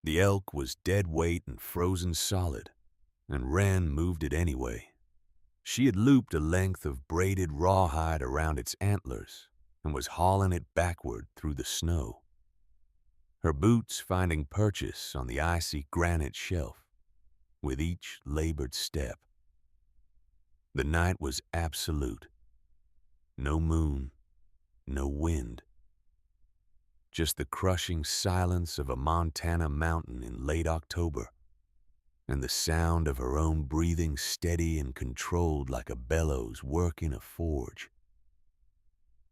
The elk was dead weight and frozen solid, and Wren moved it anyway. She had looped a length of braided rawhide around its antlers and was hauling it backward through the snow, her boots finding purchase on the icy granite shelf with each labored step. The night was absolute. No moon, no wind. Just the crushing silence of a Montana mountain in late October, and the sound of her own breathing steady and controlled like a bellows working a forge.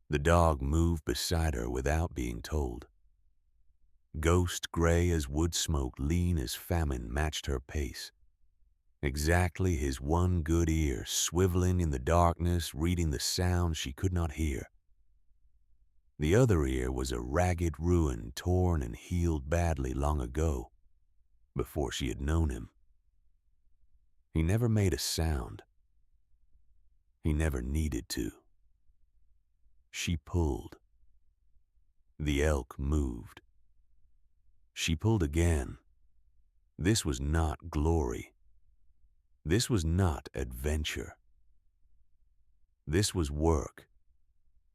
The dog moved beside her without being told. Ghost gray as wood smoke, lean as famine matched her pace. Exactly his one good ear, swiveling in the darkness, reading the sound she could not hear. The other ear was a ragged ruin, torn and healed badly long ago, before she had known him. He never made a sound. He never needed to. She pulled. The elk moved. She pulled again. This was not glory. This was not adventure. This was work.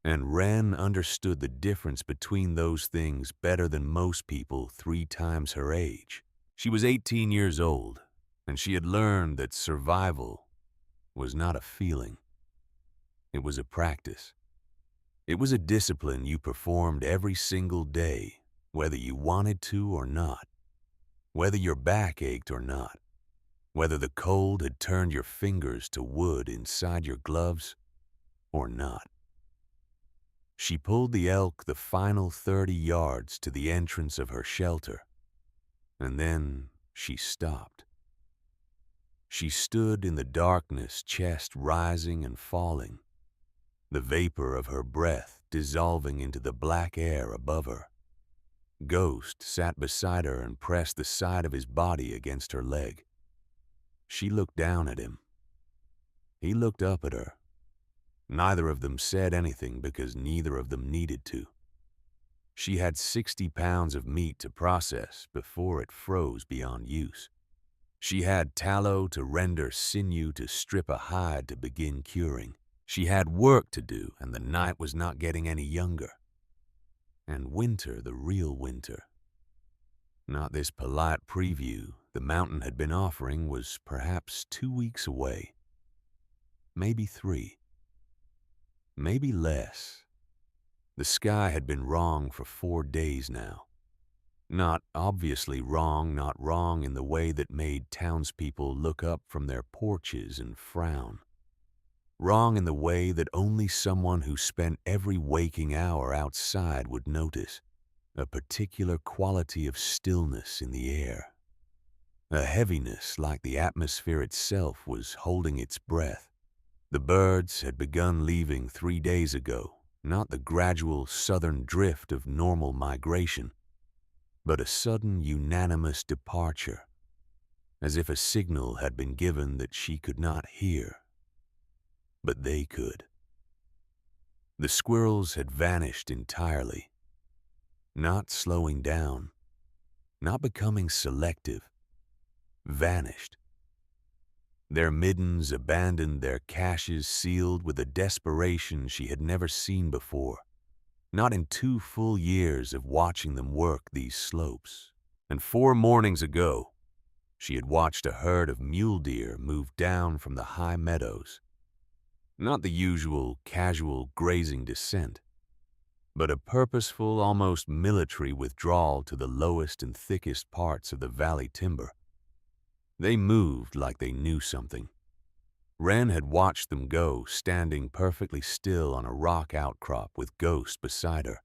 And Wren understood the difference between those things better than most people 3 times her age. She was 18 years old, and she had learned that survival was not a feeling. It was a practice. It was a discipline you performed every single day, whether you wanted to or not, whether your back ached or not, whether the cold had turned your fingers to wood inside your gloves or not. She pulled the elk the final 30 yards to the entrance of her shelter, and then she stopped. She stood in the darkness, chest rising and falling, the vapor of her breath dissolving into the black air above her. Ghost sat beside her and pressed the side of his body against her leg. She looked down at him. He looked up at her. Neither of them said anything because neither of them needed to. She had 60 pounds of meat to process before it froze beyond use. She had tallow to render, sinew to strip, a hide to begin curing. She had work to do, and the night was not getting any younger. And winter, the real winter, not this polite preview the mountain had been offering, was perhaps 2 weeks away. Maybe 3. Maybe less. The sky had been wrong for 4 days now. Not obviously wrong, not wrong in the way that made townspeople look up from their porches and frown. Wrong in the way that only someone who spent every waking hour outside would notice. A particular quality of stillness in the air. A heaviness like the atmosphere itself was holding its breath. The birds had begun leaving 3 days ago, not the gradual southern drift of normal migration, but a sudden unanimous departure, as if a signal had been given that she could not hear, but they could. The squirrels had vanished entirely, not slowing down, not becoming selective, vanished. Their middens abandoned, their caches sealed with a desperation she had never seen before, not in 2 full years of watching them work these slopes. And 4 mornings ago, she had watched a herd of mule deer move down from the high meadows. Not the usual casual grazing descent, but a purposeful, almost military withdrawal to the lowest and thickest parts of the valley timber. They moved like they knew something. Wren had watched them go, standing perfectly still on a rock outcrop with Ghost beside her.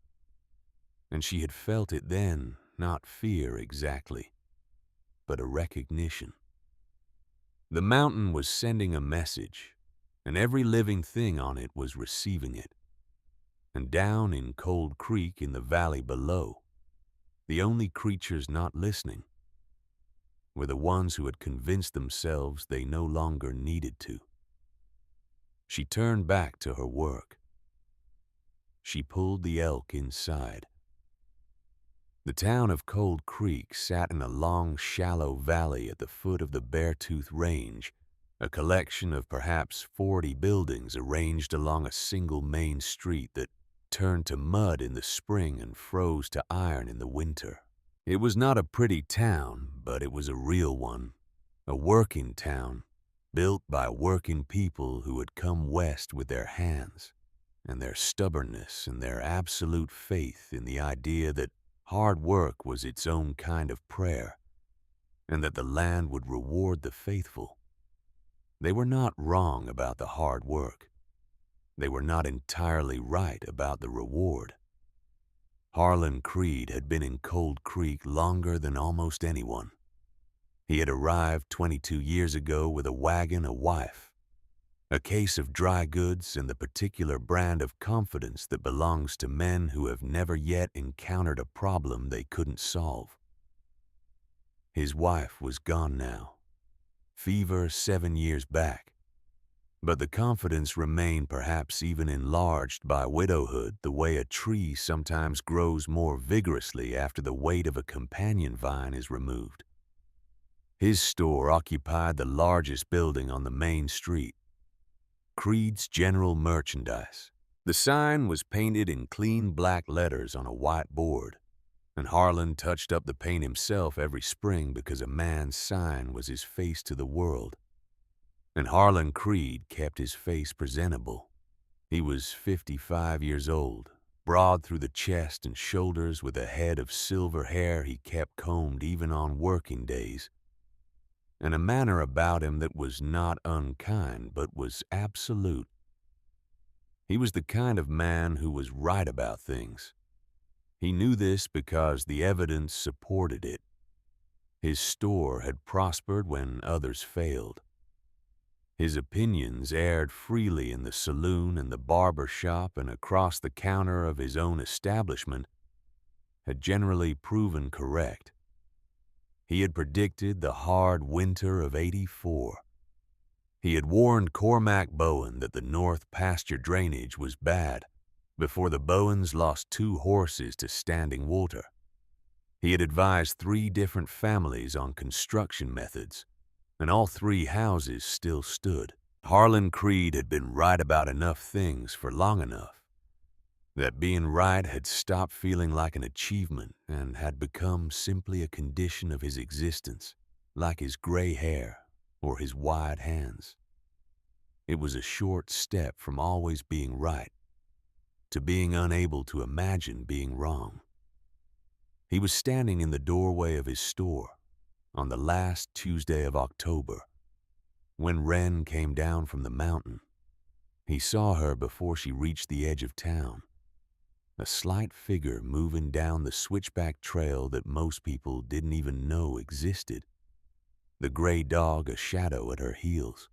And she had felt it then, not fear exactly, but a recognition. The mountain was sending a message, and every living thing on it was receiving it. And down in Cold Creek in the valley below, the only creatures not listening were the ones who had convinced themselves they no longer needed to. She turned back to her work. She pulled the elk inside. The town of Cold Creek sat in a long, shallow valley at the foot of the Beartooth Range, a collection of perhaps 40 buildings arranged along a single main street that turned to mud in the spring and froze to iron in the winter. It was not a pretty town, but it was a real one, a working town, built by working people who had come west with their hands and their stubbornness and their absolute faith in the idea that hard work was its own kind of prayer, and that the land would reward the faithful. They were not wrong about the hard work. They were not entirely right about the reward. Harlan Creed had been in Cold Creek longer than almost anyone. He had arrived 22 years ago with a wagon, a wife, a case of dry goods, and the particular brand of confidence that belongs to men who have never yet encountered a problem they couldn't solve. His wife was gone now. Fever 7 years back. But the confidence remained, perhaps even enlarged by widowhood, the way a tree sometimes grows more vigorously after the weight of a companion vine is removed. His store occupied the largest building on the main street, Creed's General Merchandise. The sign was painted in clean black letters on a white board, and Harlan touched up the paint himself every spring because a man's sign was his face to the world. And Harlan Creed kept his face presentable. He was 55 years old, broad through the chest and shoulders, with a head of silver hair he kept combed even on working days, and a manner about him that was not unkind but was absolute. He was the kind of man who was right about things. He knew this because the evidence supported it. His store had prospered when others failed. His opinions aired freely in the saloon and the barber shop and across the counter of his own establishment had generally proven correct. He had predicted the hard winter of '84. He had warned Cormac Bowen that the north pasture drainage was bad before the Bowens lost 2 horses to standing water. He had advised 3 different families on construction methods, and all 3 houses still stood. Harlan Creed had been right about enough things for long enough that being right had stopped feeling like an achievement and had become simply a condition of his existence, like his gray hair or his wide hands. It was a short step from always being right to being unable to imagine being wrong. He was standing in the doorway of his store on the last Tuesday of October, when Wren came down from the mountain. He saw her before she reached the edge of town, a slight figure moving down the switchback trail that most people didn't even know existed, the gray dog a shadow at her heels.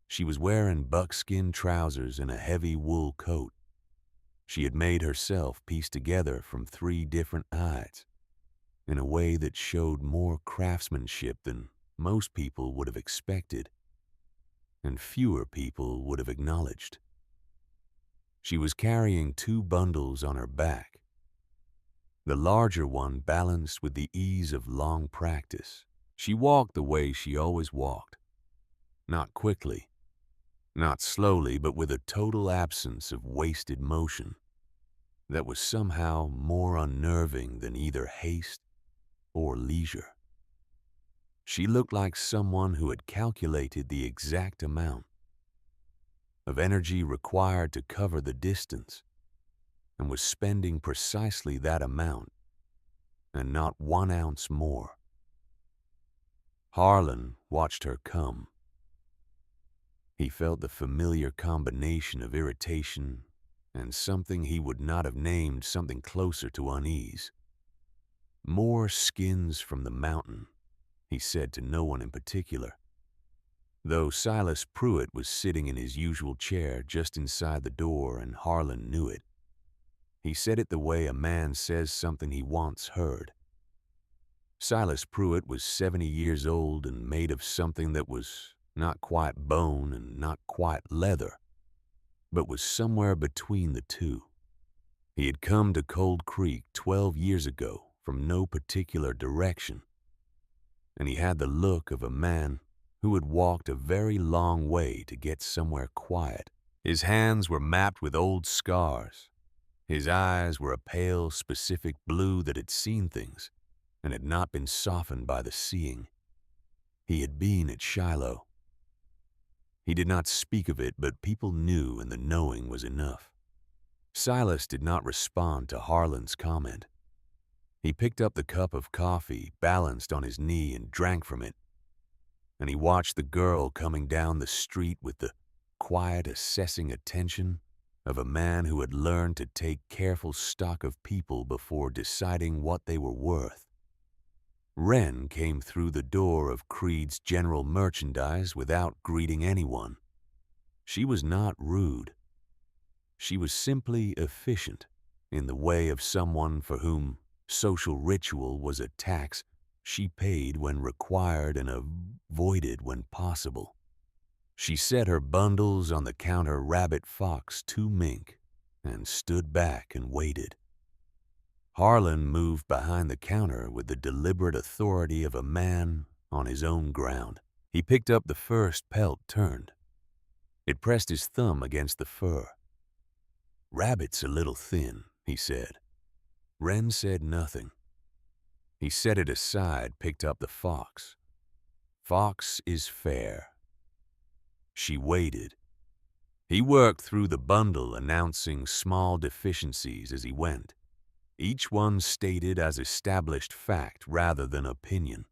She was wearing buckskin trousers and a heavy wool coat. She had made herself piece together from 3 different hides in a way that showed more craftsmanship than most people would have expected, and fewer people would have acknowledged. She was carrying 2 bundles on her back, the larger one balanced with the ease of long practice. She walked the way she always walked, not quickly, not slowly, but with a total absence of wasted motion that was somehow more unnerving than either haste or leisure. She looked like someone who had calculated the exact amount of energy required to cover the distance and was spending precisely that amount and not 1 ounce more. Harlan watched her come. He felt the familiar combination of irritation and something he would not have named, something closer to unease. More skins from the mountain, he said to no one in particular, though Silas Pruitt was sitting in his usual chair just inside the door and Harlan knew it. He said it the way a man says something he wants heard. Silas Pruitt was 70 years old and made of something that was not quite bone and not quite leather, but was somewhere between the two. He had come to Cold Creek 12 years ago from no particular direction, and he had the look of a man who had walked a very long way to get somewhere quiet. His hands were mapped with old scars. His eyes were a pale, specific blue that had seen things and had not been softened by the seeing. He had been at Shiloh. He did not speak of it, but people knew, and the knowing was enough. Silas did not respond to Harlan's comment. He picked up the cup of coffee, balanced on his knee, and drank from it. And he watched the girl coming down the street with the quiet, assessing attention of a man who had learned to take careful stock of people before deciding what they were worth. Wren came through the door of Creed's general merchandise without greeting anyone. She was not rude. She was simply efficient, in the way of someone for whom social ritual was a tax she paid when required and avoided when possible. She set her bundles on the counter rabbit fox 2 mink and stood back and waited. Harlan moved behind the counter with the deliberate authority of a man on his own ground. He picked up the first pelt turned. It pressed his thumb against the fur. "Rabbit's a little thin," he said. Wren said nothing. He set it aside, picked up the fox. "Fox is fair." She waited. He worked through the bundle, announcing small deficiencies as he went, each one stated as established fact rather than opinion.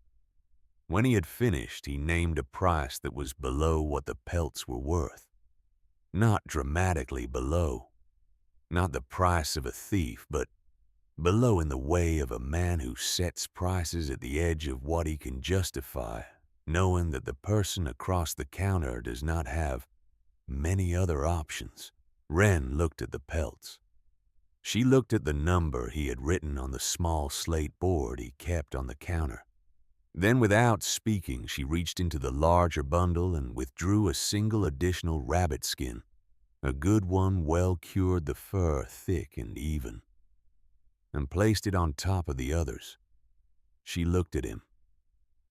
When he had finished, he named a price that was below what the pelts were worth. Not dramatically below. Not the price of a thief, but below in the way of a man who sets prices at the edge of what he can justify, knowing that the person across the counter does not have many other options. Wren looked at the pelts. She looked at the number he had written on the small slate board he kept on the counter. Then, without speaking, she reached into the larger bundle and withdrew a single additional rabbit skin. A good one, well cured, the fur thick and even, and placed it on top of the others. She looked at him.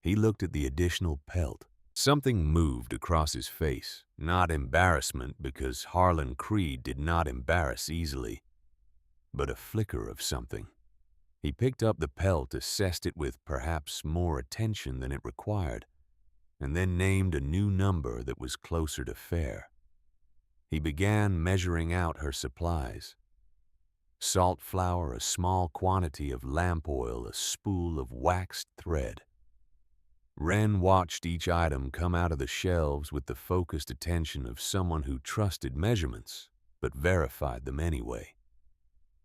He looked at the additional pelt. Something moved across his face, not embarrassment, because Harlan Creed did not embarrass easily, but a flicker of something. He picked up the pelt, assessed it with perhaps more attention than it required, and then named a new number that was closer to fair. He began measuring out her supplies. Salt flour, a small quantity of lamp oil, a spool of waxed thread. Wren watched each item come out of the shelves with the focused attention of someone who trusted measurements, but verified them anyway.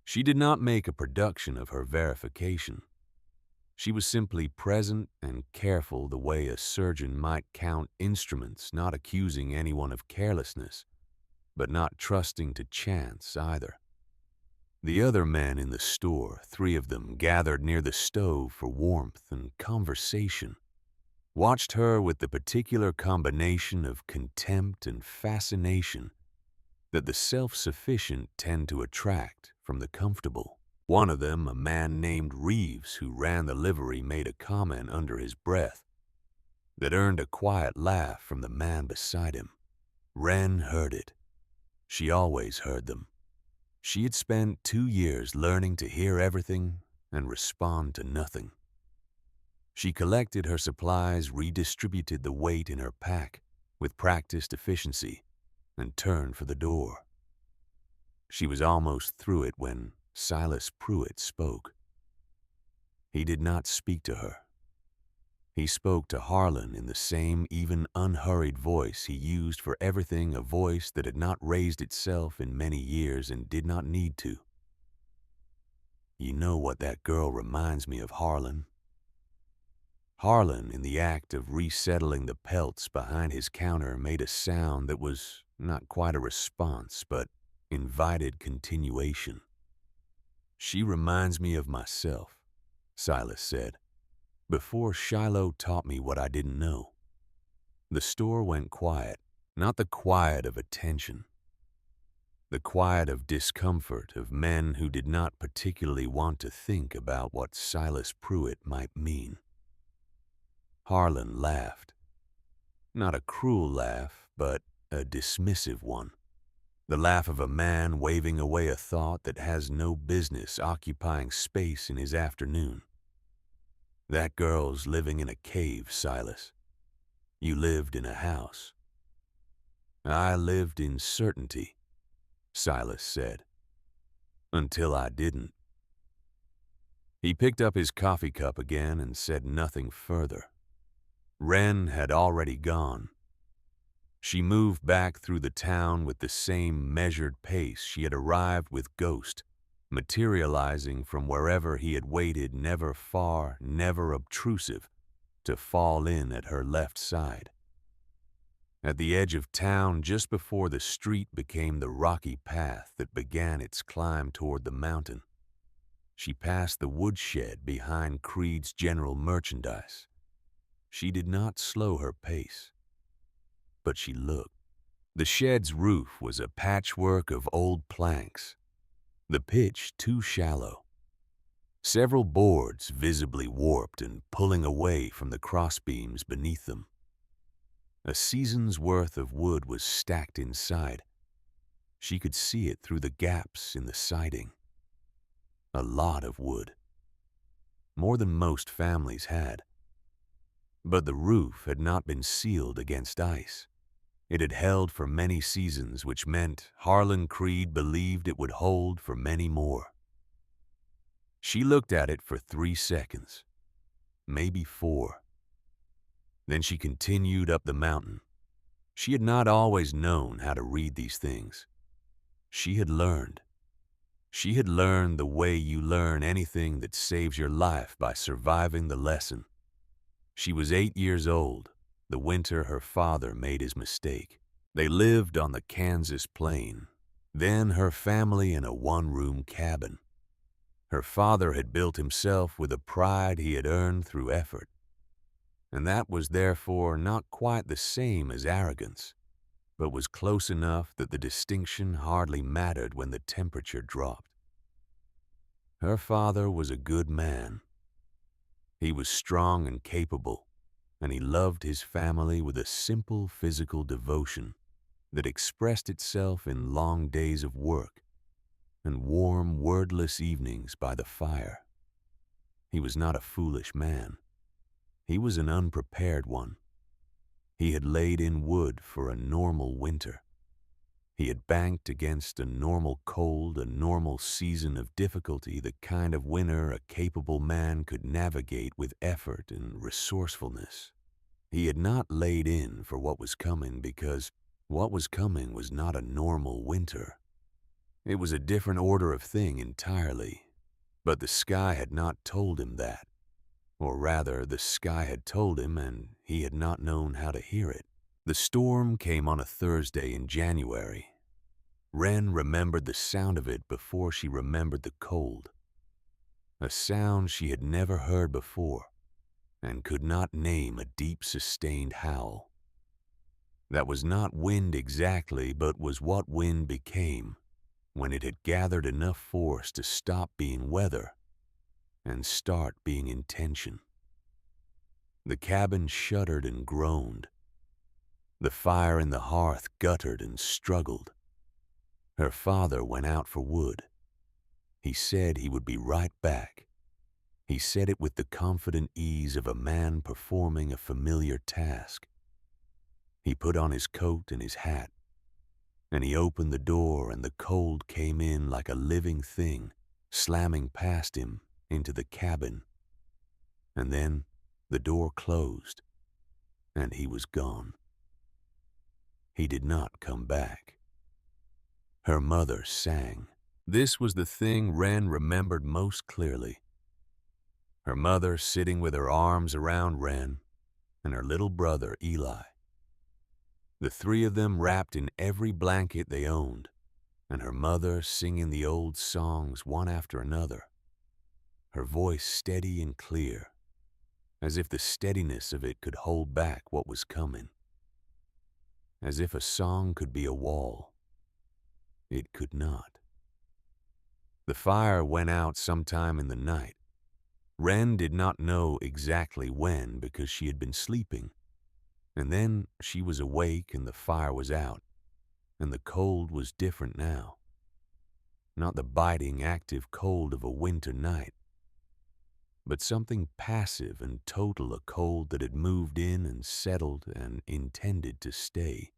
She did not make a production of her verification. She was simply present and careful, the way a surgeon might count instruments, not accusing anyone of carelessness, but not trusting to chance either. The other men in the store, 3 of them, gathered near the stove for warmth and conversation, watched her with the particular combination of contempt and fascination that the self-sufficient tend to attract from the comfortable. One of them, a man named Reeves who ran the livery, made a comment under his breath that earned a quiet laugh from the man beside him. Wren heard it. She always heard them. She had spent 2 years learning to hear everything and respond to nothing. She collected her supplies, redistributed the weight in her pack with practiced efficiency, and turned for the door. She was almost through it when Silas Pruitt spoke. He did not speak to her. He spoke to Harlan in the same even unhurried voice he used for everything, a voice that had not raised itself in many years and did not need to. "You know what that girl reminds me of, Harlan?" Harlan, in the act of resettling the pelts behind his counter, made a sound that was not quite a response, but invited continuation. "She reminds me of myself," Silas said, "before Shiloh taught me what I didn't know." The store went quiet, not the quiet of attention. the quiet of discomfort of men who did not particularly want to think about what Silas Pruitt might mean. Harlan laughed. Not a cruel laugh, but a dismissive one. The laugh of a man waving away a thought that has no business occupying space in his afternoon. That girl's living in a cave, Silas. You lived in a house. I lived in certainty, Silas said. Until I didn't. He picked up his coffee cup again and said nothing further. Wren had already gone. She moved back through the town with the same measured pace she had arrived with Ghost, materializing from wherever he had waited, never far, never obtrusive, to fall in at her left side. At the edge of town, just before the street became the rocky path that began its climb toward the mountain, she passed the woodshed behind Creed's general merchandise. She did not slow her pace, but she looked. The shed's roof was a patchwork of old planks, the pitch too shallow. Several boards visibly warped and pulling away from the crossbeams beneath them. A season's worth of wood was stacked inside. She could see it through the gaps in the siding. A lot of wood. More than most families had. But the roof had not been sealed against ice. It had held for many seasons, which meant Harlan Creed believed it would hold for many more. She looked at it for 3 seconds, maybe 4. Then she continued up the mountain. She had not always known how to read these things. She had learned. She had learned the way you learn anything that saves your life, by surviving the lesson. She was 8 years old, the winter her father made his mistake. They lived on the Kansas plain, then her family in a one-room cabin. Her father had built himself with a pride he had earned through effort, and that was therefore not quite the same as arrogance, but was close enough that the distinction hardly mattered when the temperature dropped. Her father was a good man. He was strong and capable, and he loved his family with a simple physical devotion that expressed itself in long days of work and warm, wordless evenings by the fire. He was not a foolish man. He was an unprepared one. He had laid in wood for a normal winter. He had banked against a normal cold, a normal season of difficulty, the kind of winter a capable man could navigate with effort and resourcefulness. He had not laid in for what was coming, because what was coming was not a normal winter. It was a different order of thing entirely, but the sky had not told him that. Or rather, the sky had told him, and he had not known how to hear it. The storm came on a Thursday in January. Wren remembered the sound of it before she remembered the cold. A sound she had never heard before, and could not name a deep, sustained howl. That was not wind exactly, but was what wind became when it had gathered enough force to stop being weather and start being intention. The cabin shuddered and groaned. The fire in the hearth guttered and struggled. Her father went out for wood. He said he would be right back. He said it with the confident ease of a man performing a familiar task. He put on his coat and his hat, and he opened the door, and the cold came in like a living thing, slamming past him into the cabin. And then the door closed, and he was gone. He did not come back. Her mother sang. This was the thing Wren remembered most clearly. Her mother sitting with her arms around Wren and her little brother Eli. The 3 of them wrapped in every blanket they owned, and her mother singing the old songs one after another, her voice steady and clear, as if the steadiness of it could hold back what was coming, as if a song could be a wall. It could not. The fire went out sometime in the night. Wren did not know exactly when because she had been sleeping. And then she was awake and the fire was out, and the cold was different now. Not the biting, active cold of a winter night, but something passive and total, a cold that had moved in and settled and intended to stay.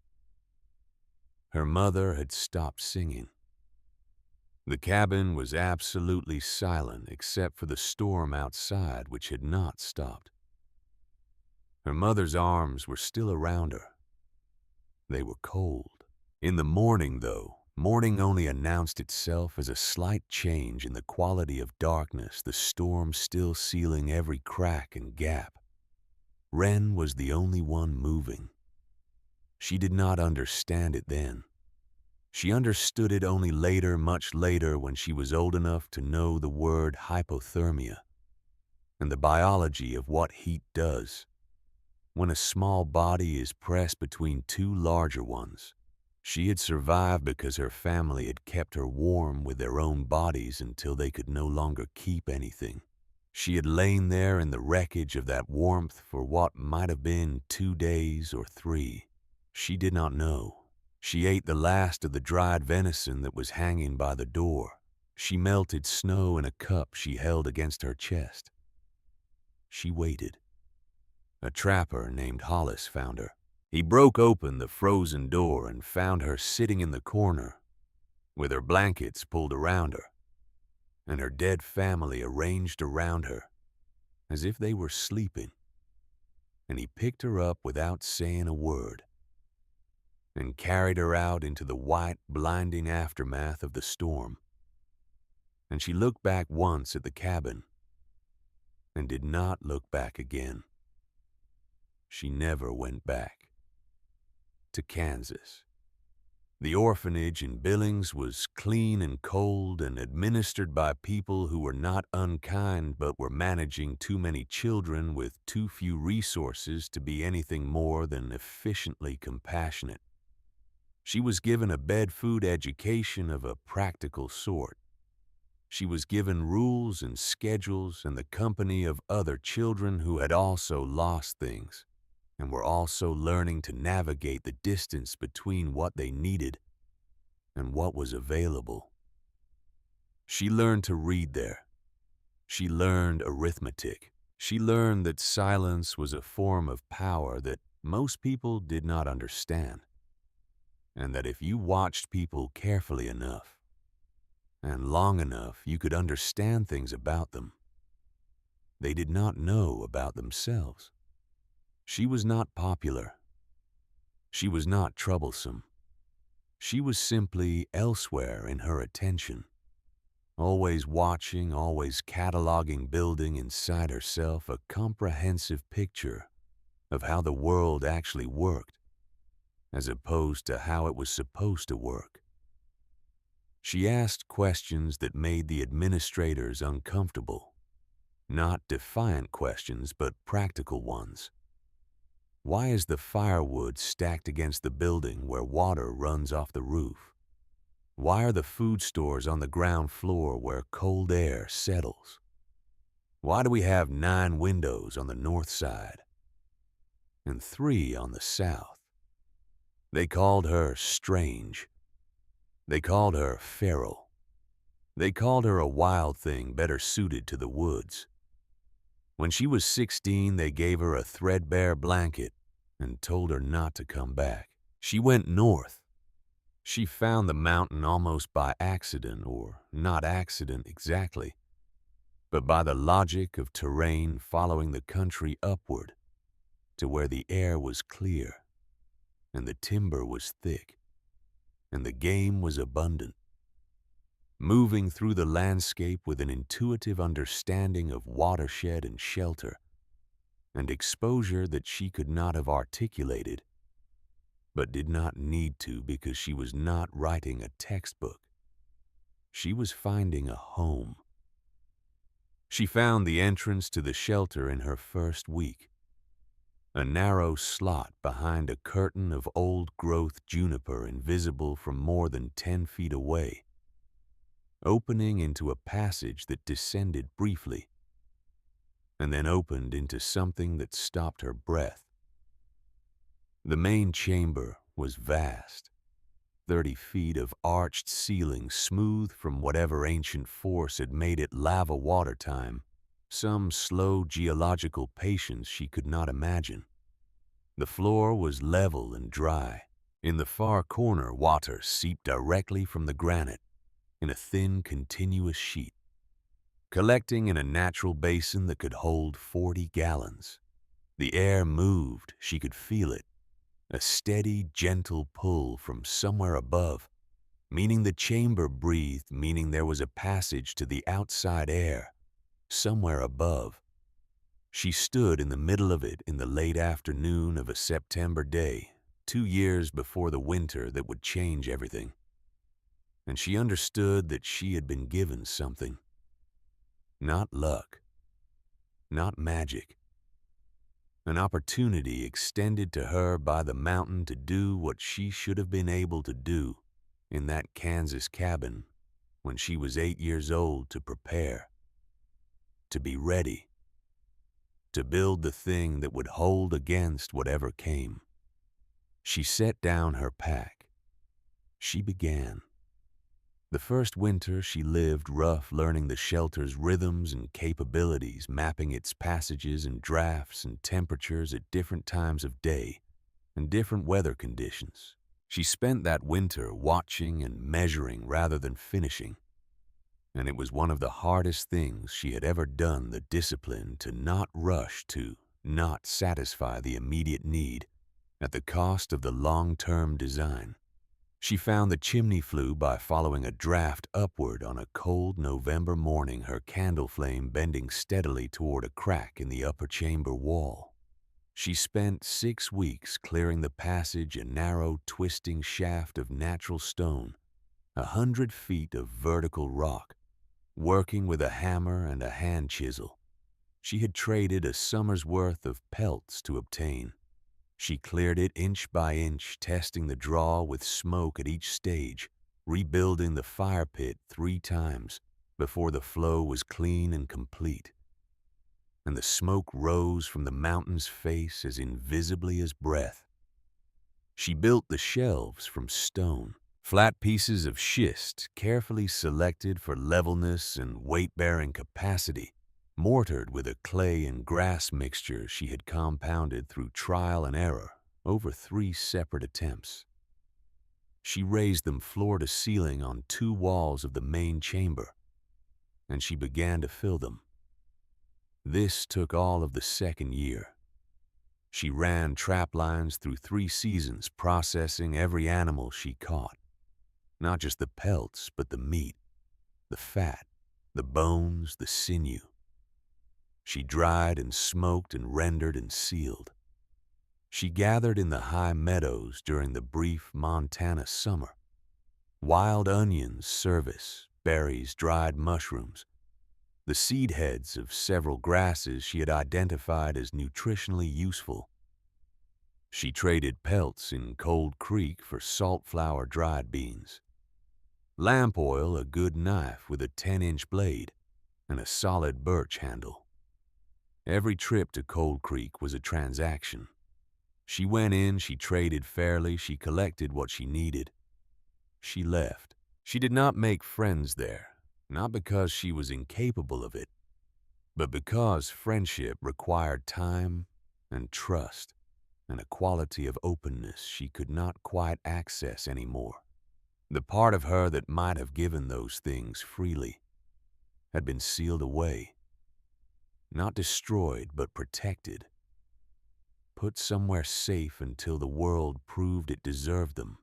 Her mother had stopped singing. The cabin was absolutely silent except for the storm outside, which had not stopped. Her mother's arms were still around her. They were cold. In the morning, though, morning only announced itself as a slight change in the quality of darkness, the storm still sealing every crack and gap. Wren was the only one moving. She did not understand it then. She understood it only later, much later, when she was old enough to know the word hypothermia and the biology of what heat does. When a small body is pressed between two larger ones, she had survived because her family had kept her warm with their own bodies until they could no longer keep anything. She had lain there in the wreckage of that warmth for what might have been 2 days or 3. She did not know. She ate the last of the dried venison that was hanging by the door. She melted snow in a cup she held against her chest. She waited. A trapper named Hollis found her. He broke open the frozen door and found her sitting in the corner with her blankets pulled around her and her dead family arranged around her as if they were sleeping. And he picked her up without saying a word and carried her out into the white, blinding aftermath of the storm. And she looked back once at the cabin and did not look back again. She never went back to Kansas. The orphanage in Billings was clean and cold and administered by people who were not unkind but were managing too many children with too few resources to be anything more than efficiently compassionate. She was given a bed-food education of a practical sort. She was given rules and schedules and the company of other children who had also lost things and were also learning to navigate the distance between what they needed and what was available. She learned to read there. She learned arithmetic. She learned that silence was a form of power that most people did not understand, and that if you watched people carefully enough and long enough, you could understand things about them they did not know about themselves. She was not popular. She was not troublesome. She was simply elsewhere in her attention, always watching, always cataloging, building inside herself a comprehensive picture of how the world actually worked, as opposed to how it was supposed to work. She asked questions that made the administrators uncomfortable, not defiant questions, but practical ones. Why is the firewood stacked against the building where water runs off the roof? Why are the food stores on the ground floor where cold air settles? Why do we have 9 windows on the north side and 3 on the south? They called her strange. They called her feral. They called her a wild thing better suited to the woods. When she was 16, they gave her a threadbare blanket and told her not to come back. She went north. She found the mountain almost by accident, or not accident exactly, but by the logic of terrain, following the country upward to where the air was clear and the timber was thick and the game was abundant. Moving through the landscape with an intuitive understanding of watershed and shelter and exposure that she could not have articulated, but did not need to because she was not writing a textbook. She was finding a home. She found the entrance to the shelter in her first week. a narrow slot behind a curtain of old-growth juniper invisible from more than 10 feet away, opening into a passage that descended briefly and then opened into something that stopped her breath. The main chamber was vast, 30 feet of arched ceiling smooth from whatever ancient force had made it lava water time, some slow geological patience she could not imagine. The floor was level and dry. In the far corner, water seeped directly from the granite in a thin, continuous sheet, collecting in a natural basin that could hold 40 gallons. The air moved, she could feel it, a steady, gentle pull from somewhere above, meaning the chamber breathed, meaning there was a passage to the outside air, somewhere above. She stood in the middle of it in the late afternoon of a September day, 2 years before the winter that would change everything. And she understood that she had been given something. Not luck, not magic. An opportunity extended to her by the mountain to do what she should have been able to do in that Kansas cabin when she was 8 years old, to prepare, to be ready, to build the thing that would hold against whatever came. She set down her pack. She began. The first winter she lived rough, learning the shelter's rhythms and capabilities, mapping its passages and drafts and temperatures at different times of day and different weather conditions. She spent that winter watching and measuring rather than finishing, and it was one of the hardest things she had ever done, the discipline to not rush, to not satisfy the immediate need at the cost of the long-term design. She found the chimney flue by following a draft upward on a cold November morning, her candle flame bending steadily toward a crack in the upper chamber wall. She spent 6 weeks clearing the passage, a narrow, twisting shaft of natural stone, 100 feet of vertical rock, working with a hammer and a hand chisel. She had traded a summer's worth of pelts to obtain. She cleared it inch by inch, testing the draw with smoke at each stage, rebuilding the fire pit 3 times before the flow was clean and complete. And the smoke rose from the mountain's face as invisibly as breath. She built the shelves from stone, flat pieces of schist carefully selected for levelness and weight-bearing capacity, mortared with a clay and grass mixture she had compounded through trial and error over 3 separate attempts. She raised them floor to ceiling on 2 walls of the main chamber, and she began to fill them. This took all of the second year. She ran trap lines through 3 seasons, processing every animal she caught. Not just the pelts, but the meat, the fat, the bones, the sinew. She dried and smoked and rendered and sealed. She gathered in the high meadows during the brief Montana summer. Wild onions, service, berries, dried mushrooms, the seed heads of several grasses she had identified as nutritionally useful. She traded pelts in Cold Creek for salt flour dried beans, lamp oil, a good knife with a 10-inch blade, and a solid birch handle. Every trip to Cold Creek was a transaction. She went in, she traded fairly, she collected what she needed. She left. She did not make friends there, not because she was incapable of it, but because friendship required time and trust and a quality of openness she could not quite access anymore. The part of her that might have given those things freely had been sealed away. Not destroyed, but protected. Put somewhere safe until the world proved it deserved them.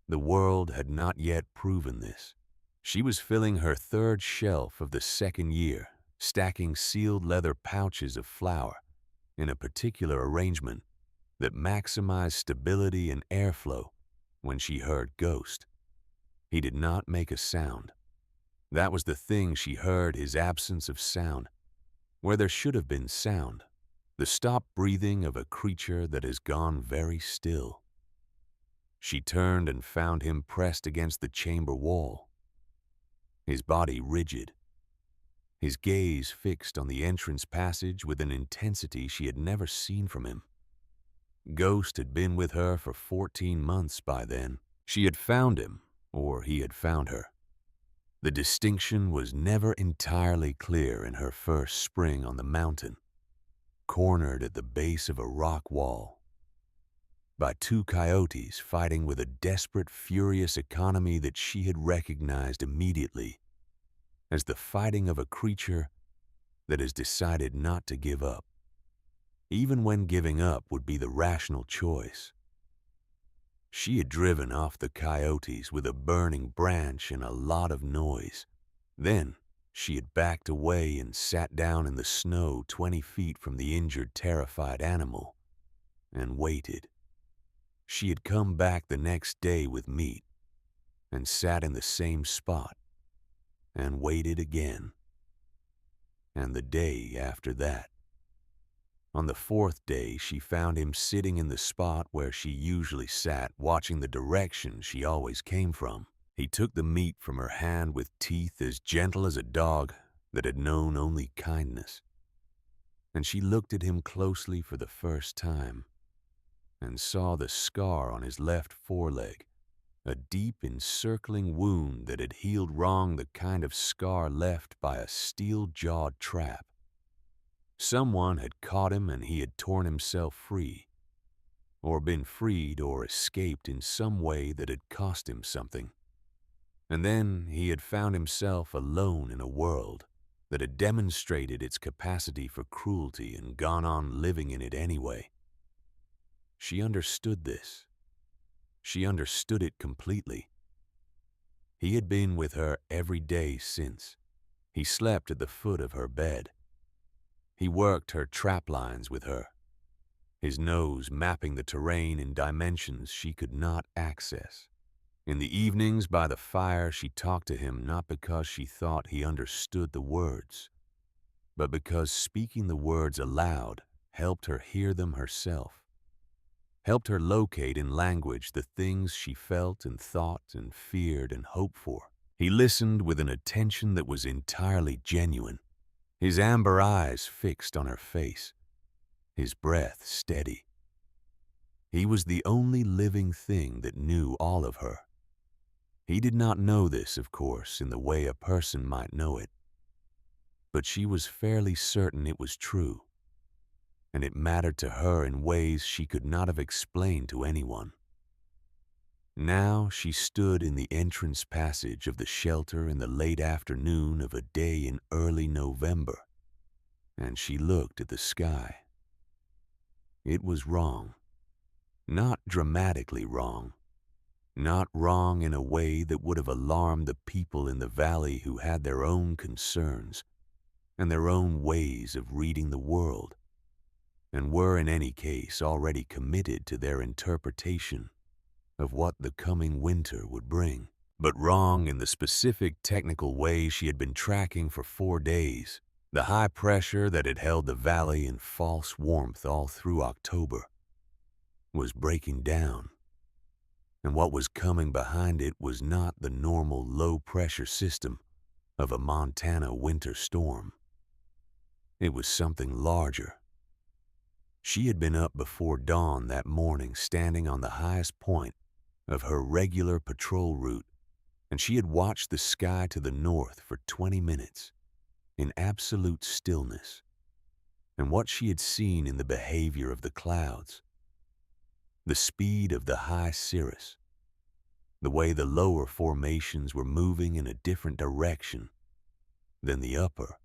The world had not yet proven this. She was filling her 3rd shelf of the 2nd year, stacking sealed leather pouches of flour in a particular arrangement that maximized stability and airflow when she heard Ghost. He did not make a sound. That was the thing she heard, his absence of sound. Where there should have been sound, the stopped breathing of a creature that has gone very still. She turned and found him pressed against the chamber wall, his body rigid, his gaze fixed on the entrance passage with an intensity she had never seen from him. Ghost had been with her for 14 months by then. She had found him, or he had found her. The distinction was never entirely clear in her first spring on the mountain, cornered at the base of a rock wall by two coyotes fighting with a desperate, furious economy that she had recognized immediately as the fighting of a creature that has decided not to give up, even when giving up would be the rational choice. She had driven off the coyotes with a burning branch and a lot of noise. Then she had backed away and sat down in the snow 20 feet from the injured, terrified animal and waited. She had come back the next day with meat and sat in the same spot and waited again. And the day after that. On the 4th day, she found him sitting in the spot where she usually sat, watching the direction she always came from. He took the meat from her hand with teeth as gentle as a dog that had known only kindness. And she looked at him closely for the first time and saw the scar on his left foreleg, a deep encircling wound that had healed wrong, the kind of scar left by a steel-jawed trap. Someone had caught him and he had torn himself free, or been freed or escaped in some way that had cost him something. And then he had found himself alone in a world that had demonstrated its capacity for cruelty and gone on living in it anyway. She understood this. She understood it completely. He had been with her every day since. He slept at the foot of her bed. He worked her trap lines with her, his nose mapping the terrain in dimensions she could not access. In the evenings by the fire, she talked to him not because she thought he understood the words, but because speaking the words aloud helped her hear them herself, helped her locate in language the things she felt and thought and feared and hoped for. He listened with an attention that was entirely genuine, his amber eyes fixed on her face, his breath steady. He was the only living thing that knew all of her. He did not know this, of course, in the way a person might know it, but she was fairly certain it was true, and it mattered to her in ways she could not have explained to anyone. Now she stood in the entrance passage of the shelter in the late afternoon of a day in early November, and she looked at the sky. It was wrong. Not dramatically wrong. Not wrong in a way that would have alarmed the people in the valley who had their own concerns and their own ways of reading the world, and were in any case already committed to their interpretation of what the coming winter would bring, but wrong in the specific technical way she had been tracking for 4 days. The high pressure that had held the valley in false warmth all through October was breaking down, and what was coming behind it was not the normal low-pressure system of a Montana winter storm. It was something larger. She had been up before dawn that morning, standing on the highest point of her regular patrol route, and she had watched the sky to the north for 20 minutes in absolute stillness. And what she had seen in the behavior of the clouds, the speed of the high cirrus, the way the lower formations were moving in a different direction than the upper,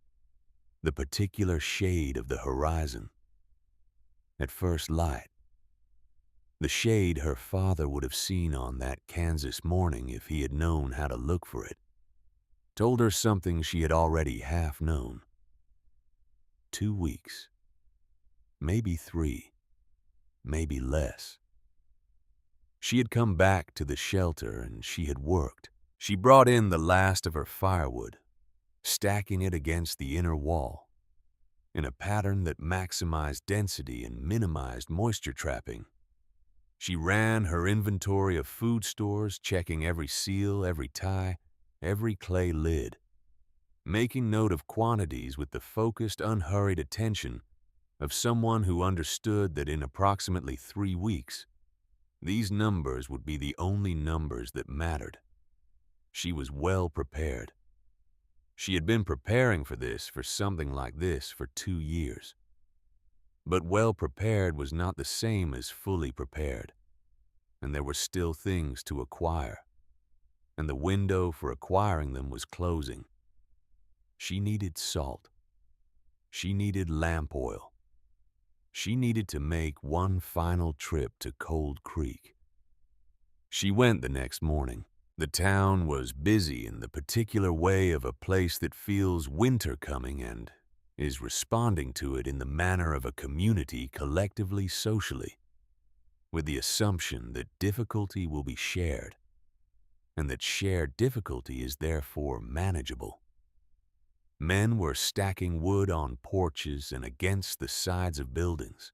the particular shade of the horizon. At first light, the shade her father would have seen on that Kansas morning if he had known how to look for it, told her something she had already half known. 2 weeks, maybe 3, maybe less. She had come back to the shelter and she had worked. She brought in the last of her firewood, stacking it against the inner wall. in a pattern that maximized density and minimized moisture trapping. She ran her inventory of food stores, checking every seal, every tie, every clay lid, making note of quantities with the focused, unhurried attention of someone who understood that in approximately 3 weeks, these numbers would be the only numbers that mattered. She was well prepared. She had been preparing for something like this for 2 years. But well prepared was not the same as fully prepared, and there were still things to acquire, and the window for acquiring them was closing. She needed salt. She needed lamp oil. She needed to make one final trip to Cold Creek. She went the next morning. The town was busy in the particular way of a place that feels winter coming and is responding to it in the manner of a community collectively, socially, with the assumption that difficulty will be shared, and that shared difficulty is therefore manageable. Men were stacking wood on porches and against the sides of buildings.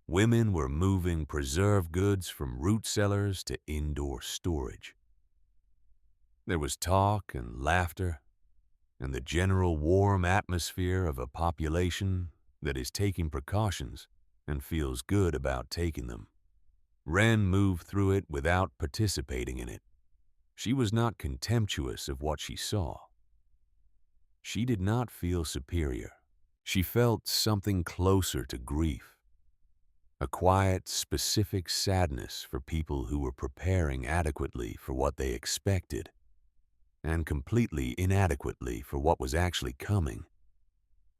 Women were moving preserved goods from root cellars to indoor storage. There was talk and laughter, and the general warm atmosphere of a population that is taking precautions and feels good about taking them. Wren moved through it without participating in it. She was not contemptuous of what she saw. She did not feel superior. She felt something closer to grief, a quiet, specific sadness for people who were preparing adequately for what they expected, and completely inadequately for what was actually coming,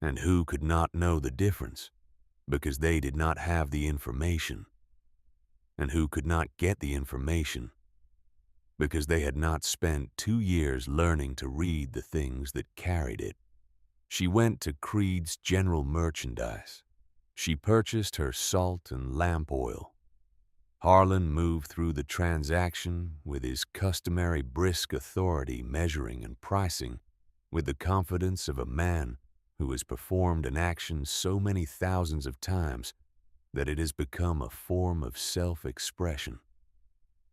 and who could not know the difference because they did not have the information, and who could not get the information because they had not spent 2 years learning to read the things that carried it. She went to Creed's general merchandise. She purchased her salt and lamp oil. Harlan moved through the transaction with his customary brisk authority, measuring and pricing with the confidence of a man who has performed an action so many thousands of times that it has become a form of self-expression.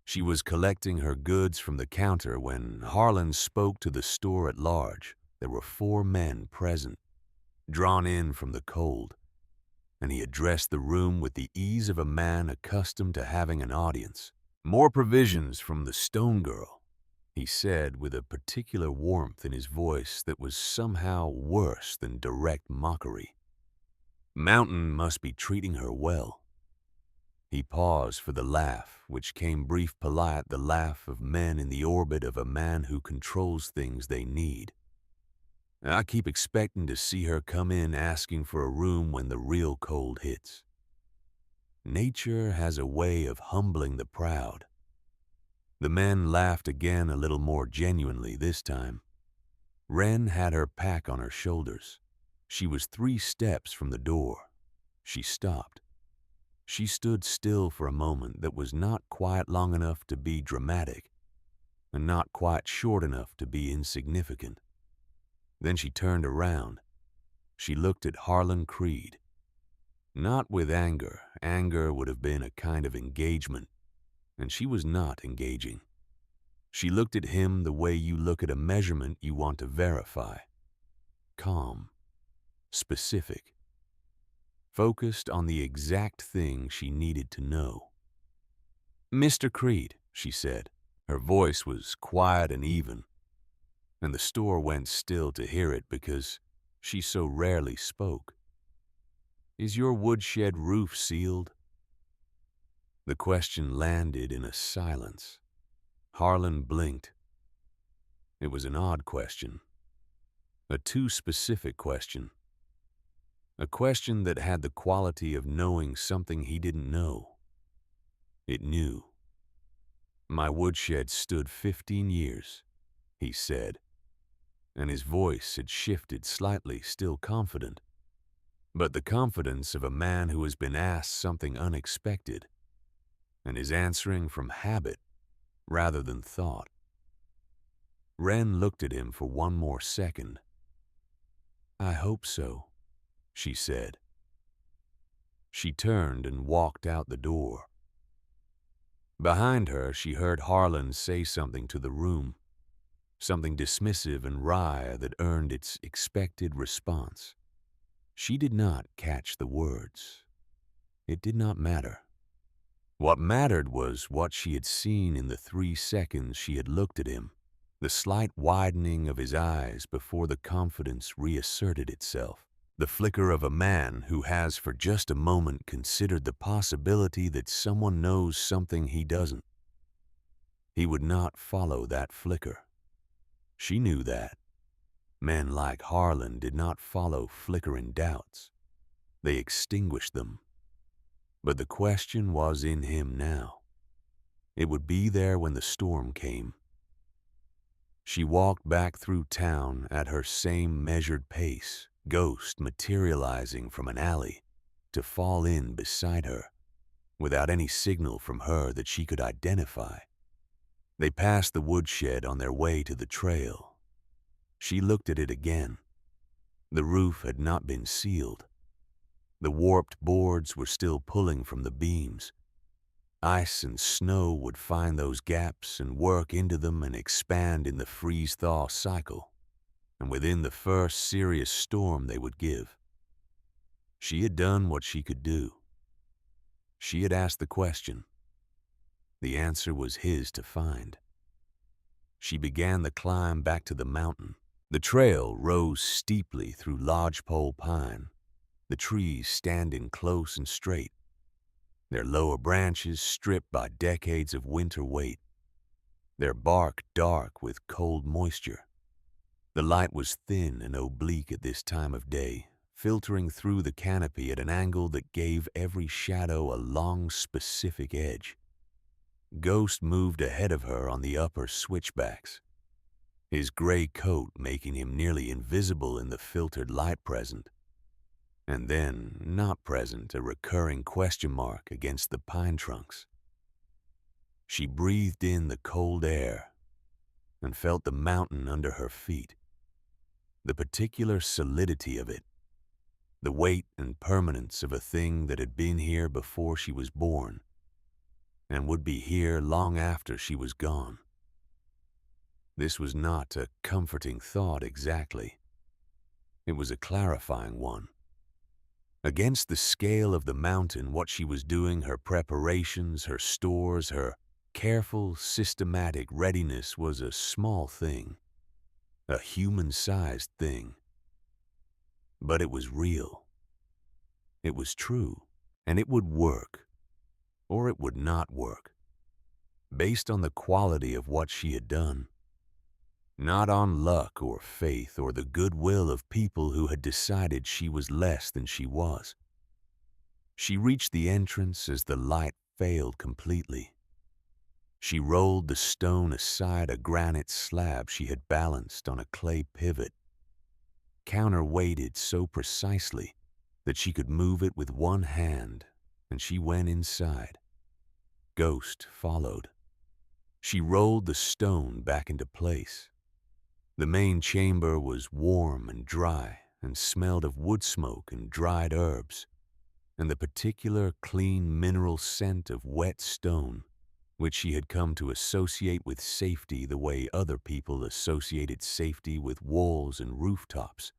She was collecting her goods from the counter when Harlan spoke to the store at large. There were 4 men present, drawn in from the cold, and he addressed the room with the ease of a man accustomed to having an audience. "More provisions from the Stone Girl," he said with a particular warmth in his voice that was somehow worse than direct mockery. "Mountain must be treating her well." He paused for the laugh, which came brief, polite, the laugh of men in the orbit of a man who controls things they need. "I keep expecting to see her come in asking for a room when the real cold hits." Nature has a way of humbling the proud. The men laughed again, a little more genuinely this time. Wren had her pack on her shoulders. She was 3 steps from the door. She stopped. She stood still for a moment that was not quite long enough to be dramatic, and not quite short enough to be insignificant. Then she turned around. She looked at Harlan Creed. Not with anger. Anger would have been a kind of engagement, and she was not engaging. She looked at him the way you look at a measurement you want to verify. Calm, specific, focused on the exact thing she needed to know. "Mr. Creed," she said. Her voice was quiet and even, and the store went still to hear it because she so rarely spoke. "Is your woodshed roof sealed?" The question landed in a silence. Harlan blinked. It was an odd question, a too specific question, a question that had the quality of knowing something he didn't know. It knew. "My woodshed stood 15 years, he said, and his voice had shifted slightly, still confident, but the confidence of a man who has been asked something unexpected and is answering from habit rather than thought. Wren looked at him for one more second. "I hope so," she said. She turned and walked out the door. Behind her, she heard Harlan say something to the room, something dismissive and wry that earned its expected response. She did not catch the words. It did not matter. What mattered was what she had seen in the 3 seconds she had looked at him, the slight widening of his eyes before the confidence reasserted itself, the flicker of a man who has for just a moment considered the possibility that someone knows something he doesn't. He would not follow that flicker. She knew that. Men like Harlan did not follow flickering doubts. They extinguished them. But the question was in him now. It would be there when the storm came. She walked back through town at her same measured pace, Ghost materializing from an alley to fall in beside her, without any signal from her that she could identify. They passed the woodshed on their way to the trail. She looked at it again. The roof had not been sealed. The warped boards were still pulling from the beams. Ice and snow would find those gaps and work into them and expand in the freeze-thaw cycle, and within the first serious storm they would give. She had done what she could do. She had asked the question. The answer was his to find. She began the climb back to the mountain. The trail rose steeply through lodgepole pine, the trees standing close and straight, their lower branches stripped by decades of winter weight, their bark dark with cold moisture. The light was thin and oblique at this time of day, filtering through the canopy at an angle that gave every shadow a long, specific edge. Ghost moved ahead of her on the upper switchbacks, his gray coat making him nearly invisible in the filtered light present, and then, not present, a recurring question mark against the pine trunks. She breathed in the cold air and felt the mountain under her feet, the particular solidity of it, the weight and permanence of a thing that had been here before she was born and would be here long after she was gone. This was not a comforting thought exactly. It was a clarifying one. Against the scale of the mountain, what she was doing, her preparations, her stores, her careful, systematic readiness was a small thing, a human-sized thing. But it was real. It was true, and it would work, or it would not work, based on the quality of what she had done, not on luck or faith or the goodwill of people who had decided she was less than she was. She reached the entrance as the light failed completely. She rolled the stone aside a granite slab she had balanced on a clay pivot, counterweighted so precisely that she could move it with one hand, and she went inside. Ghost followed. She rolled the stone back into place. The main chamber was warm and dry and smelled of wood smoke and dried herbs, and the particular clean mineral scent of wet stone, which she had come to associate with safety the way other people associated safety with walls and rooftops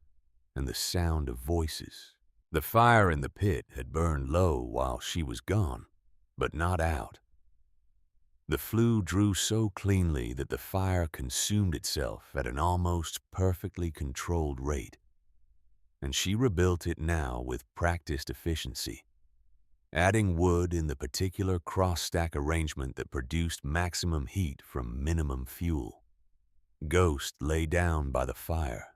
and the sound of voices. The fire in the pit had burned low while she was gone, but not out. The flue drew so cleanly that the fire consumed itself at an almost perfectly controlled rate, and she rebuilt it now with practiced efficiency, adding wood in the particular cross-stack arrangement that produced maximum heat from minimum fuel. Ghost lay down by the fire.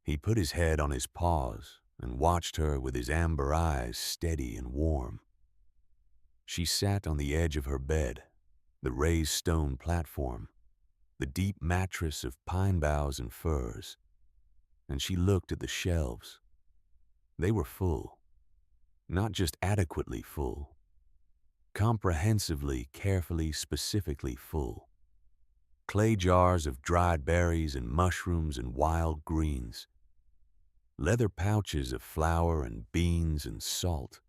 He put his head on his paws and watched her with his amber eyes steady and warm. She sat on the edge of her bed, the raised stone platform, the deep mattress of pine boughs and furs, and she looked at the shelves. They were full, not just adequately full, comprehensively, carefully, specifically full. Clay jars of dried berries and mushrooms and wild greens, leather pouches of flour and beans and salt,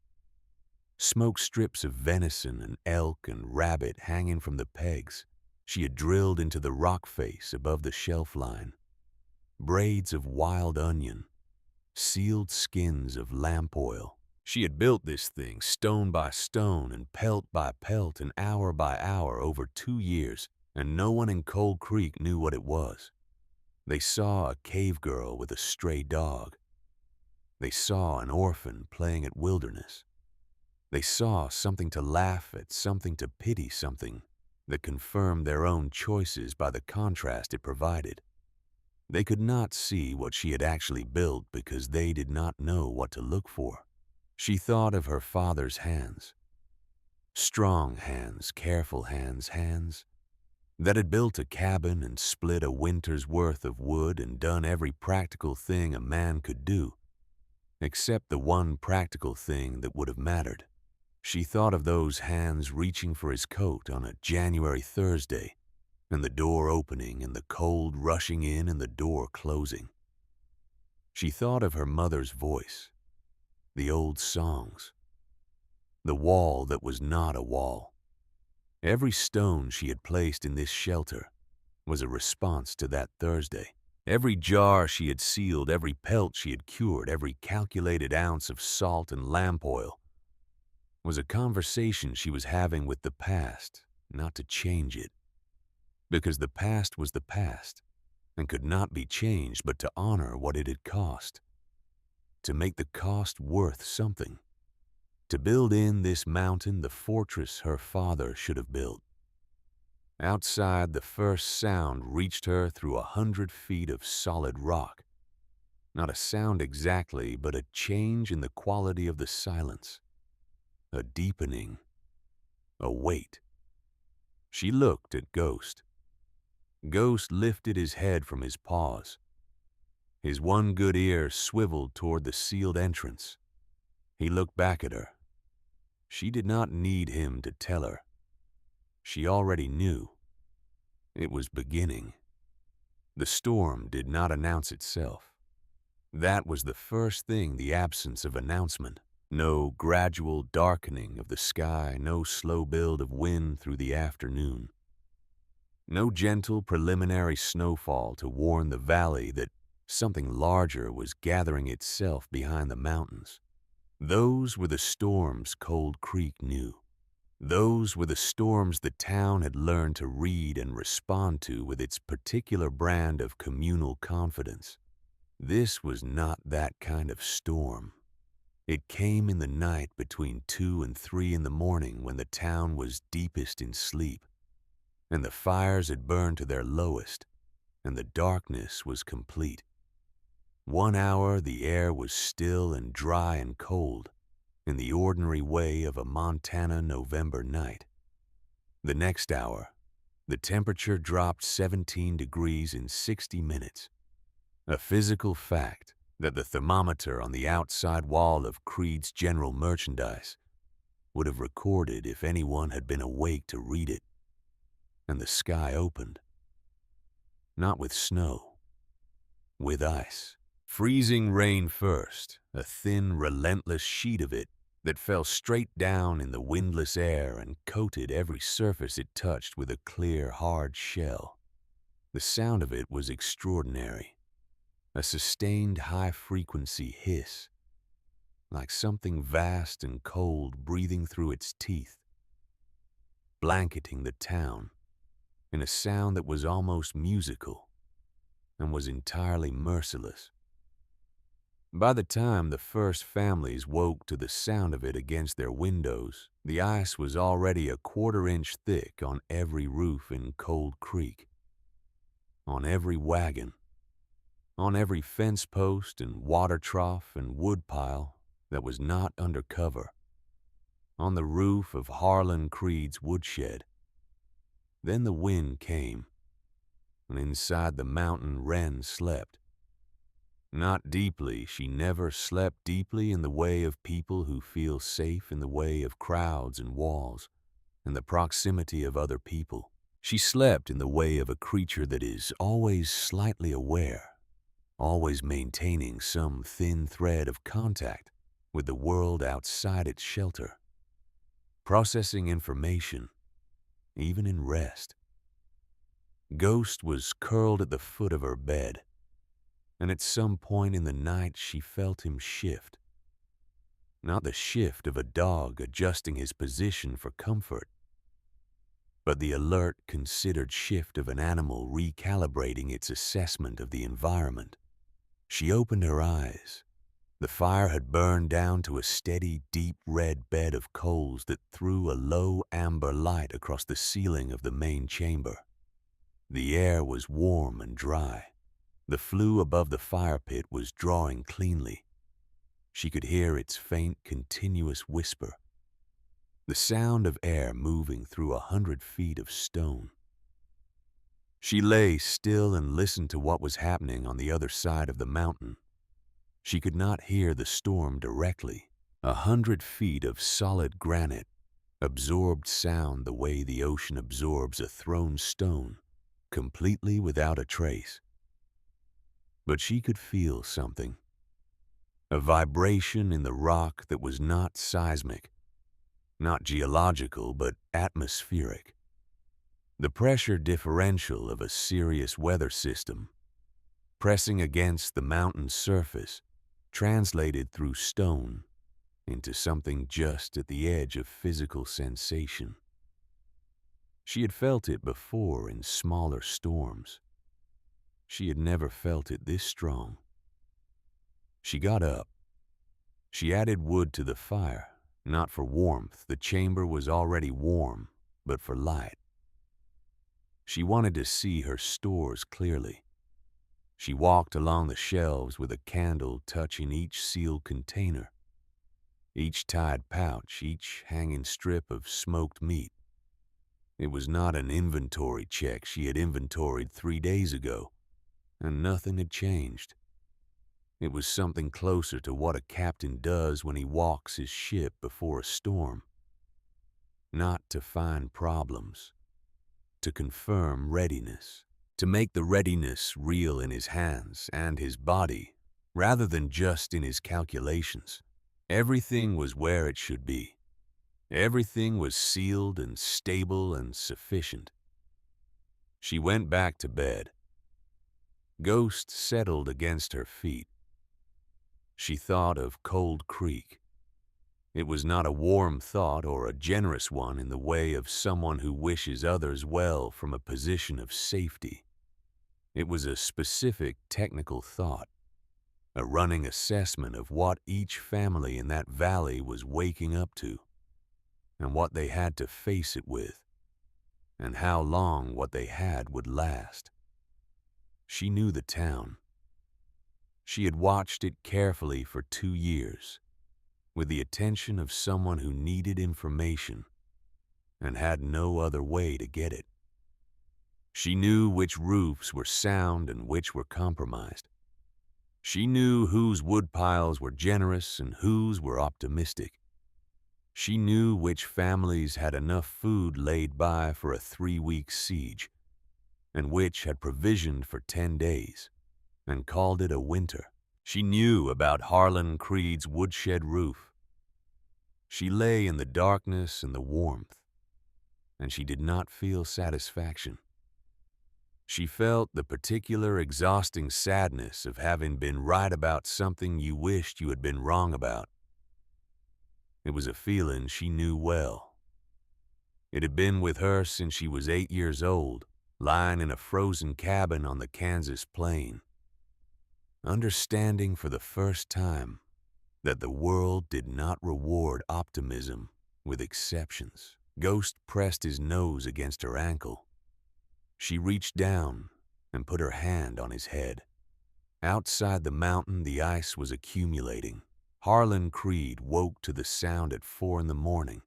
smoke strips of venison and elk and rabbit hanging from the pegs she had drilled into the rock face above the shelf line, braids of wild onion, sealed skins of lamp oil. She had built this thing stone by stone and pelt by pelt and hour by hour over 2 years, and no one in Cold Creek knew what it was. They saw a cave girl with a stray dog. They saw an orphan playing at wilderness. They saw something to laugh at, something to pity, something that confirmed their own choices by the contrast it provided. They could not see what she had actually built because they did not know what to look for. She thought of her father's hands. Strong hands, careful hands, hands that had built a cabin and split a winter's worth of wood and done every practical thing a man could do, except the one practical thing that would have mattered. She thought of those hands reaching for his coat on a January Thursday, and the door opening and the cold rushing in and the door closing. She thought of her mother's voice, the old songs, the wall that was not a wall. Every stone she had placed in this shelter was a response to that Thursday. Every jar she had sealed, every pelt she had cured, every calculated ounce of salt and lamp oil was a conversation she was having with the past, not to change it, because the past was the past and could not be changed, but to honor what it had cost, to make the cost worth something, to build in this mountain the fortress her father should have built. Outside, the first sound reached her through 100 feet of solid rock. Not a sound exactly, but a change in the quality of the silence, a deepening, a weight. She looked at Ghost. Ghost lifted his head from his paws. His one good ear swiveled toward the sealed entrance. He looked back at her. She did not need him to tell her. She already knew. It was beginning. The storm did not announce itself. That was the first thing, the absence of announcement. No gradual darkening of the sky, no slow build of wind through the afternoon. No gentle preliminary snowfall to warn the valley that something larger was gathering itself behind the mountains. Those were the storms Cold Creek knew. Those were the storms the town had learned to read and respond to with its particular brand of communal confidence. This was not that kind of storm. It came in the night between 2 and 3 in the morning when the town was deepest in sleep, and the fires had burned to their lowest, and the darkness was complete. 1 hour the air was still and dry and cold, in the ordinary way of a Montana November night. The next hour, the temperature dropped 17 degrees in 60 minutes, a physical fact that the thermometer on the outside wall of Creed's general merchandise would have recorded if anyone had been awake to read it. And the sky opened. Not with snow, with ice. Freezing rain first, a thin, relentless sheet of it that fell straight down in the windless air and coated every surface it touched with a clear, hard shell. The sound of it was extraordinary. A sustained high-frequency hiss, like something vast and cold breathing through its teeth, blanketing the town in a sound that was almost musical and was entirely merciless. By the time the first families woke to the sound of it against their windows, the ice was already a quarter-inch thick on every roof in Cold Creek, on every wagon, on every fence post and water trough and woodpile that was not under cover, on the roof of Harlan Creed's woodshed. Then the wind came, and inside the mountain Wren slept. Not deeply, she never slept deeply in the way of people who feel safe in the way of crowds and walls and the proximity of other people. She slept in the way of a creature that is always slightly aware, always maintaining some thin thread of contact with the world outside its shelter, processing information, even in rest. Ghost was curled at the foot of her bed, and at some point in the night she felt him shift. Not the shift of a dog adjusting his position for comfort, but the alert, considered shift of an animal recalibrating its assessment of the environment. She opened her eyes. The fire had burned down to a steady, deep red bed of coals that threw a low amber light across the ceiling of the main chamber. The air was warm and dry. The flue above the fire pit was drawing cleanly. She could hear its faint, continuous whisper, the sound of air moving through 100 feet of stone. She lay still and listened to what was happening on the other side of the mountain. She could not hear the storm directly. 100 feet of solid granite absorbed sound the way the ocean absorbs a thrown stone, completely without a trace. But she could feel something. A vibration in the rock that was not seismic, not geological, but atmospheric. The pressure differential of a serious weather system, pressing against the mountain's surface, translated through stone into something just at the edge of physical sensation. She had felt it before in smaller storms. She had never felt it this strong. She got up. She added wood to the fire, not for warmth. The chamber was already warm, but for light. She wanted to see her stores clearly. She walked along the shelves with a candle touching each sealed container, each tied pouch, each hanging strip of smoked meat. It was not an inventory check. She had inventoried 3 days ago, and nothing had changed. It was something closer to what a captain does when he walks his ship before a storm. Not to find problems, to confirm readiness, to make the readiness real in his hands and his body, rather than just in his calculations. Everything was where it should be. Everything was sealed and stable and sufficient. She went back to bed. Ghost settled against her feet. She thought of Cold Creek. It was not a warm thought or a generous one in the way of someone who wishes others well from a position of safety. It was a specific technical thought, a running assessment of what each family in that valley was waking up to, and what they had to face it with, and how long what they had would last. She knew the town. She had watched it carefully for 2 years, with the attention of someone who needed information and had no other way to get it. She knew which roofs were sound and which were compromised. She knew whose woodpiles were generous and whose were optimistic. She knew which families had enough food laid by for a 3-week siege, and which had provisioned for 10 days and called it a winter. She knew about Harlan Creed's woodshed roof. She lay in the darkness and the warmth, and she did not feel satisfaction. She felt the particular exhausting sadness of having been right about something you wished you had been wrong about. It was a feeling she knew well. It had been with her since she was 8 years old, lying in a frozen cabin on the Kansas plain, understanding for the first time that the world did not reward optimism with exceptions. Ghost pressed his nose against her ankle. She reached down and put her hand on his head. Outside the mountain, the ice was accumulating. Harlan Creed woke to the sound at 4 a.m.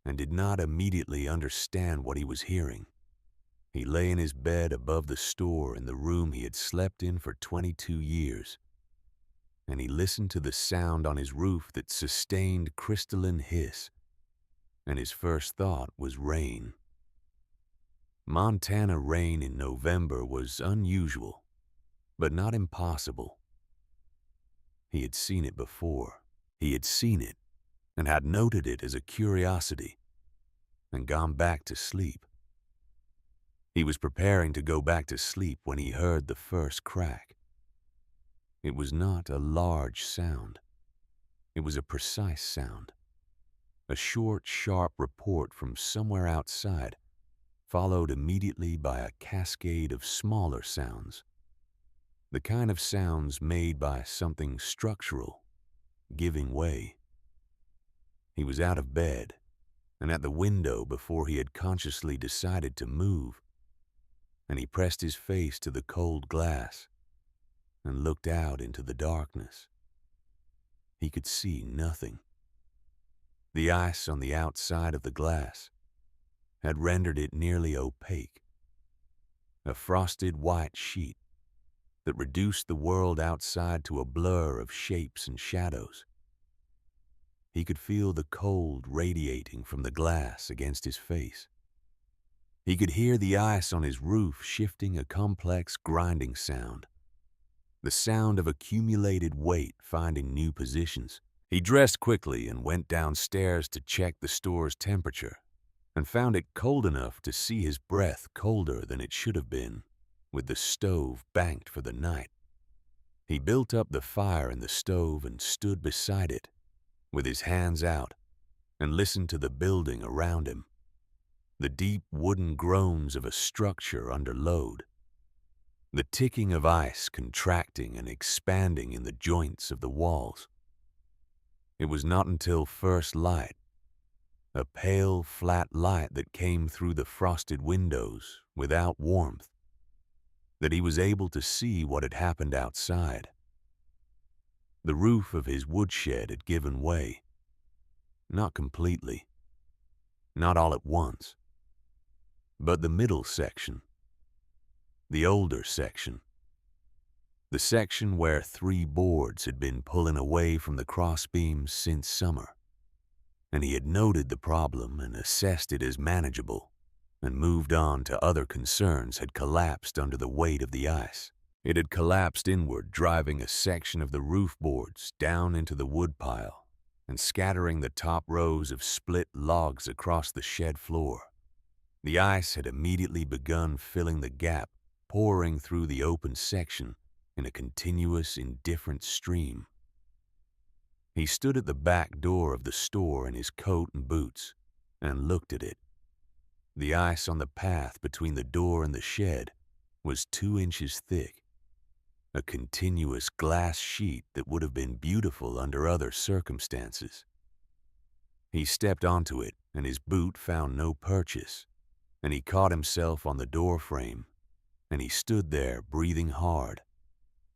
and did not immediately understand what he was hearing. He lay in his bed above the store in the room he had slept in for 22 years, and he listened to the sound on his roof that sustained crystalline hiss, and his first thought was rain. Montana rain in November was unusual. but not impossible. He had seen it before. He had seen it and had noted it as a curiosity and gone back to sleep. He was preparing to go back to sleep when he heard the first crack. It was not a large sound. It was a precise sound. A short, sharp report from somewhere outside, followed immediately by a cascade of smaller sounds. The kind of sounds made by something structural, giving way. He was out of bed and at the window before he had consciously decided to move, and he pressed his face to the cold glass and looked out into the darkness. He could see nothing. The ice on the outside of the glass had rendered it nearly opaque, a frosted white sheet that reduced the world outside to a blur of shapes and shadows. He could feel the cold radiating from the glass against his face. He could hear the ice on his roof shifting a complex grinding sound, the sound of accumulated weight finding new positions. He dressed quickly and went downstairs to check the store's temperature, and found it cold enough to see his breath colder than it should have been, with the stove banked for the night. He built up the fire in the stove and stood beside it, with his hands out, and listened to the building around him, the deep wooden groans of a structure under load, the ticking of ice contracting and expanding in the joints of the walls. It was not until first light, a pale, flat light that came through the frosted windows without warmth, that he was able to see what had happened outside. The roof of his woodshed had given way. Not completely, not all at once, but the middle section, the older section, the section where 3 boards had been pulling away from the crossbeams since summer, and he had noted the problem and assessed it as manageable, and moved on to other concerns had collapsed under the weight of the ice. It had collapsed inward, driving a section of the roof boards down into the woodpile and scattering the top rows of split logs across the shed floor. The ice had immediately begun filling the gap, pouring through the open section in a continuous, indifferent stream. He stood at the back door of the store in his coat and boots and looked at it. The ice on the path between the door and the shed was 2 inches thick, a continuous glass sheet that would have been beautiful under other circumstances. He stepped onto it, and his boot found no purchase, and he caught himself on the door frame, and he stood there breathing hard,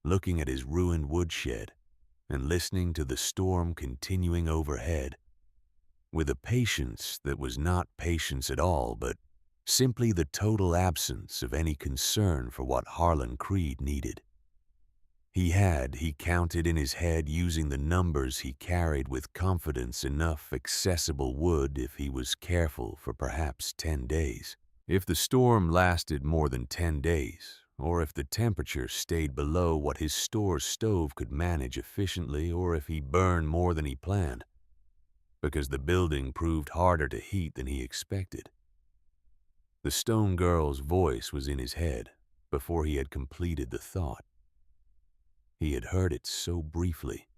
looking at his ruined woodshed and listening to the storm continuing overhead, with a patience that was not patience at all, but simply the total absence of any concern for what Harlan Creed needed. He counted in his head using the numbers he carried with confidence enough accessible wood if he was careful for perhaps 10 days. If the storm lasted more than 10 days, or if the temperature stayed below what his store stove could manage efficiently, or if he burned more than he planned, because the building proved harder to heat than he expected. The stone girl's voice was in his head before he had completed the thought. He had heard it so briefly.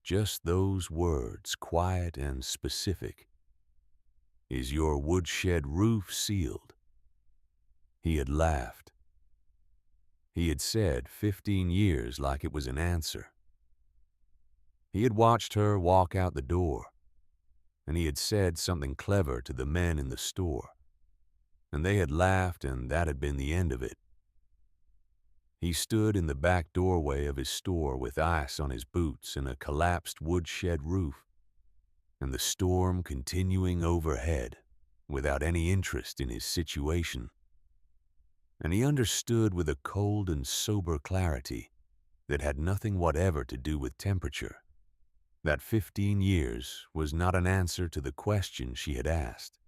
Just those words, quiet and specific. "Is your woodshed roof sealed?" He had laughed. He had said 15 years like it was an answer. He had watched her walk out the door, and he had said something clever to the men in the store, and they had laughed, and that had been the end of it. He stood in the back doorway of his store with ice on his boots and a collapsed woodshed roof, and the storm continuing overhead without any interest in his situation. And he understood with a cold and sober clarity that had nothing whatever to do with temperature, that 15 years was not an answer to the question she had asked.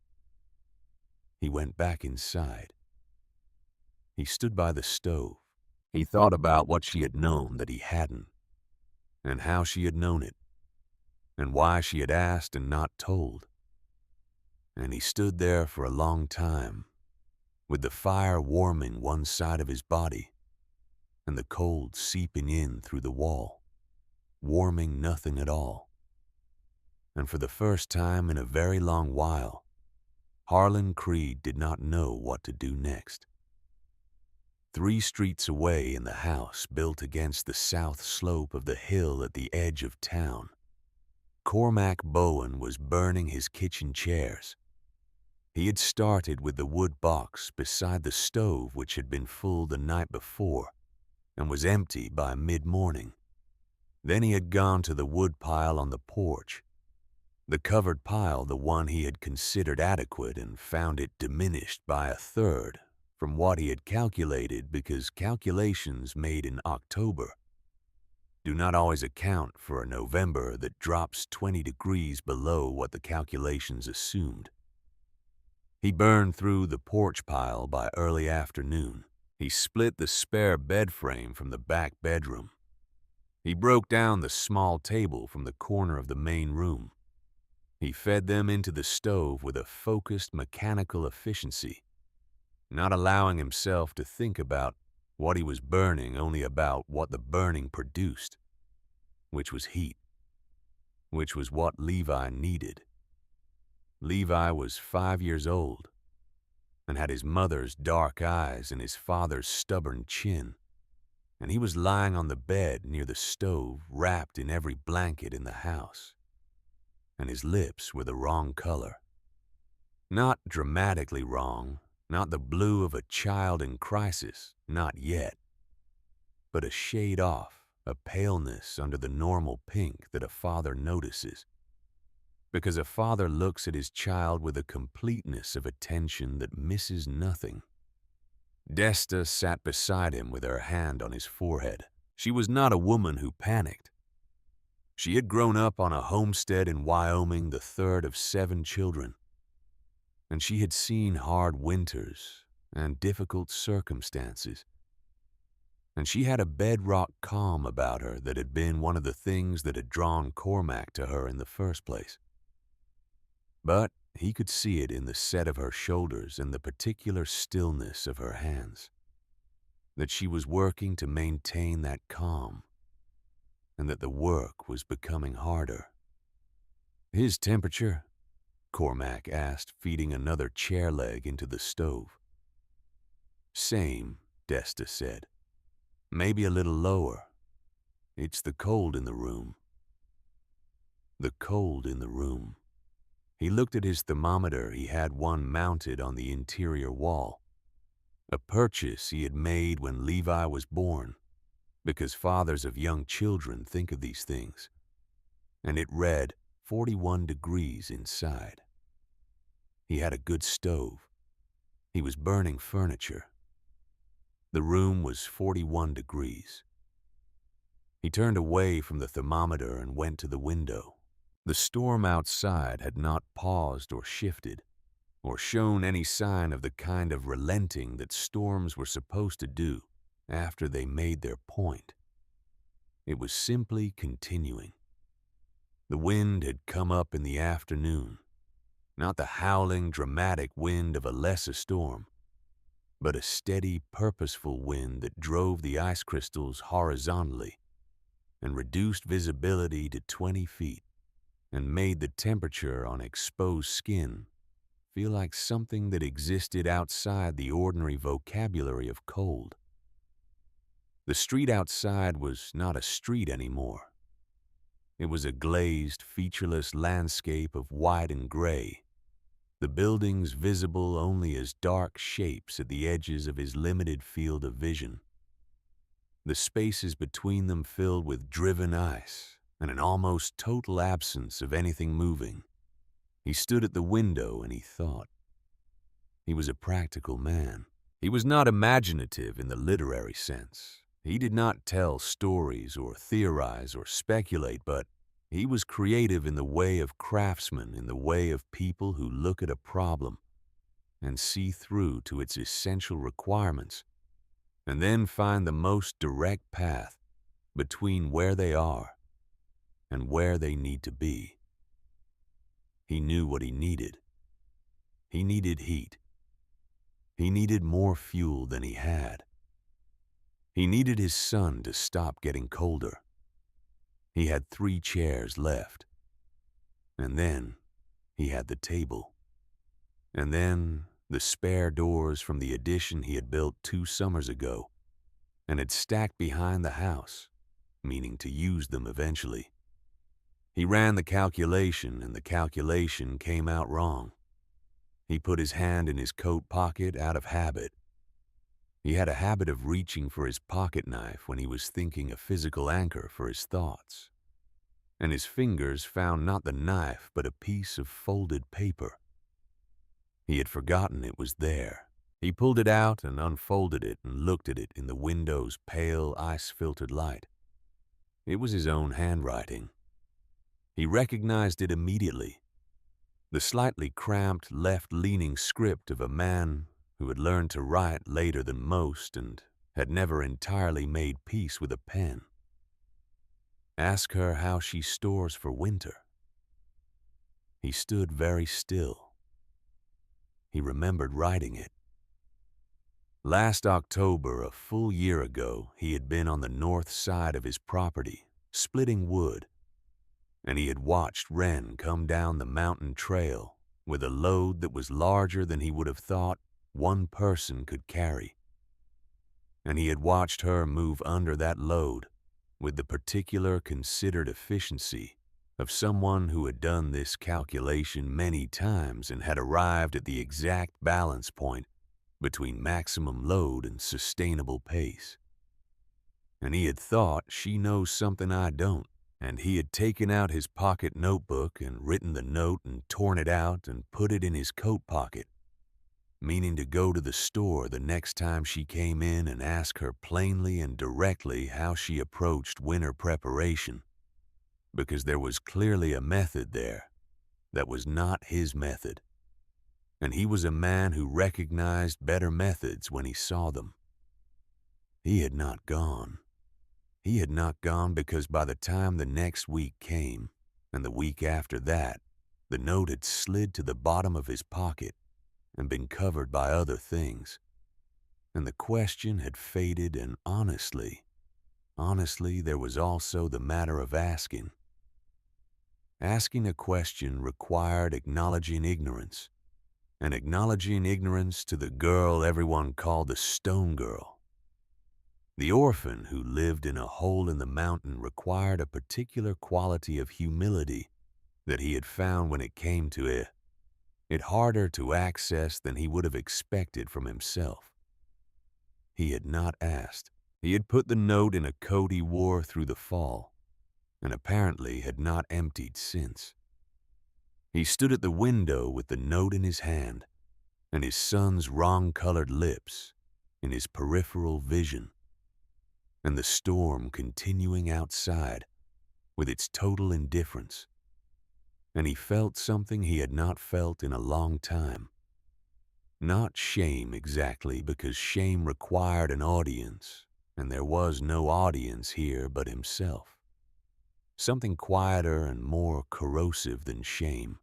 He went back inside. He stood by the stove, He thought about what she had known that he hadn't, and how she had known it, and why she had asked and not told. And he stood there for a long time, with the fire warming one side of his body, and the cold seeping in through the wall, warming nothing at all. And for the first time in a very long while, Harlan Creed did not know what to do next. 3 streets away in the house built against the south slope of the hill at the edge of town, Cormac Bowen was burning his kitchen chairs. He had started with the wood box beside the stove which had been full the night before and was empty by mid-morning. Then he had gone to the wood pile on the porch, the covered pile, the one he had considered adequate, and found it diminished by 1/3 from what he had calculated, because calculations made in October do not always account for a November that drops 20 degrees below what the calculations assumed. He burned through the porch pile by early afternoon. He split the spare bed frame from the back bedroom. He broke down the small table from the corner of the main room. He fed them into the stove with a focused mechanical efficiency, not allowing himself to think about what he was burning, only about what the burning produced, which was heat, which was what Levi needed. Levi was 5 years old and had his mother's dark eyes and his father's stubborn chin, and he was lying on the bed near the stove, wrapped in every blanket in the house, and his lips were the wrong color. Not dramatically wrong, not the blue of a child in crisis, not yet, but a shade off, a paleness under the normal pink that a father notices, because a father looks at his child with a completeness of attention that misses nothing. Desta sat beside him with her hand on his forehead. She was not a woman who panicked. She had grown up on a homestead in Wyoming, the 3rd of 7 children, and she had seen hard winters and difficult circumstances, and she had a bedrock calm about her that had been one of the things that had drawn Cormac to her in the first place. But he could see it in the set of her shoulders and the particular stillness of her hands, that she was working to maintain that calm, and that the work was becoming harder. "His temperature?" Cormac asked, feeding another chair leg into the stove. "Same," Desta said. "Maybe a little lower. It's the cold in the room." The cold in the room. He looked at his thermometer. He had one mounted on the interior wall, a purchase he had made when Levi was born, because fathers of young children think of these things, and it read 41 degrees inside. He had a good stove. He was burning furniture. The room was 41 degrees. He turned away from the thermometer and went to the window. The storm outside had not paused or shifted, or shown any sign of the kind of relenting that storms were supposed to do after they made their point. It was simply continuing. The wind had come up in the afternoon, not the howling, dramatic wind of a lesser storm, but a steady, purposeful wind that drove the ice crystals horizontally and reduced visibility to 20 feet and made the temperature on exposed skin feel like something that existed outside the ordinary vocabulary of cold. The street outside was not a street anymore. It was a glazed, featureless landscape of white and gray, the buildings visible only as dark shapes at the edges of his limited field of vision, the spaces between them filled with driven ice and an almost total absence of anything moving. He stood at the window and he thought. He was a practical man. He was not imaginative in the literary sense. He did not tell stories or theorize or speculate, but he was creative in the way of craftsmen, in the way of people who look at a problem and see through to its essential requirements and then find the most direct path between where they are and where they need to be. He knew what he needed. He needed heat. He needed more fuel than he had. He needed his sun to stop getting colder. He had 3 chairs left. And then he had the table. And then the spare doors from the addition he had built 2 summers ago and had stacked behind the house, meaning to use them eventually. He ran the calculation, and the calculation came out wrong. He put his hand in his coat pocket out of habit. He had a habit of reaching for his pocket knife when he was thinking a physical anchor for his thoughts. And his fingers found not the knife but a piece of folded paper. He had forgotten it was there. He pulled it out and unfolded it and looked at it in the window's pale, ice-filtered light. It was his own handwriting. He recognized it immediately. The slightly cramped, left-leaning script of a man who had learned to write later than most and had never entirely made peace with a pen. Ask her how she stores for winter. He stood very still. He remembered writing it. Last October, a full year ago, he had been on the north side of his property, splitting wood, and he had watched Wren come down the mountain trail with a load that was larger than he would have thought one person could carry. And he had watched her move under that load with the particular considered efficiency of someone who had done this calculation many times and had arrived at the exact balance point between maximum load and sustainable pace. And he had thought, she knows something I don't, and he had taken out his pocket notebook and written the note and torn it out and put it in his coat pocket, meaning to go to the store the next time she came in and ask her plainly and directly how she approached winter preparation, because there was clearly a method there that was not his method, and he was a man who recognized better methods when he saw them. He had not gone. He had not gone because by the time the next week came, and the week after that, the note had slid to the bottom of his pocket and been covered by other things, and the question had faded, and honestly, there was also the matter of asking. Asking a question required acknowledging ignorance, and acknowledging ignorance to the girl everyone called the Stone Girl. The orphan who lived in a hole in the mountain required a particular quality of humility that he had found when it came to it harder to access than he would have expected from himself. He had not asked. He had put the note in a coat he wore through the fall, and apparently had not emptied since. He stood at the window with the note in his hand, and his son's wrong-colored lips in his peripheral vision, and the storm continuing outside with its total indifference. And he felt something he had not felt in a long time. Not shame exactly, because shame required an audience, and there was no audience here but himself. Something quieter and more corrosive than shame.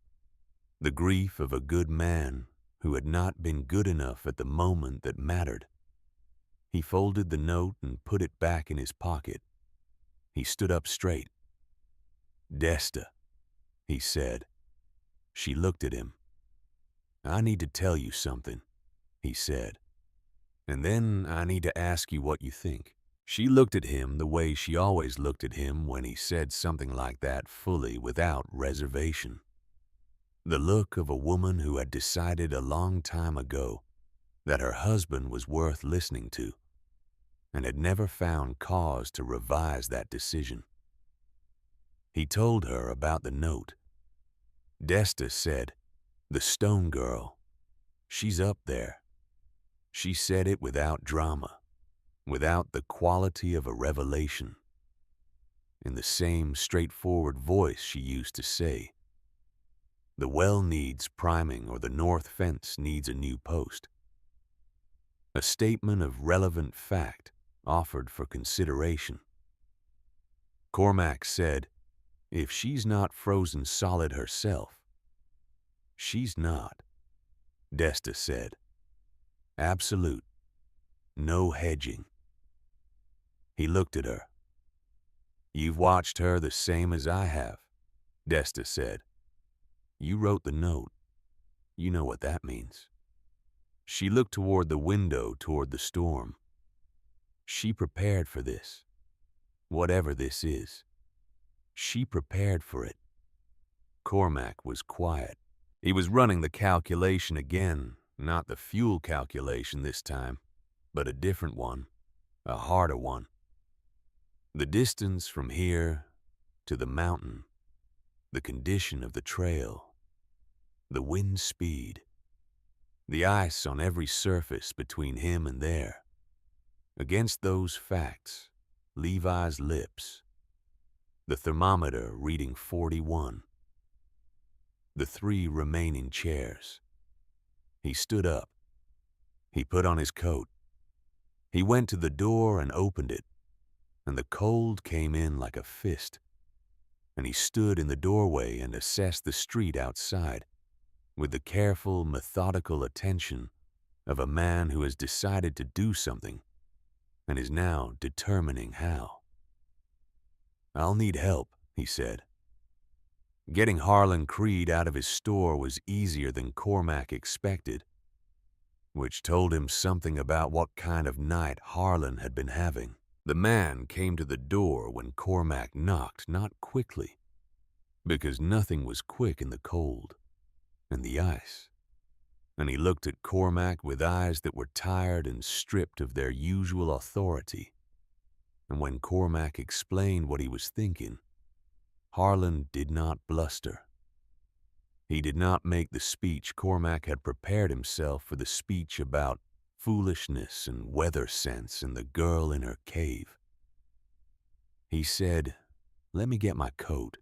The grief of a good man who had not been good enough at the moment that mattered. He folded the note and put it back in his pocket. He stood up straight. "Desta," he said. She looked at him. "I need to tell you something," he said. "And then I need to ask you what you think." She looked at him the way she always looked at him when he said something like that, fully, without reservation. The look of a woman who had decided a long time ago that her husband was worth listening to, and had never found cause to revise that decision. He told her about the note. Desta said, "The Stone Girl, she's up there." She said it without drama, without the quality of a revelation. In the same straightforward voice she used to say, "The well needs priming or the north fence needs a new post." a statement of relevant fact offered for consideration. Cormac said, "If she's not frozen solid herself, she's not." Desta said, "Absolute, no hedging." He looked at her. "You've watched her the same as I have," Desta said. "You wrote the note. You know what that means." She looked toward the window, toward the storm. She prepared for this. Whatever this is, she prepared for it. Cormac was quiet. He was running the calculation again, not the fuel calculation this time, but a different one, a harder one. The distance from here to the mountain, the condition of the trail, the wind speed, the ice on every surface between him and there. Against those facts, Levi's lips, the thermometer reading 41. The 3 remaining chairs. He stood up. He put on his coat. He went to the door and opened it, and the cold came in like a fist. And he stood in the doorway and assessed the street outside with the careful, methodical attention of a man who has decided to do something and is now determining how. "I'll need help," he said. Getting Harlan Creed out of his store was easier than Cormac expected, which told him something about what kind of night Harlan had been having. The man came to the door when Cormac knocked, not quickly, because nothing was quick in the cold and the ice. And he looked at Cormac with eyes that were tired and stripped of their usual authority. And when Cormac explained what he was thinking, Harlan did not bluster. He did not make the speech. Cormac had prepared himself for the speech about foolishness and weather sense and the girl in her cave. He said, "Let me get my coat."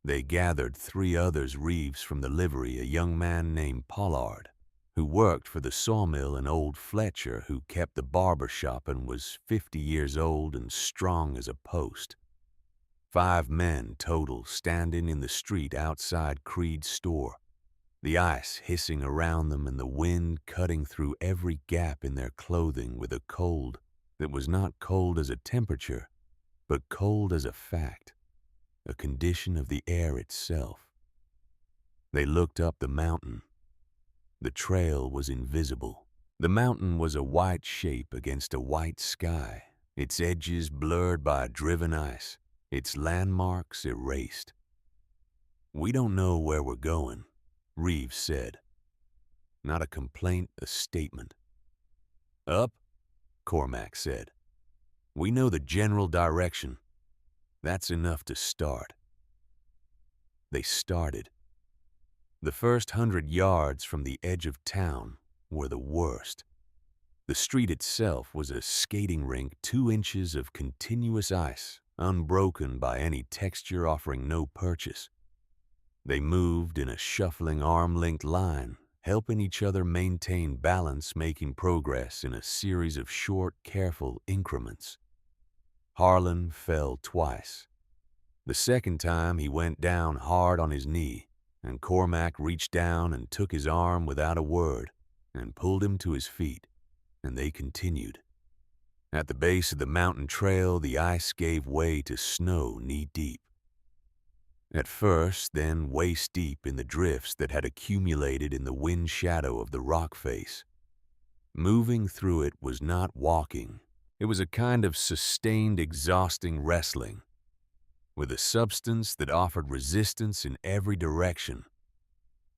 They gathered 3 others, Reeves from the livery, a young man named Pollard, who worked for the sawmill, and old Fletcher, who kept the barber shop and was 50 years old and strong as a post. 5 men total standing in the street outside Creed's store, the ice hissing around them and the wind cutting through every gap in their clothing with a cold that was not cold as a temperature, but cold as a fact, a condition of the air itself. They looked up the mountain. The trail was invisible. The mountain was a white shape against a white sky, its edges blurred by driven ice, its landmarks erased. "We don't know where we're going," Reeves said. Not a complaint, a statement. "Up," Cormac said. "We know the general direction. That's enough to start." They started. The first 100 yards from the edge of town were the worst. The street itself was a skating rink, 2 inches of continuous ice, unbroken by any texture, offering no purchase. They moved in a shuffling arm-length line, helping each other maintain balance, making progress in a series of short, careful increments. Harlan fell twice. The second time he went down hard on his knee, and Cormac reached down and took his arm without a word and pulled him to his feet, and they continued. At the base of the mountain trail, the ice gave way to snow knee-deep. At first, then waist-deep in the drifts that had accumulated in the wind shadow of the rock face. Moving through it was not walking. It was a kind of sustained, exhausting wrestling, with a substance that offered resistance in every direction,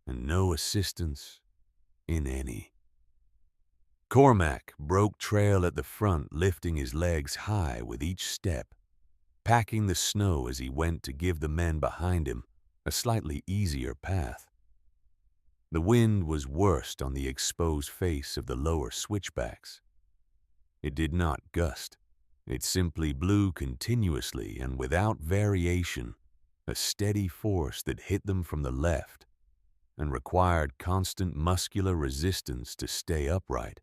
and no assistance in any. Cormac broke trail at the front, lifting his legs high with each step, packing the snow as he went to give the men behind him a slightly easier path. The wind was worst on the exposed face of the lower switchbacks. It did not gust. It simply blew continuously and without variation, a steady force that hit them from the left and required constant muscular resistance to stay upright.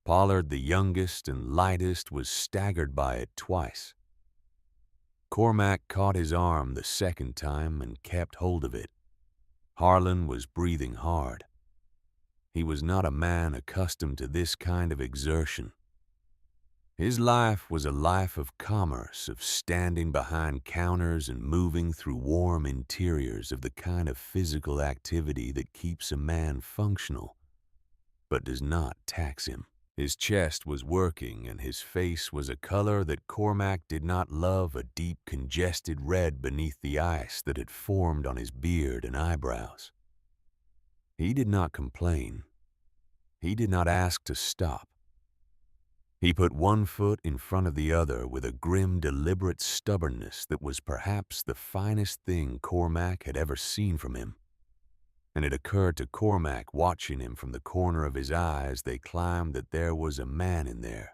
Pollard, the youngest and lightest, was staggered by it twice. Cormac caught his arm the second time and kept hold of it. Harlan was breathing hard. He was not a man accustomed to this kind of exertion. His life was a life of commerce, of standing behind counters and moving through warm interiors, of the kind of physical activity that keeps a man functional, but does not tax him. His chest was working, and his face was a color that Cormac did not love, a deep, congested red beneath the ice that had formed on his beard and eyebrows. He did not complain. He did not ask to stop. He put one foot in front of the other with a grim, deliberate stubbornness that was perhaps the finest thing Cormac had ever seen from him. And it occurred to Cormac, watching him from the corner of his eye as they climbed, that there was a man in there,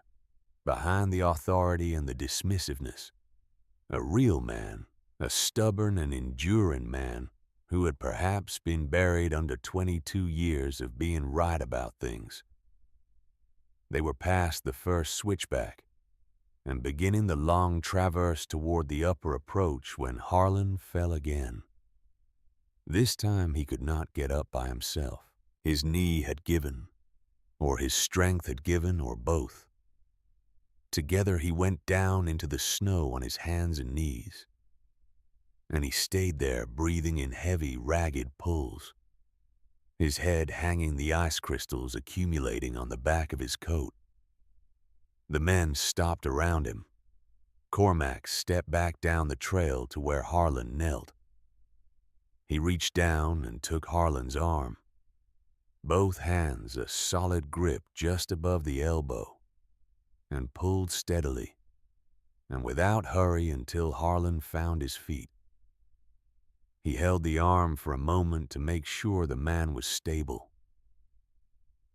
behind the authority and the dismissiveness. A real man, a stubborn and enduring man, who had perhaps been buried under 22 years of being right about things. They were past the first switchback and beginning the long traverse toward the upper approach when Harlan fell again. This time he could not get up by himself. His knee had given, or his strength had given, or both. Together he went down into the snow on his hands and knees, and he stayed there breathing in heavy, ragged pulls, his head hanging the ice crystals accumulating on the back of his coat. The men stopped around him. Cormac stepped back down the trail to where Harlan knelt. He reached down and took Harlan's arm, both hands a solid grip just above the elbow, and pulled steadily and without hurry until Harlan found his feet. He held the arm for a moment to make sure the man was stable.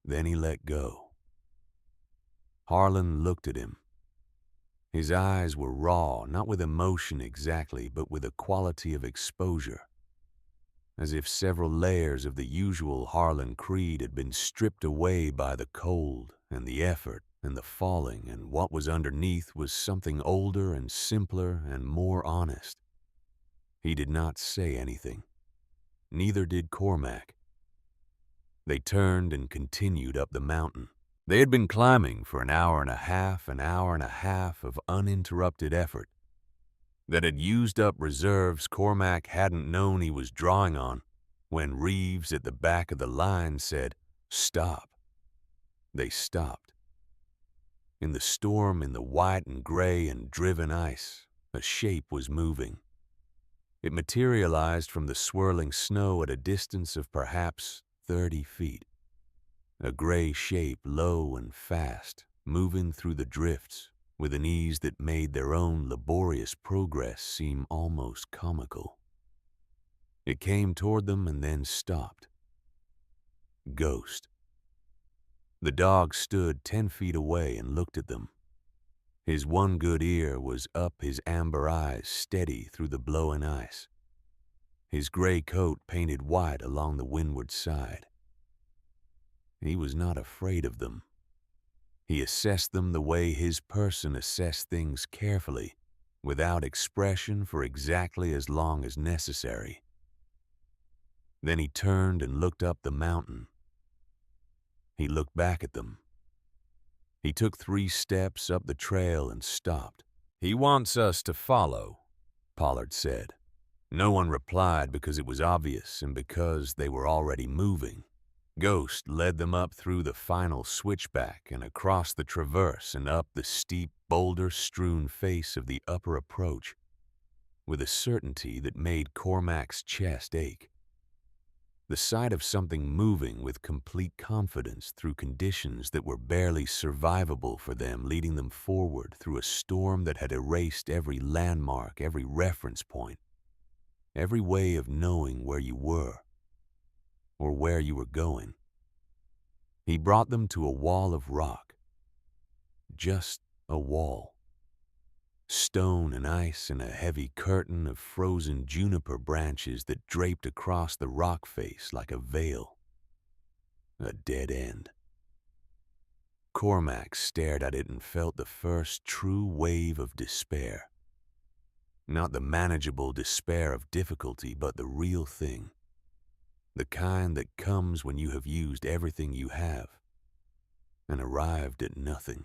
Then he let go. Harlan looked at him. His eyes were raw, not with emotion exactly, but with a quality of exposure, as if several layers of the usual Harlan creed had been stripped away by the cold and the effort and the falling, and what was underneath was something older and simpler and more honest. He did not say anything. Neither did Cormac. They turned and continued up the mountain. They had been climbing for an hour and a half of uninterrupted effort that had used up reserves Cormac hadn't known he was drawing on when Reeves at the back of the line said, "Stop." They stopped. In the storm, in the white and gray and driven ice, a shape was moving. It materialized from the swirling snow at a distance of perhaps 30 feet. A gray shape, low and fast, moving through the drifts with an ease that made their own laborious progress seem almost comical. It came toward them and then stopped. Ghost. The dog stood 10 feet away and looked at them. His one good ear was up, his amber eyes steady through the blowing ice. His gray coat painted white along the windward side. He was not afraid of them. He assessed them the way his person assessed things, carefully, without expression, for exactly as long as necessary. Then he turned and looked up the mountain. He looked back at them. He took 3 steps up the trail and stopped. "He wants us to follow," Pollard said. No one replied because it was obvious and because they were already moving. Ghost led them up through the final switchback and across the traverse and up the steep, boulder-strewn face of the upper approach with a certainty that made Cormac's chest ache. The sight of something moving with complete confidence through conditions that were barely survivable for them, leading them forward through a storm that had erased every landmark, every reference point, every way of knowing where you were or where you were going. He brought them to a wall of rock. Just a wall. Stone and ice and a heavy curtain of frozen juniper branches that draped across the rock face like a veil. A dead end. Cormac stared at it and felt the first true wave of despair. Not the manageable despair of difficulty, but the real thing. The kind that comes when you have used everything you have and arrived at nothing.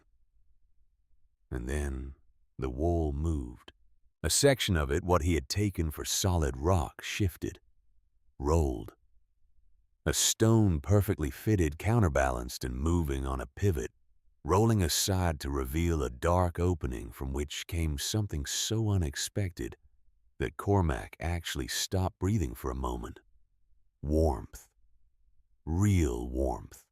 And then the wall moved. A section of it, what he had taken for solid rock, shifted, rolled. A stone perfectly fitted, counterbalanced and moving on a pivot, rolling aside to reveal a dark opening from which came something so unexpected that Cormac actually stopped breathing for a moment. Warmth. Real warmth.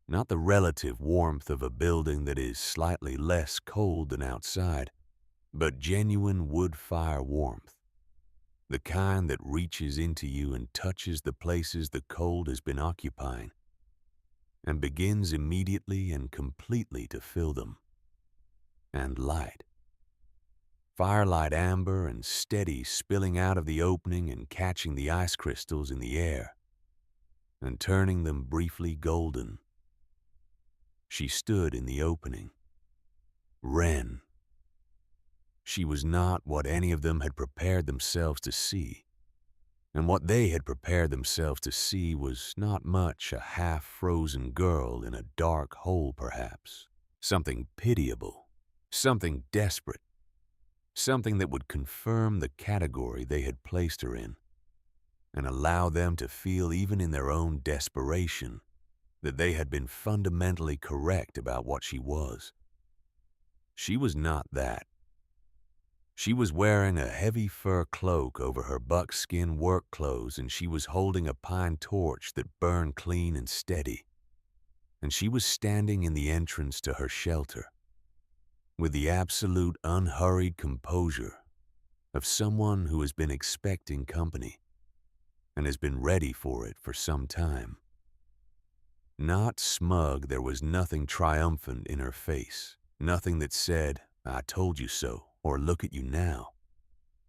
Not the relative warmth of a building that is slightly less cold than outside, but genuine wood-fire warmth. The kind that reaches into you and touches the places the cold has been occupying, and begins immediately and completely to fill them. And light. Firelight amber and steady, spilling out of the opening and catching the ice crystals in the air, and turning them briefly golden. She stood in the opening. Wren. She was not what any of them had prepared themselves to see, and what they had prepared themselves to see was not much a half-frozen girl in a dark hole, perhaps. Something pitiable, something desperate, something that would confirm the category they had placed her in, and allow them to feel even in their own desperation that they had been fundamentally correct about what she was. She was not that. She was wearing a heavy fur cloak over her buckskin work clothes, and she was holding a pine torch that burned clean and steady. And she was standing in the entrance to her shelter, with the absolute unhurried composure of someone who has been expecting company and has been ready for it for some time. Not smug, there was nothing triumphant in her face, nothing that said, "I told you so," or "look at you now."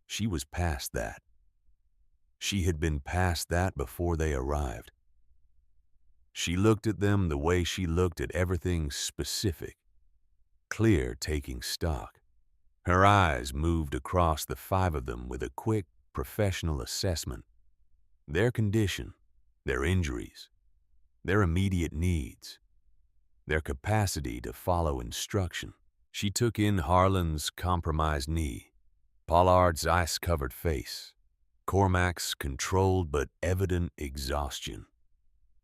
She was past that. She had been past that before they arrived. She looked at them the way she looked at everything specific, clear, taking stock. Her eyes moved across the five of them with a quick, professional assessment. Their condition, their injuries, their immediate needs, their capacity to follow instruction. She took in Harlan's compromised knee, Pollard's ice-covered face, Cormac's controlled but evident exhaustion.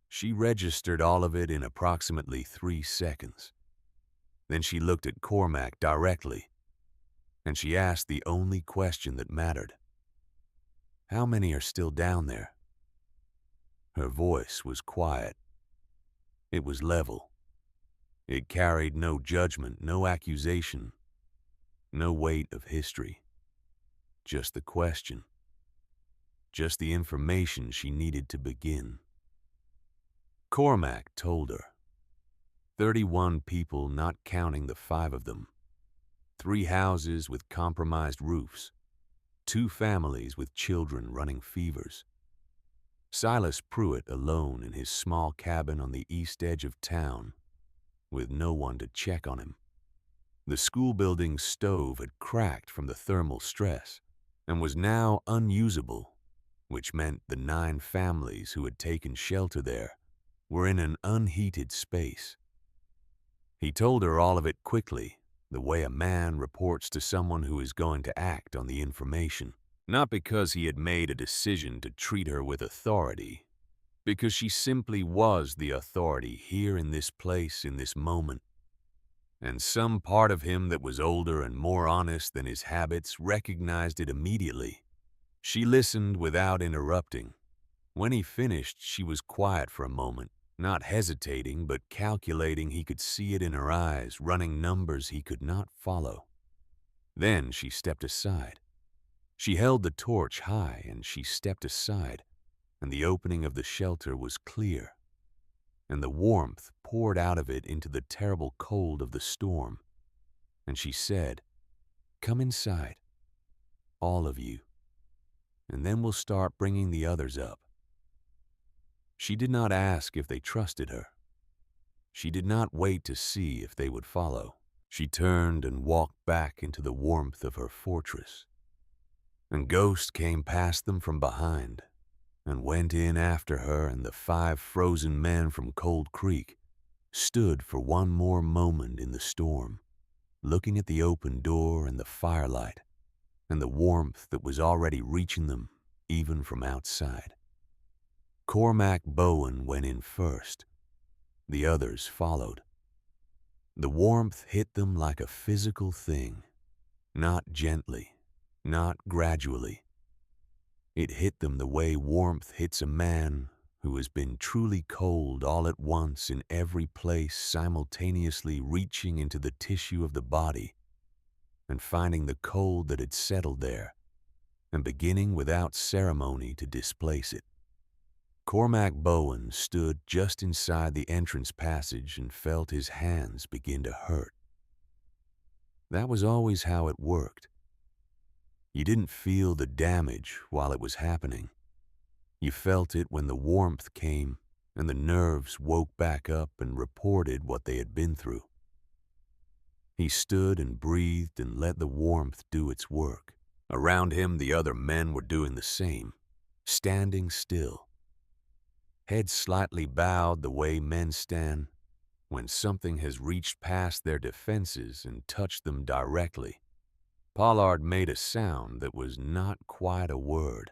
She registered all of it in approximately 3 seconds. Then she looked at Cormac directly, and she asked the only question that mattered. "How many are still down there?" Her voice was quiet. It was level. It carried no judgment, no accusation, no weight of history. Just the question. Just the information she needed to begin. Cormac told her. 31 people, not counting the 5 of them. 3 houses with compromised roofs. 2 families with children running fevers. Silas Pruitt alone in his small cabin on the east edge of town, with no one to check on him. The school building's stove had cracked from the thermal stress and was now unusable, which meant the 9 families who had taken shelter there were in an unheated space. He told her all of it quickly, the way a man reports to someone who is going to act on the information. Not because he had made a decision to treat her with authority, because she simply was the authority here in this place, in this moment. And some part of him that was older and more honest than his habits recognized it immediately. She listened without interrupting. When he finished, she was quiet for a moment, not hesitating, but calculating. He could see it in her eyes, running numbers he could not follow. Then she stepped aside. She held the torch high, and she stepped aside, and the opening of the shelter was clear, and the warmth poured out of it into the terrible cold of the storm. And she said, "Come inside, all of you, and then we'll start bringing the others up." She did not ask if they trusted her. She did not wait to see if they would follow. She turned and walked back into the warmth of her fortress. And Ghost came past them from behind and went in after her, and the 5 frozen men from Cold Creek stood for one more moment in the storm, looking at the open door and the firelight and the warmth that was already reaching them even from outside. Cormac Bowen went in first. The others followed. The warmth hit them like a physical thing, not gently, not gradually. It hit them the way warmth hits a man who has been truly cold all at once in every place, simultaneously reaching into the tissue of the body and finding the cold that had settled there and beginning without ceremony to displace it. Cormac Bowen stood just inside the entrance passage and felt his hands begin to hurt. That was always how it worked. You didn't feel the damage while it was happening. You felt it when the warmth came and the nerves woke back up and reported what they had been through. He stood and breathed and let the warmth do its work. Around him, the other men were doing the same, standing still, heads slightly bowed the way men stand when something has reached past their defenses and touched them directly. Pollard made a sound that was not quite a word.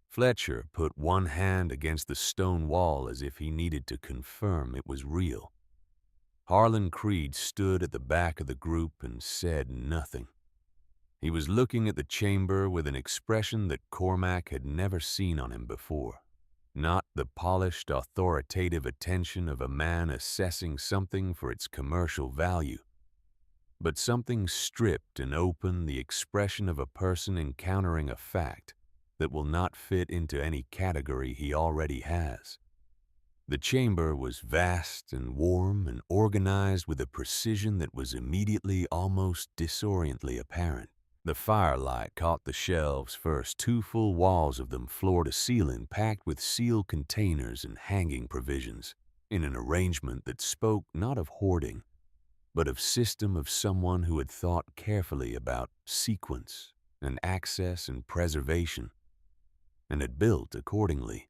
Fletcher put one hand against the stone wall as if he needed to confirm it was real. Harlan Creed stood at the back of the group and said nothing. He was looking at the chamber with an expression that Cormac had never seen on him before. Not the polished, authoritative attention of a man assessing something for its commercial value, but something stripped and open, the expression of a person encountering a fact that will not fit into any category he already has. The chamber was vast and warm and organized with a precision that was immediately almost disoriently apparent. The firelight caught the shelves first, 2 full walls of them floor to ceiling, packed with sealed containers and hanging provisions, in an arrangement that spoke not of hoarding, but of system of someone who had thought carefully about sequence and access and preservation, and had built accordingly.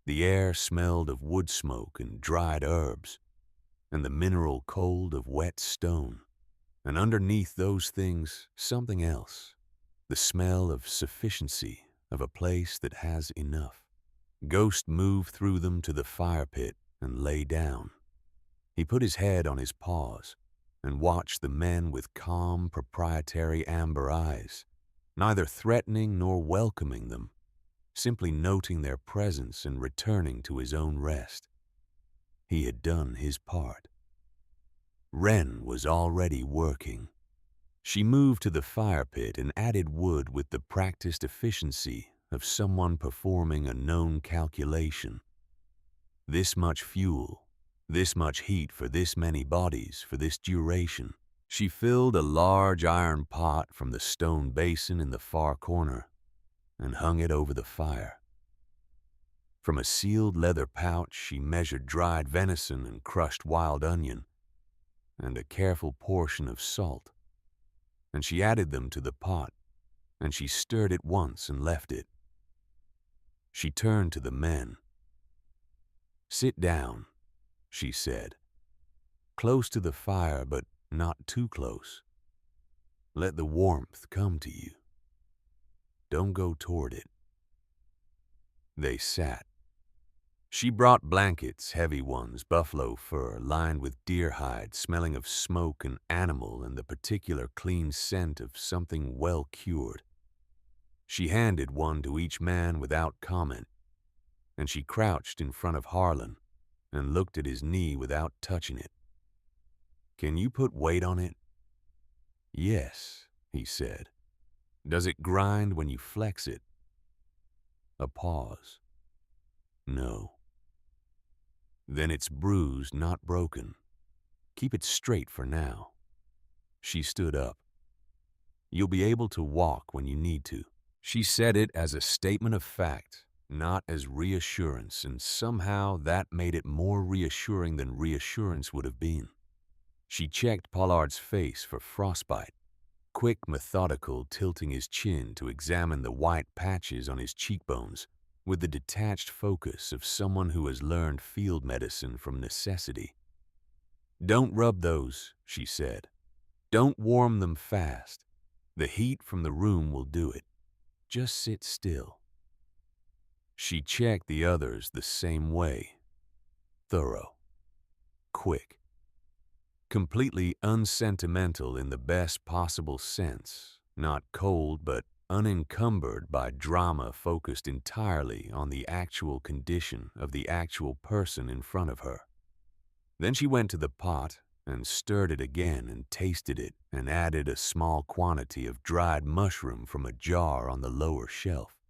The air smelled of wood smoke and dried herbs, and the mineral cold of wet stone. And underneath those things, something else, the smell of sufficiency, of a place that has enough. Ghost moved through them to the fire pit and lay down. He put his head on his paws and watched the men with calm, proprietary amber eyes, neither threatening nor welcoming them, simply noting their presence and returning to his own rest. He had done his part. Wren was already working. She moved to the fire pit and added wood with the practiced efficiency of someone performing a known calculation. This much fuel, this much heat for this many bodies for this duration. She filled a large iron pot from the stone basin in the far corner and hung it over the fire. From a sealed leather pouch, she measured dried venison and crushed wild onion, and a careful portion of salt, and she added them to the pot, and she stirred it once and left it. She turned to the men. "Sit down," she said, "close to the fire, but not too close. Let the warmth come to you. Don't go toward it." They sat. She brought blankets, heavy ones, buffalo fur, lined with deer hide, smelling of smoke and animal and the particular clean scent of something well cured. She handed one to each man without comment, and she crouched in front of Harlan and looked at his knee without touching it. "Can you put weight on it?" "Yes," he said. "Does it grind when you flex it?" A pause. "No." "Then it's bruised, not broken. Keep it straight for now." She stood up. "You'll be able to walk when you need to." She said it as a statement of fact, not as reassurance, and somehow that made it more reassuring than reassurance would have been. She checked Pollard's face for frostbite, quick, methodical, tilting his chin to examine the white patches on his cheekbones with the detached focus of someone who has learned field medicine from necessity. "Don't rub those," she said. "Don't warm them fast. The heat from the room will do it. Just sit still." She checked the others the same way. Thorough. Quick. Completely unsentimental in the best possible sense, not cold but unencumbered by drama focused entirely on the actual condition of the actual person in front of her. Then she went to the pot and stirred it again and tasted it and added a small quantity of dried mushroom from a jar on the lower shelf.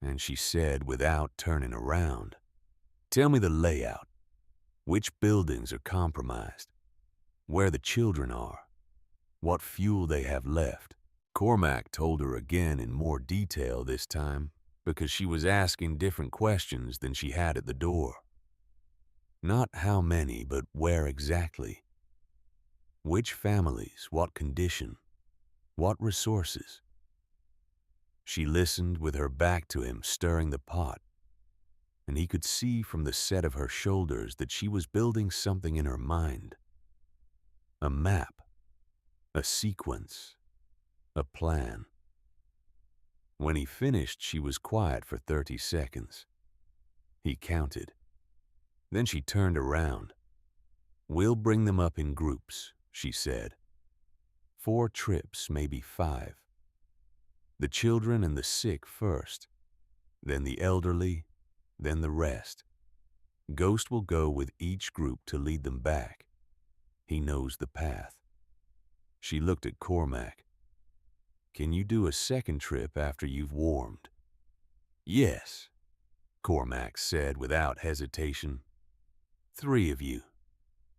And she said without turning around, "Tell me the layout. Which buildings are compromised? Where the children are? What fuel they have left." Cormac told her again in more detail this time because she was asking different questions than she had at the door. Not how many, but where exactly. Which families, what condition, what resources. She listened with her back to him, stirring the pot, and he could see from the set of her shoulders that she was building something in her mind. A map, a sequence, a plan. When he finished, she was quiet for 30 seconds. He counted. Then she turned around. "We'll bring them up in groups," she said. 4 trips, maybe 5. The children and the sick first, then the elderly, then the rest. Ghost will go with each group to lead them back. He knows the path. She looked at Cormac. "Can you do a second trip after you've warmed?" "Yes," Cormac said without hesitation. "3 of you,"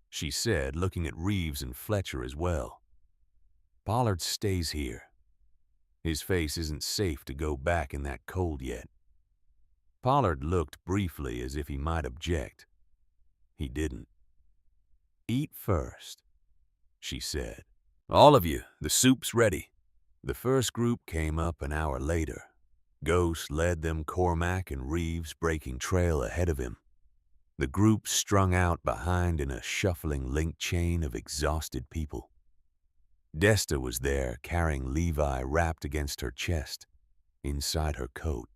she said, looking at Reeves and Fletcher as well. "Pollard stays here. His face isn't safe to go back in that cold yet." Pollard looked briefly as if he might object. He didn't. "Eat first," she said. "All of you, the soup's ready." The first group came up an hour later. Ghost led them, Cormac and Reeves breaking trail ahead of him. The group strung out behind in a shuffling link chain of exhausted people. Desta was there, carrying Levi wrapped against her chest, inside her coat.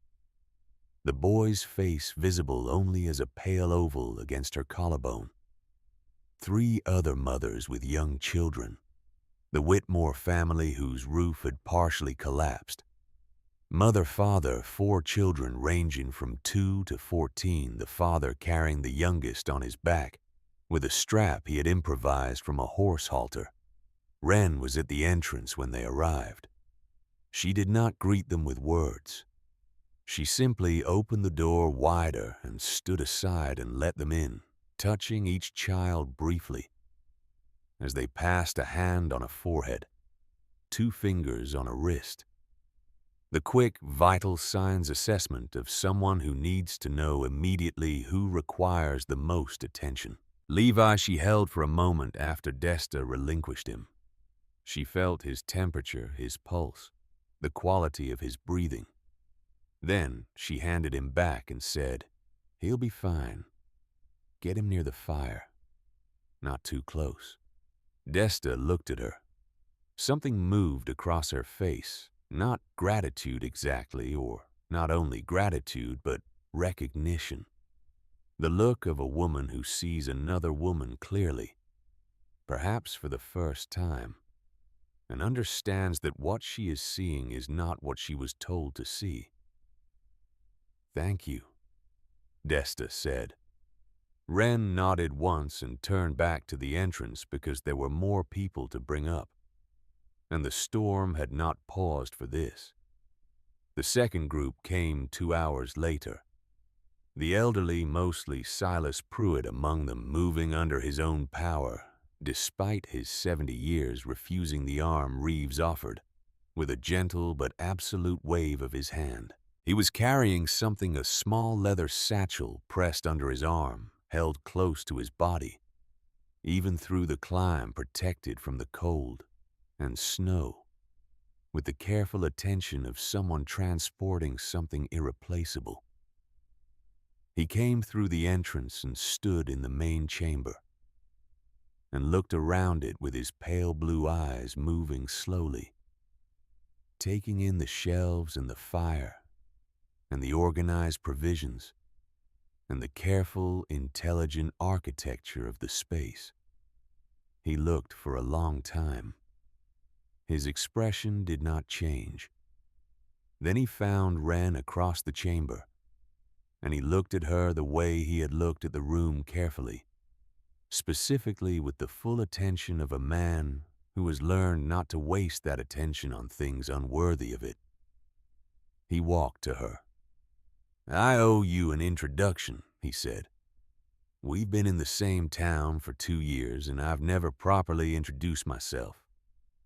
The boy's face visible only as a pale oval against her collarbone. 3 other mothers with young children. The Whitmore family whose roof had partially collapsed. Mother, father, 4 children ranging from 2 to 14, the father carrying the youngest on his back with a strap he had improvised from a horse halter. Wren was at the entrance when they arrived. She did not greet them with words. She simply opened the door wider and stood aside and let them in, touching each child briefly. As they passed a hand on a forehead, 2 fingers on a wrist. The quick, vital signs assessment of someone who needs to know immediately who requires the most attention. Levi she held for a moment after Desta relinquished him. She felt his temperature, his pulse, the quality of his breathing. Then she handed him back and said, "He'll be fine. Get him near the fire. Not too close." Desta looked at her. Something moved across her face, not gratitude exactly, or not only gratitude, but recognition. The look of a woman who sees another woman clearly, perhaps for the first time, and understands that what she is seeing is not what she was told to see. "Thank you," Desta said. Wren nodded once and turned back to the entrance because there were more people to bring up, and the storm had not paused for this. The second group came 2 hours later. The elderly, mostly Silas Pruitt among them, moving under his own power, despite his 70 years refusing the arm Reeves offered, with a gentle but absolute wave of his hand. He was carrying something, a small leather satchel pressed under his arm, held close to his body, even through the climb protected from the cold and snow, with the careful attention of someone transporting something irreplaceable. He came through the entrance and stood in the main chamber, and looked around it with his pale blue eyes moving slowly, taking in the shelves and the fire and the organized provisions and the careful, intelligent architecture of the space. He looked for a long time. His expression did not change. Then he found Wren across the chamber, and he looked at her the way he had looked at the room, carefully, specifically with the full attention of a man who has learned not to waste that attention on things unworthy of it. He walked to her. "I owe you an introduction," he said. "We've been in the same town for 2 years, and I've never properly introduced myself.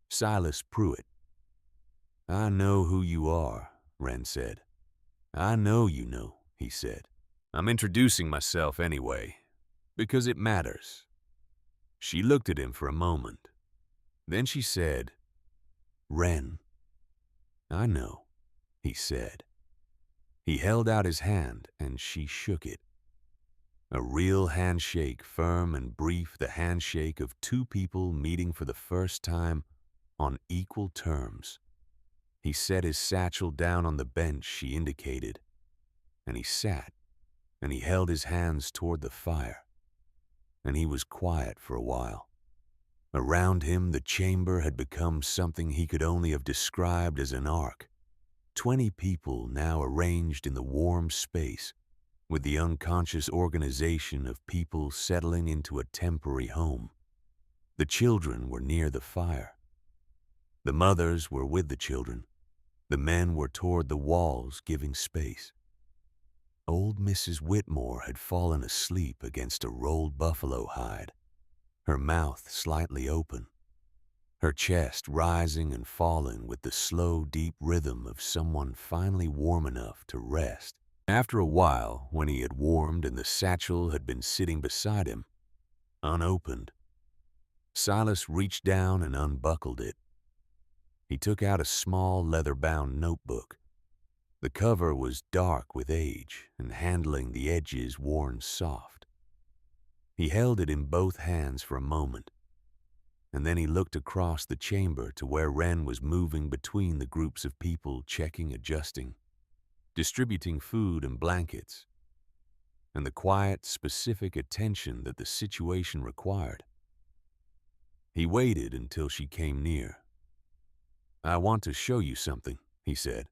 Silas Pruitt." "I know who you are," Wren said. "I know you know," he said. "I'm introducing myself anyway, because it matters." She looked at him for a moment. Then she said, "Wren." "I know," he said. He held out his hand, and she shook it. A real handshake, firm and brief, the handshake of two people meeting for the first time on equal terms. He set his satchel down on the bench she indicated, and he sat, and he held his hands toward the fire, and he was quiet for a while. Around him, the chamber had become something he could only have described as an ark. 20 people now arranged in the warm space, with the unconscious organization of people settling into a temporary home. The children were near the fire. The mothers were with the children. The men were toward the walls, giving space. Old Mrs. Whitmore had fallen asleep against a rolled buffalo hide, her mouth slightly open, her chest rising and falling with the slow, deep rhythm of someone finally warm enough to rest. After a while, when he had warmed and the satchel had been sitting beside him, unopened, Silas reached down and unbuckled it. He took out a small leather-bound notebook. The cover was dark with age and handling the edges worn soft. He held it in both hands for a moment, and then he looked across the chamber to where Wren was moving between the groups of people, checking, adjusting, distributing food and blankets, and the quiet, specific attention that the situation required. He waited until she came near. "I want to show you something," he said.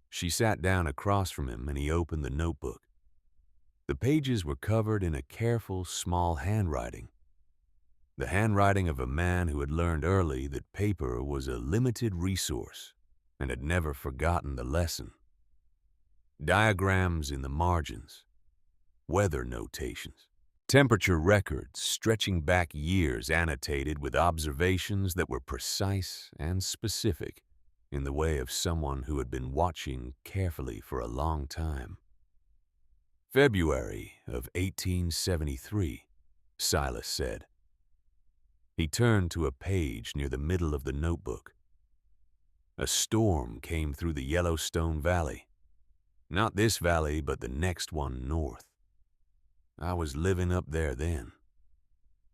She sat down across from him, and he opened the notebook. The pages were covered in a careful, small handwriting, the handwriting of a man who had learned early that paper was a limited resource and had never forgotten the lesson. Diagrams in the margins, weather notations, temperature records stretching back years annotated with observations that were precise and specific in the way of someone who had been watching carefully for a long time. "February of 1873, Silas said. He turned to a page near the middle of the notebook. "A storm came through the Yellowstone Valley. Not this valley, but the next one north. I was living up there then."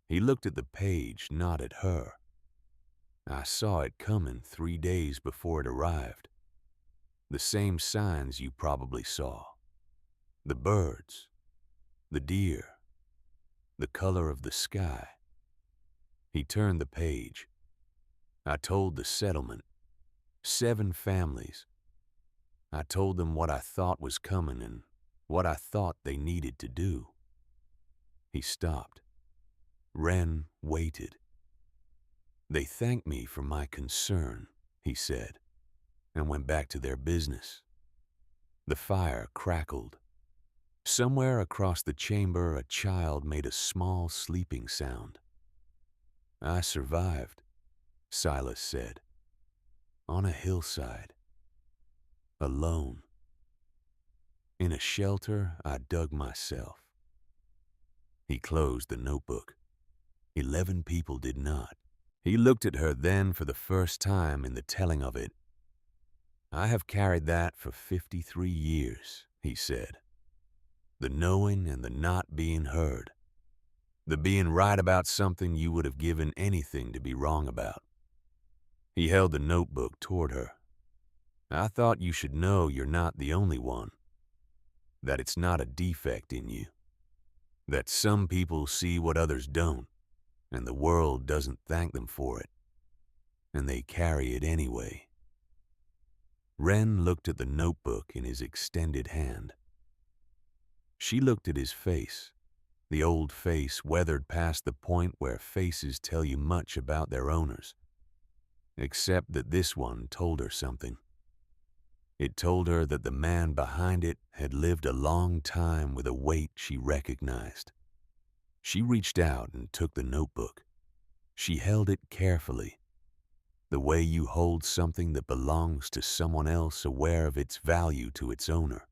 He looked at the page, not at her. "I saw it coming 3 days before it arrived. The same signs you probably saw. The birds, the deer, the color of the sky." He turned the page. "I told the settlement, 7 families. I told them what I thought was coming and what I thought they needed to do." He stopped. Wren waited. "They thanked me for my concern," he said, and went back to their business. The fire crackled. Somewhere across the chamber, a child made a small sleeping sound. "I survived," Silas said, "on a hillside, alone." In a shelter I dug myself. He closed the notebook. 11 people did not. He looked at her then for the first time in the telling of it. I have carried that for 53 years, he said. The knowing and the not being heard. The being right about something you would have given anything to be wrong about. He held the notebook toward her. I thought you should know you're not the only one. That it's not a defect in you. That some people see what others don't, and the world doesn't thank them for it. And they carry it anyway. Wren looked at the notebook in his extended hand. She looked at his face, the old face weathered past the point where faces tell you much about their owners. Except that this one told her something. It told her that the man behind it had lived a long time with a weight she recognized. She reached out and took the notebook. She held it carefully, the way you hold something that belongs to someone else aware of its value to its owner.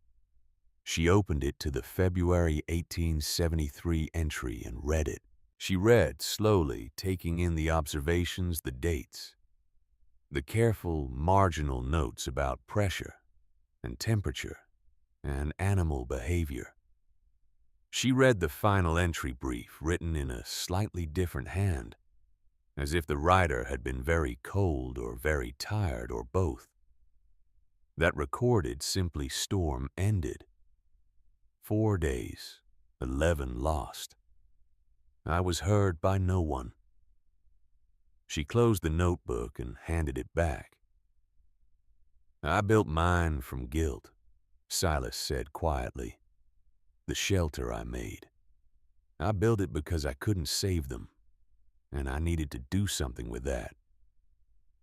She opened it to the February 1873 entry and read it. She read slowly, taking in the observations, the dates, the careful marginal notes about pressure and temperature and animal behavior. She read the final entry brief written in a slightly different hand, as if the writer had been very cold or very tired or both. That recorded simply storm ended. 4 days, 11 lost. I was heard by no one. She closed the notebook and handed it back. I built mine from guilt, Silas said quietly. The shelter I made. I built it because I couldn't save them, and I needed to do something with that.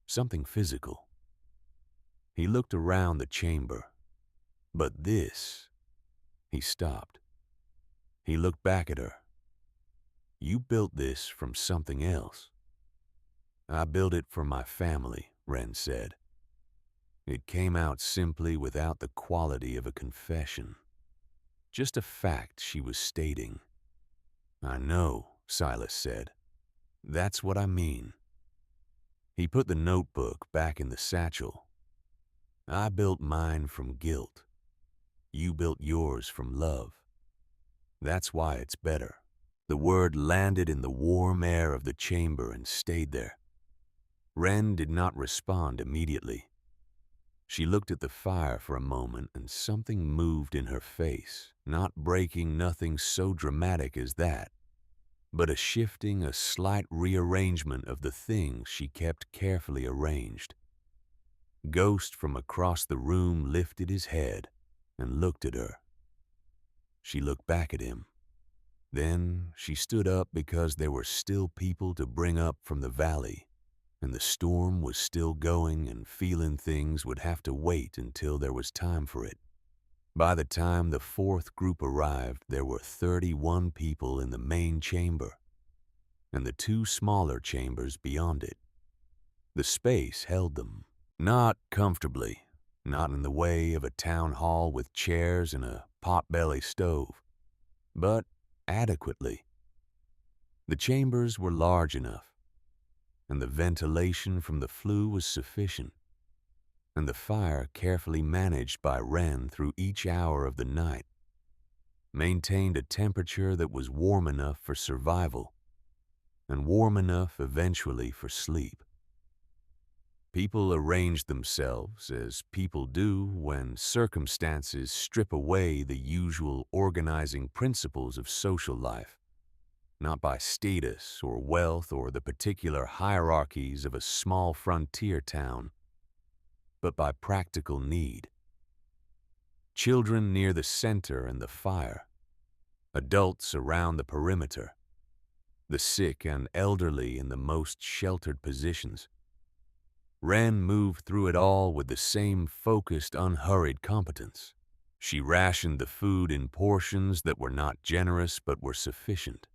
Something physical. He looked around the chamber. But this... He stopped. He looked back at her. You built this from something else. I built it for my family, Wren said. It came out simply without the quality of a confession. Just a fact she was stating. I know, Silas said. That's what I mean. He put the notebook back in the satchel. I built mine from guilt. You built yours from love. That's why it's better. The word landed in the warm air of the chamber and stayed there. Wren did not respond immediately. She looked at the fire for a moment and something moved in her face, not breaking, nothing so dramatic as that, but a shifting, a slight rearrangement of the things she kept carefully arranged. Ghost from across the room lifted his head and looked at her. She looked back at him. Then she stood up because there were still people to bring up from the valley, and the storm was still going, and feeling things would have to wait until there was time for it. By the time the fourth group arrived, there were 31 people in the main chamber, and the 2 smaller chambers beyond it. The space held them, not comfortably, not in the way of a town hall with chairs and a potbelly stove, but adequately. The chambers were large enough, and the ventilation from the flue was sufficient, and the fire carefully managed by Wren through each hour of the night maintained a temperature that was warm enough for survival and warm enough eventually for sleep. People arranged themselves as people do when circumstances strip away the usual organizing principles of social life, not by status or wealth or the particular hierarchies of a small frontier town, but by practical need. Children near the center and the fire, adults around the perimeter, the sick and elderly in the most sheltered positions. Wren moved through it all with the same focused, unhurried competence. She rationed the food in portions that were not generous but were sufficient.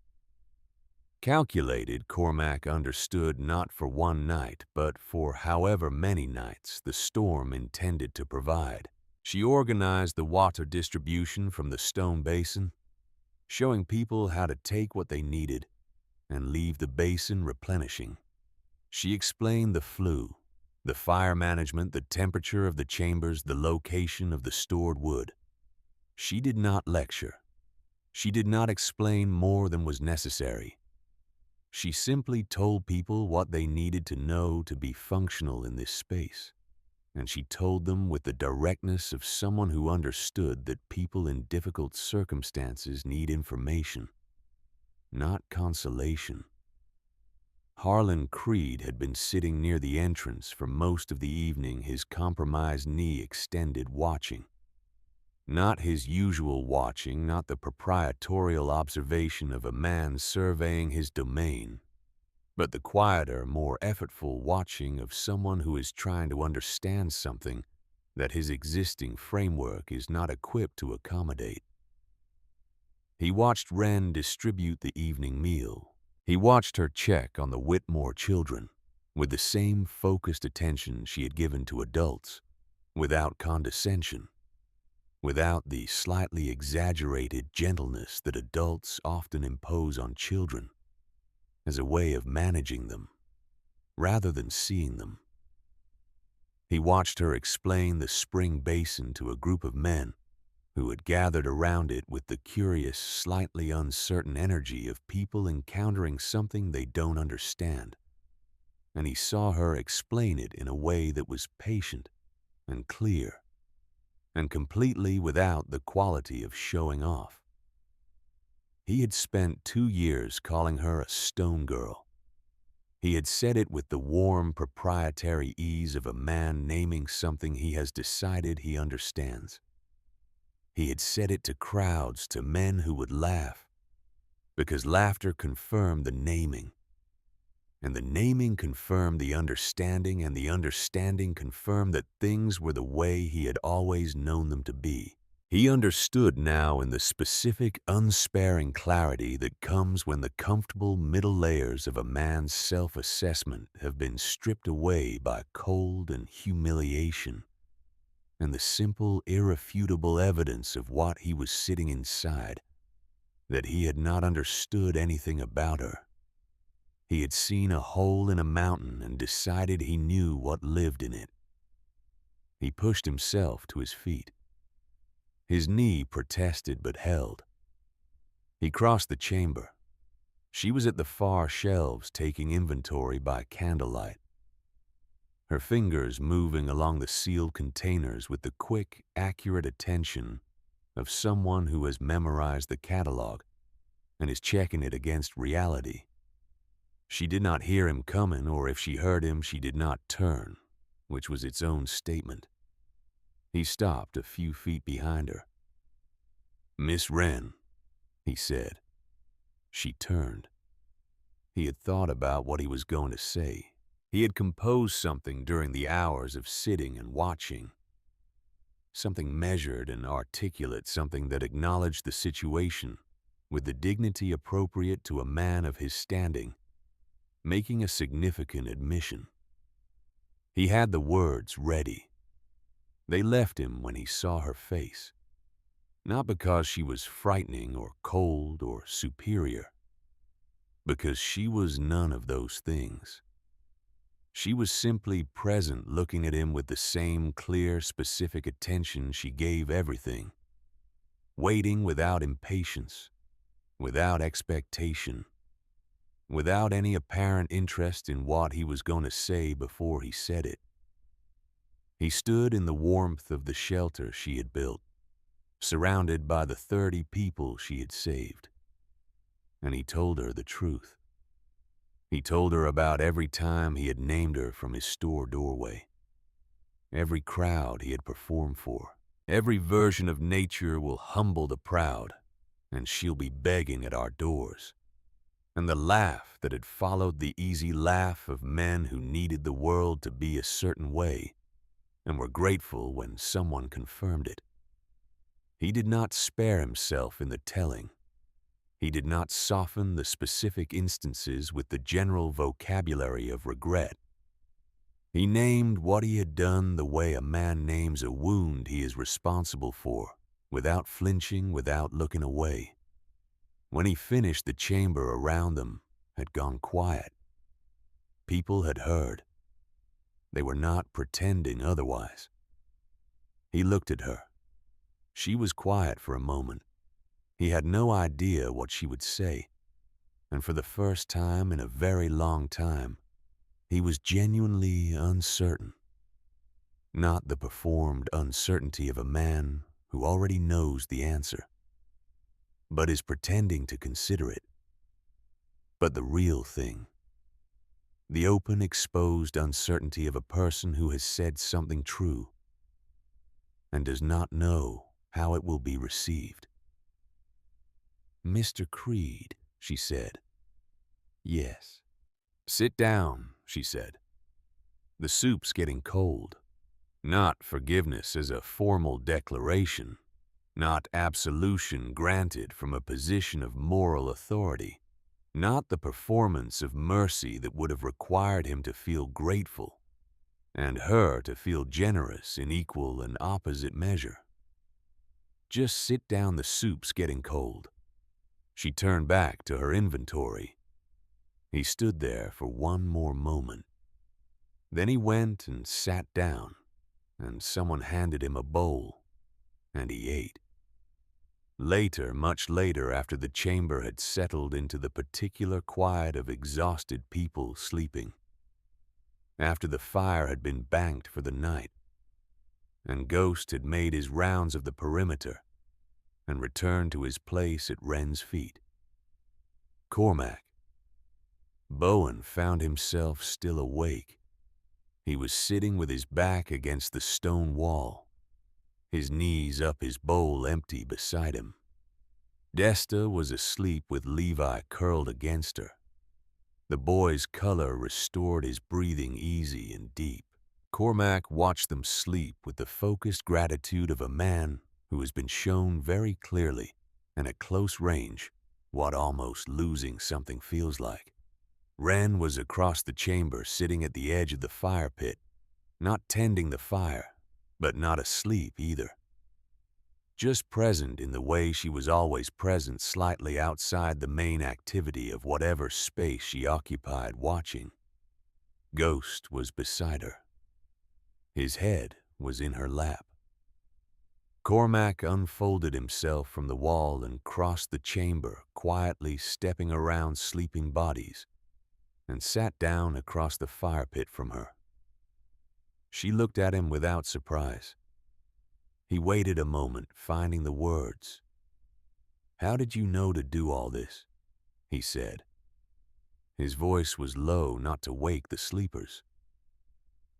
Calculated, Cormac understood, not for one night, but for however many nights the storm intended to provide. She organized the water distribution from the stone basin, showing people how to take what they needed and leave the basin replenishing. She explained the flue, the fire management, the temperature of the chambers, the location of the stored wood. She did not lecture. She did not explain more than was necessary. She simply told people what they needed to know to be functional in this space. And she told them with the directness of someone who understood that people in difficult circumstances need information, not consolation. Harlan Creed had been sitting near the entrance for most of the evening, his compromised knee extended, watching. Not his usual watching, not the proprietorial observation of a man surveying his domain, but the quieter, more effortful watching of someone who is trying to understand something that his existing framework is not equipped to accommodate. He watched Wren distribute the evening meal. He watched her check on the Whitmore children with the same focused attention she had given to adults, without condescension, without the slightly exaggerated gentleness that adults often impose on children as a way of managing them, rather than seeing them. He watched her explain the spring basin to a group of men who had gathered around it with the curious, slightly uncertain energy of people encountering something they don't understand. And he saw her explain it in a way that was patient and clear, and completely without the quality of showing off. He had spent 2 years calling her a stone girl. He had said it with the warm, proprietary ease of a man naming something he has decided he understands. He had said it to crowds, to men who would laugh, because laughter confirmed the naming, and the naming confirmed the understanding, and the understanding confirmed that things were the way he had always known them to be. He understood now in the specific, unsparing clarity that comes when the comfortable middle layers of a man's self-assessment have been stripped away by cold and humiliation, and the simple, irrefutable evidence of what he was sitting inside, that he had not understood anything about her. He had seen a hole in a mountain and decided he knew what lived in it. He pushed himself to his feet. His knee protested but held. He crossed the chamber. She was at the far shelves taking inventory by candlelight, her fingers moving along the sealed containers with the quick, accurate attention of someone who has memorized the catalog and is checking it against reality. She did not hear him coming, or if she heard him, she did not turn, which was its own statement. He stopped a few feet behind her. "Miss Wren," he said. She turned. He had thought about what he was going to say. He had composed something during the hours of sitting and watching. Something measured and articulate, something that acknowledged the situation with the dignity appropriate to a man of his standing, making a significant admission. He had the words ready. They left him when he saw her face, not because she was frightening or cold or superior, because she was none of those things. She was simply present, looking at him with the same clear, specific attention she gave everything, waiting without impatience, without expectation, without any apparent interest in what he was going to say before he said it. He stood in the warmth of the shelter she had built, surrounded by the 30 people she had saved. And he told her the truth. He told her about every time he had named her from his store doorway, every crowd he had performed for. Every version of nature will humble the proud, and she'll be begging at our doors. And the laugh that had followed the easy laugh of men who needed the world to be a certain way and were grateful when someone confirmed it. He did not spare himself in the telling. He did not soften the specific instances with the general vocabulary of regret. He named what he had done the way a man names a wound he is responsible for, without flinching, without looking away. When he finished, the chamber around them had gone quiet. People had heard. They were not pretending otherwise. He looked at her. She was quiet for a moment. He had no idea what she would say, and for the first time in a very long time, he was genuinely uncertain. Not the performed uncertainty of a man who already knows the answer, but is pretending to consider it. But the real thing. The open, exposed uncertainty of a person who has said something true and does not know how it will be received. "Mr. Creed," she said. "Yes." "Sit down," she said. "The soup's getting cold." Not forgiveness as a formal declaration, not absolution granted from a position of moral authority, not the performance of mercy that would have required him to feel grateful and her to feel generous in equal and opposite measure. Just sit down, the soup's getting cold. She turned back to her inventory. He stood there for one more moment. Then he went and sat down, and someone handed him a bowl, and he ate. Later, much later, after the chamber had settled into the particular quiet of exhausted people sleeping, after the fire had been banked for the night, and Ghost had made his rounds of the perimeter and returned to his place at Wren's feet, Bowen found himself still awake. He was sitting with his back against the stone wall, his knees up, his bowl empty beside him. Desta was asleep with Levi curled against her. The boy's color restored his breathing easy and deep. Cormac watched them sleep with the focused gratitude of a man who has been shown very clearly and at close range what almost losing something feels like. Wren was across the chamber, sitting at the edge of the fire pit, not tending the fire, but not asleep either. Just present in the way she was always present, slightly outside the main activity of whatever space she occupied, watching. Ghost was beside her. His head was in her lap. Cormac unfolded himself from the wall and crossed the chamber, quietly stepping around sleeping bodies, and sat down across the fire pit from her. She looked at him without surprise. He waited a moment, finding the words. "How did you know to do all this?" he said. His voice was low, not to wake the sleepers.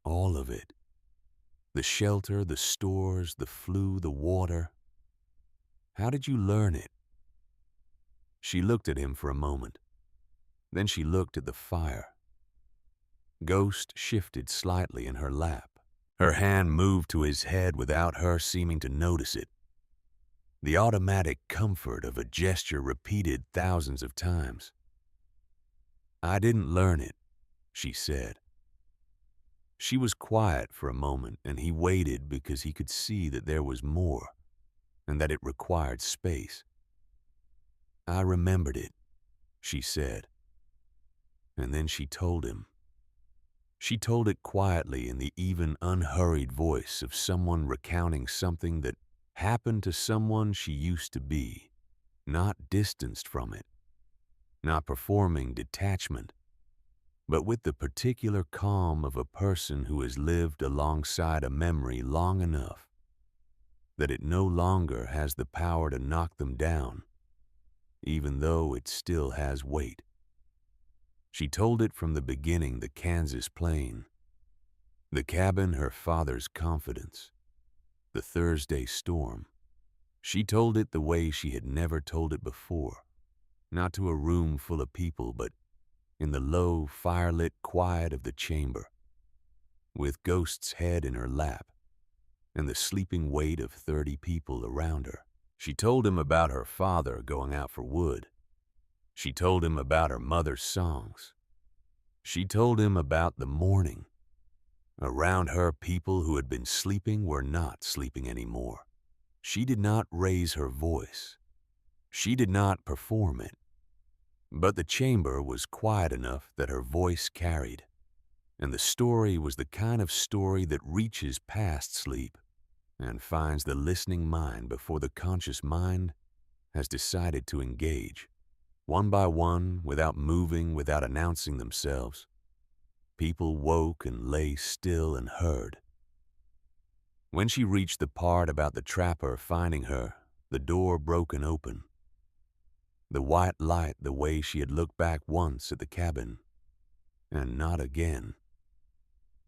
"All of it. The shelter, the stores, the flu, the water. How did you learn it?" She looked at him for a moment. Then she looked at the fire. Ghost shifted slightly in her lap. Her hand moved to his head without her seeming to notice it. The automatic comfort of a gesture repeated thousands of times. "I didn't learn it," she said. She was quiet for a moment, and he waited because he could see that there was more, and that it required space. "I remembered it," she said. And then she told him. She told it quietly in the even, unhurried voice of someone recounting something that happened to someone she used to be, not distanced from it, not performing detachment, but with the particular calm of a person who has lived alongside a memory long enough that it no longer has the power to knock them down, even though it still has weight. She told it from the beginning, the Kansas plain, the cabin, her father's confidence, the Thursday storm. She told it the way she had never told it before, not to a room full of people, but in the low, firelit quiet of the chamber, with Ghost's head in her lap and the sleeping weight of 30 people around her. She told him about her father going out for wood. She told him about her mother's songs. She told him about the morning, Around her, people who had been sleeping were not sleeping anymore. She did not raise her voice. She did not perform it. But the chamber was quiet enough that her voice carried, and the story was the kind of story that reaches past sleep and finds the listening mind before the conscious mind has decided to engage. One by one, without moving, without announcing themselves, people woke and lay still and heard. When she reached the part about the trapper finding her, the door broken open. The white light the way she had looked back once at the cabin, and not again.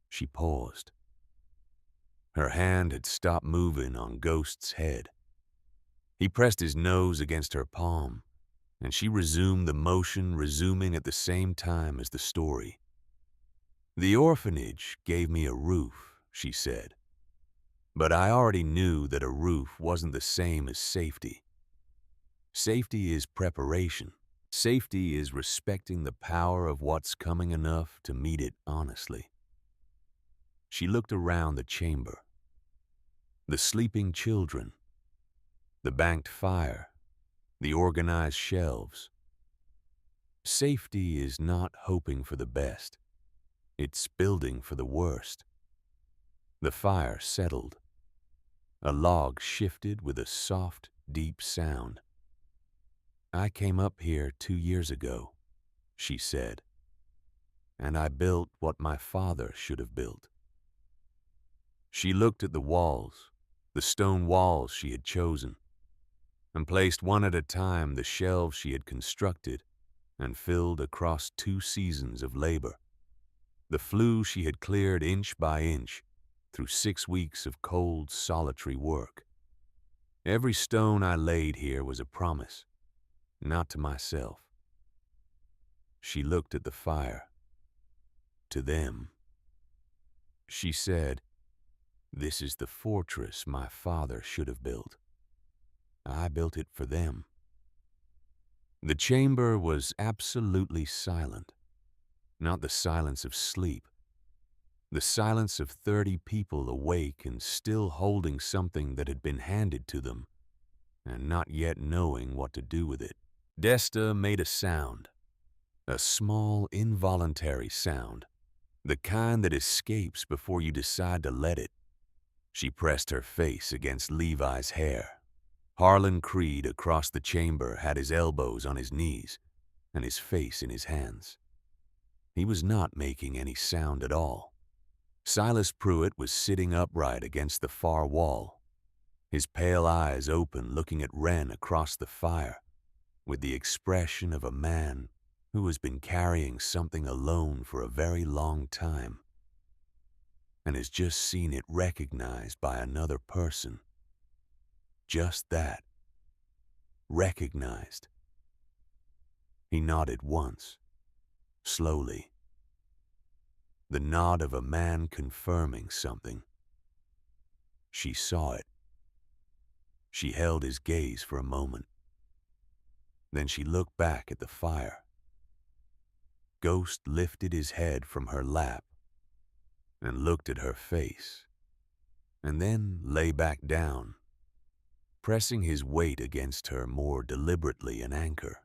She paused. Her hand had stopped moving on Ghost's head. He pressed his nose against her palm, and she resumed the motion, resuming at the same time as the story. "The orphanage gave me a roof," she said. "But I already knew that a roof wasn't the same as safety. Safety is preparation. Safety is respecting the power of what's coming enough to meet it honestly." She looked around the chamber. The sleeping children, the banked fire, the organized shelves. Safety is not hoping for the best. It's building for the worst. The fire settled. A log shifted with a soft, deep sound. "I came up here 2 years ago," she said, "and I built what my father should have built." She looked at the walls, the stone walls she had chosen, and placed one at a time the shelves she had constructed and filled across 2 seasons of labor. The flue she had cleared inch by inch through 6 weeks of cold, solitary work. Every stone I laid here was a promise, not to myself. She looked at the fire. To them. She said, "This is the fortress my father should have built. I built it for them." The chamber was absolutely silent. Not the silence of sleep. The silence of 30 people awake and still holding something that had been handed to them, and not yet knowing what to do with it. Desta made a sound. A small, involuntary sound. The kind that escapes before you decide to let it. She pressed her face against Levi's hair. Harlan Creed across the chamber had his elbows on his knees and his face in his hands. He was not making any sound at all. Silas Pruitt was sitting upright against the far wall, his pale eyes open looking at Wren across the fire, with the expression of a man who has been carrying something alone for a very long time and has just seen it recognized by another person. Just that. Recognized. He nodded once, slowly. The nod of a man confirming something. She saw it. She held his gaze for a moment. Then she looked back at the fire. Ghost lifted his head from her lap and looked at her face, and then lay back down, pressing his weight against her more deliberately an anchor.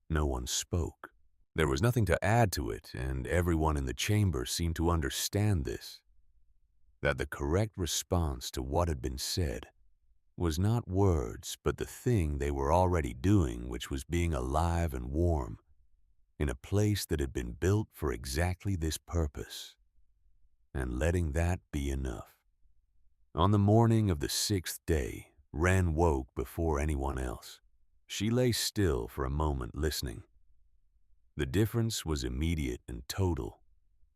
No one spoke. There was nothing to add to it, and everyone in the chamber seemed to understand this, that the correct response to what had been said was not words, but the thing they were already doing, which was being alive and warm in a place that had been built for exactly this purpose, and letting that be enough. On the morning of the 6th day, Wren woke before anyone else. She lay still for a moment listening. The difference was immediate and total.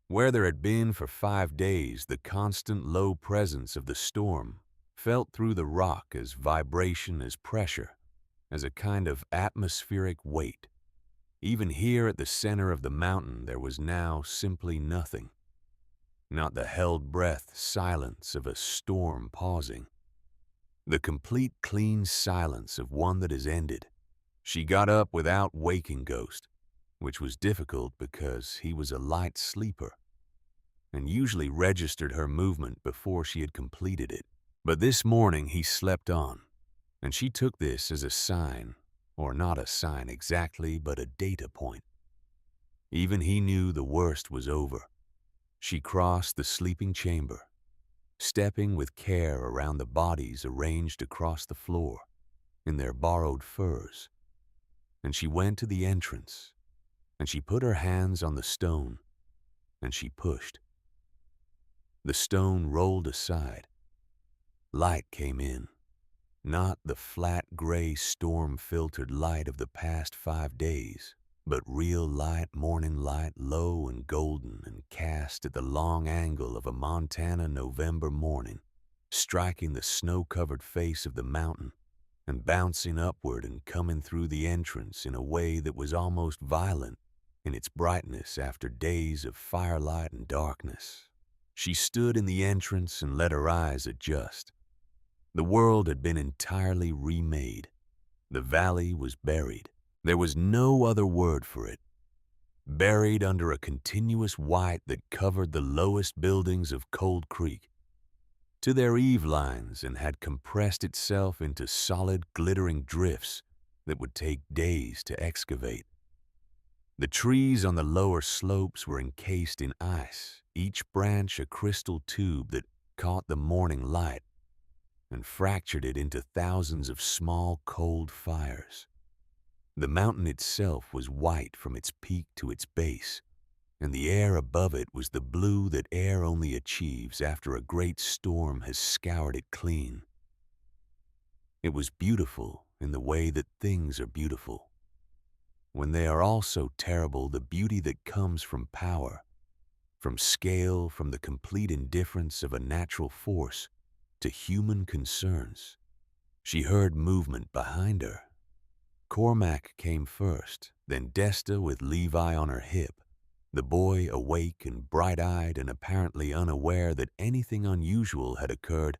Where there had been for 5 days the constant low presence of the storm, felt through the rock as vibration, as pressure, as a kind of atmospheric weight. Even here at the center of the mountain there was now simply nothing. Not the held breath silence of a storm pausing. The complete clean silence of one that has ended. She got up without waking Ghost, which was difficult because he was a light sleeper, and usually registered her movement before she had completed it. But this morning he slept on, and she took this as a sign, or not a sign exactly, but a data point. Even he knew the worst was over. She crossed the sleeping chamber, stepping with care around the bodies arranged across the floor in their borrowed furs, and she went to the entrance, and she put her hands on the stone, and she pushed. The stone rolled aside. Light came in, not the flat gray storm-filtered light of the past 5 days, but real light, morning light, low and golden and cast at the long angle of a Montana November morning, striking the snow-covered face of the mountain and bouncing upward and coming through the entrance in a way that was almost violent in its brightness after days of firelight and darkness. She stood in the entrance and let her eyes adjust. The world had been entirely remade. The valley was buried. There was no other word for it. Buried under a continuous white that covered the lowest buildings of Cold Creek to their eave lines and had compressed itself into solid, glittering drifts that would take days to excavate. The trees on the lower slopes were encased in ice, each branch a crystal tube that caught the morning light and fractured it into thousands of small, cold fires. The mountain itself was white from its peak to its base, and the air above it was the blue that air only achieves after a great storm has scoured it clean. It was beautiful in the way that things are beautiful, when they are also terrible, the beauty that comes from power, from scale, from the complete indifference of a natural force to human concerns. She heard movement behind her. Cormac came first, then Desta with Levi on her hip, the boy awake and bright-eyed and apparently unaware that anything unusual had occurred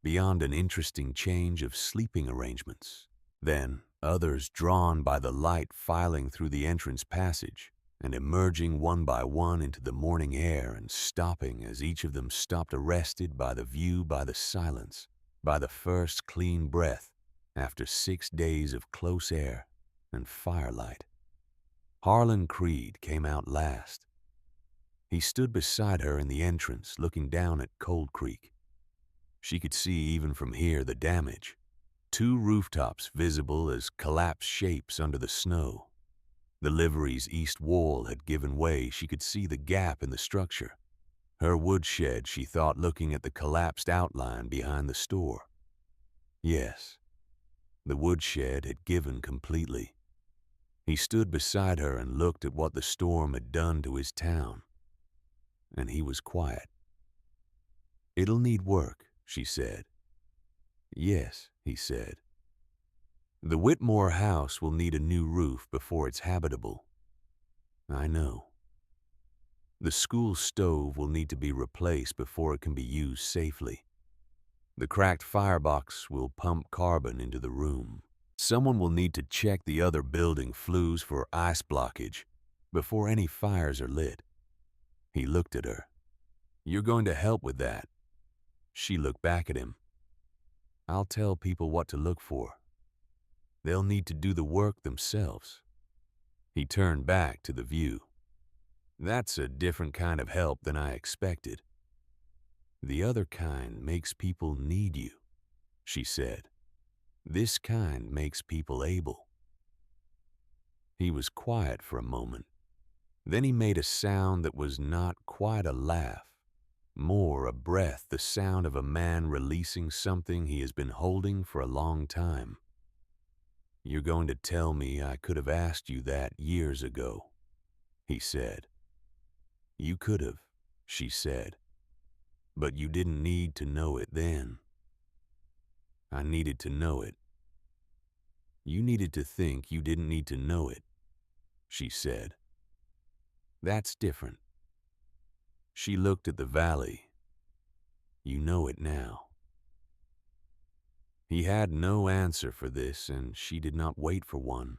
beyond an interesting change of sleeping arrangements. Then others drawn by the light filing through the entrance passage and emerging one by one into the morning air and stopping as each of them stopped arrested by the view, by the silence, by the first clean breath after 6 days of close air and firelight. Harlan Creed came out last. He stood beside her in the entrance looking down at Cold Creek. She could see even from here the damage. 2 rooftops visible as collapsed shapes under the snow. The livery's east wall had given way. She could see the gap in the structure. Her woodshed, she thought, looking at the collapsed outline behind the store. Yes, the woodshed had given completely. He stood beside her and looked at what the storm had done to his town. And he was quiet. "It'll need work," she said. "Yes," he said. "The Whitmore house will need a new roof before it's habitable." "I know." "The school stove will need to be replaced before it can be used safely. The cracked firebox will pump carbon into the room. Someone will need to check the other building flues for ice blockage before any fires are lit." He looked at her. "You're going to help with that?" She looked back at him. "I'll tell people what to look for. They'll need to do the work themselves." He turned back to the view. "That's a different kind of help than I expected." "The other kind makes people need you," she said. "This kind makes people able." He was quiet for a moment. Then he made a sound that was not quite a laugh, more a breath, the sound of a man releasing something he has been holding for a long time. "You're going to tell me I could have asked you that years ago," he said. "You could have," she said. "But you didn't need to know it then." "I needed to know it." "You needed to think you didn't need to know it," she said. "That's different." She looked at the valley. "You know it now." He had no answer for this, and she did not wait for one.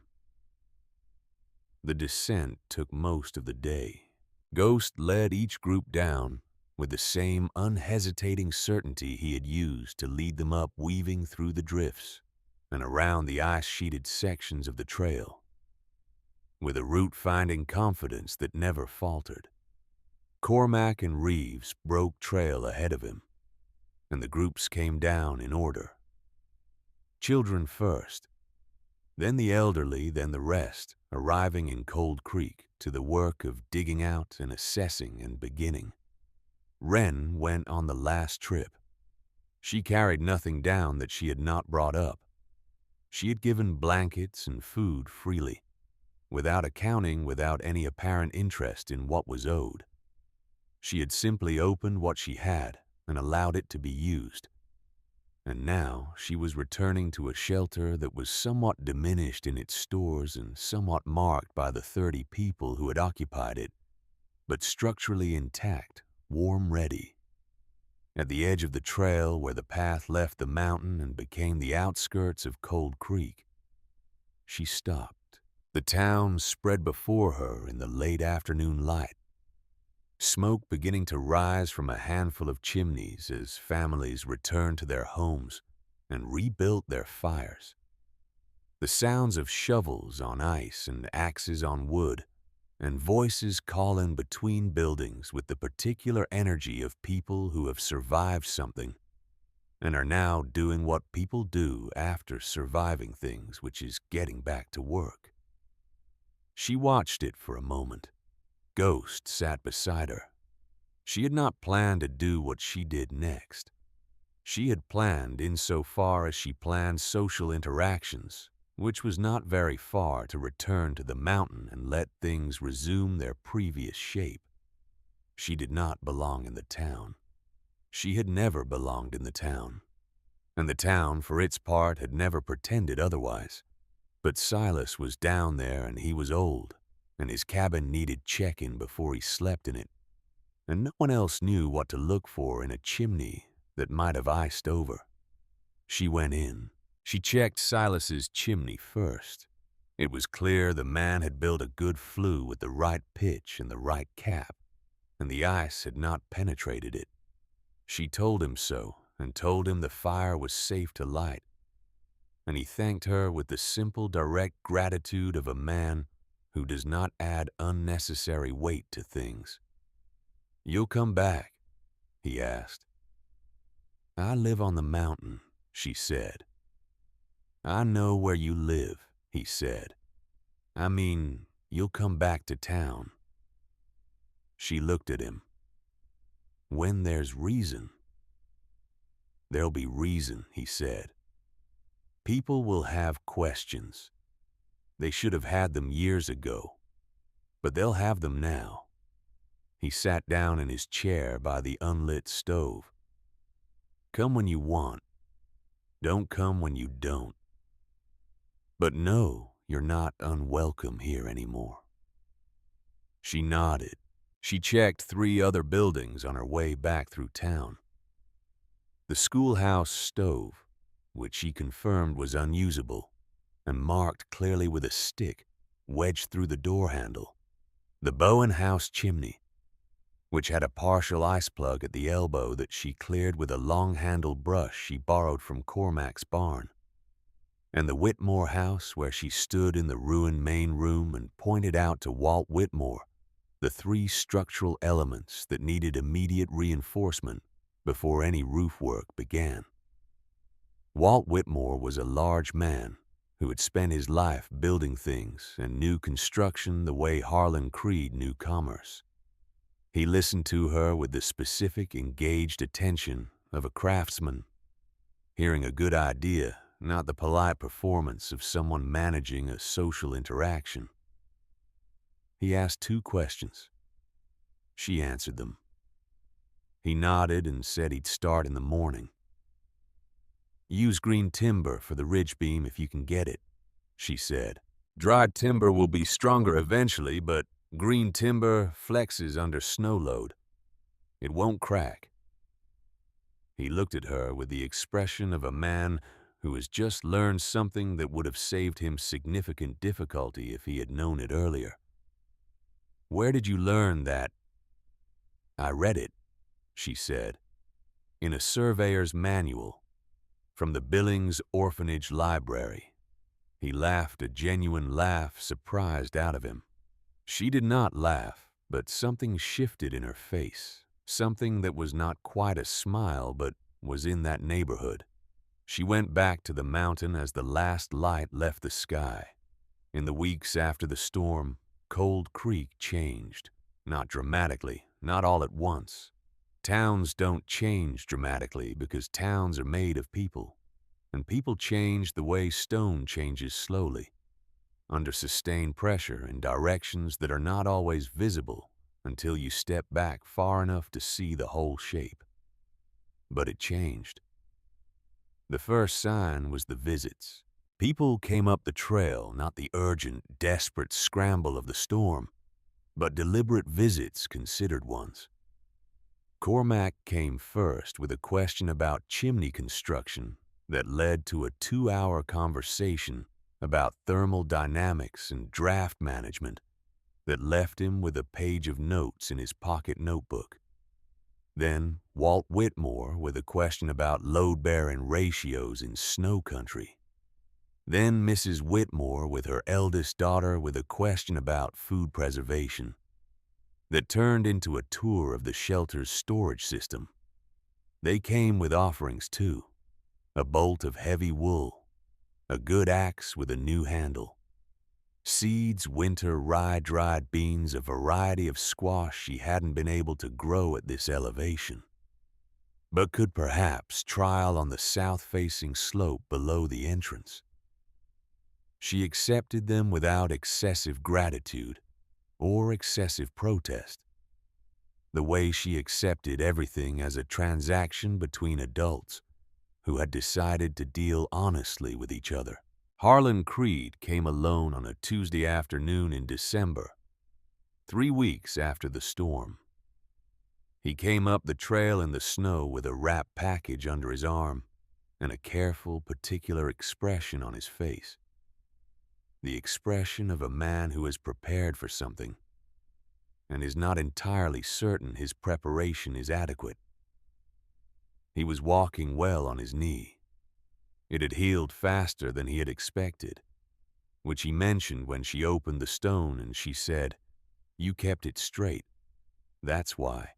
The descent took most of the day. Ghost led each group down, with the same unhesitating certainty he had used to lead them up, weaving through the drifts and around the ice-sheeted sections of the trail, with a route-finding confidence that never faltered. Cormac and Reeves broke trail ahead of him, and the groups came down in order. Children first, then the elderly, then the rest, arriving in Cold Creek to the work of digging out and assessing and beginning. Wren went on the last trip. She carried nothing down that she had not brought up. She had given blankets and food freely, without accounting, without any apparent interest in what was owed. She had simply opened what she had and allowed it to be used. And now she was returning to a shelter that was somewhat diminished in its stores and somewhat marked by the 30 people who had occupied it, but structurally intact, warm-ready. At the edge of the trail where the path left the mountain and became the outskirts of Cold Creek, she stopped. The town spread before her in the late afternoon light, smoke beginning to rise from a handful of chimneys as families returned to their homes and rebuilt their fires. The sounds of shovels on ice and axes on wood, and voices calling between buildings with the particular energy of people who have survived something and are now doing what people do after surviving things, which is getting back to work. She watched it for a moment. Ghost sat beside her. She had not planned to do what she did next. She had planned insofar as she planned social interactions, which was not very far to return to the mountain and let things resume their previous shape. She did not belong in the town. She had never belonged in the town, and the town, for its part, had never pretended otherwise. But Silas was down there, and he was old, and his cabin needed checking before he slept in it, and no one else knew what to look for in a chimney that might have iced over. She went in. She checked Silas's chimney first. It was clear the man had built a good flue with the right pitch and the right cap, and the ice had not penetrated it. She told him so, and told him the fire was safe to light, and he thanked her with the simple, direct gratitude of a man who does not add unnecessary weight to things. "You'll come back?" he asked. "I live on the mountain," she said. "I know where you live," he said. "I mean, you'll come back to town." She looked at him. "When there's reason." "There'll be reason," he said. "People will have questions. They should have had them years ago, but they'll have them now." He sat down in his chair by the unlit stove. "Come when you want. Don't come when you don't. But no, you're not unwelcome here anymore." She nodded. She checked 3 other buildings on her way back through town. The schoolhouse stove, which she confirmed was unusable, and marked clearly with a stick wedged through the door handle. The Bowen house chimney, which had a partial ice plug at the elbow that she cleared with a long-handled brush she borrowed from Cormac's barn. And the Whitmore house, where she stood in the ruined main room and pointed out to Walt Whitmore the 3 structural elements that needed immediate reinforcement before any roof work began. Walt Whitmore was a large man who had spent his life building things and knew construction the way Harlan Creed knew commerce. He listened to her with the specific, engaged attention of a craftsman, hearing a good idea, not the polite performance of someone managing a social interaction. He asked 2 questions. She answered them. He nodded and said he'd start in the morning. "Use green timber for the ridge beam if you can get it," she said. "Dried timber will be stronger eventually, but green timber flexes under snow load. It won't crack." He looked at her with the expression of a man who has just learned something that would have saved him significant difficulty if he had known it earlier. "Where did you learn that?" "I read it," she said, in a surveyor's manual from the Billings Orphanage Library. He laughed a genuine laugh surprised out of him. She did not laugh, but something shifted in her face, something that was not quite a smile but was in that neighborhood. She went back to the mountain as the last light left the sky. In the weeks after the storm, Cold Creek changed. Not dramatically, not all at once. Towns don't change dramatically because towns are made of people, and people change the way stone changes slowly, under sustained pressure in directions that are not always visible until you step back far enough to see the whole shape. But it changed. The first sign was the visits. People came up the trail, not the urgent, desperate scramble of the storm, but deliberate visits, considered ones. Cormac came first with a question about chimney construction that led to a 2-hour conversation about thermal dynamics and draft management that left him with a page of notes in his pocket notebook. Then Walt Whitmore with a question about load-bearing ratios in snow country. Then Mrs. Whitmore with her eldest daughter with a question about food preservation that turned into a tour of the shelter's storage system. They came with offerings too, a bolt of heavy wool, a good axe with a new handle, seeds, winter rye-dried beans, a variety of squash she hadn't been able to grow at this elevation, but could perhaps trial on the south-facing slope below the entrance. She accepted them without excessive gratitude or excessive protest, the way she accepted everything as a transaction between adults who had decided to deal honestly with each other. Harlan Creed came alone on a Tuesday afternoon in December, 3 weeks after the storm. He came up the trail in the snow with a wrapped package under his arm and a careful, particular expression on his face. The expression of a man who is prepared for something and is not entirely certain his preparation is adequate. He was walking well on his knee. It had healed faster than he had expected, which he mentioned when she opened the stone and she said, "You kept it straight. That's why."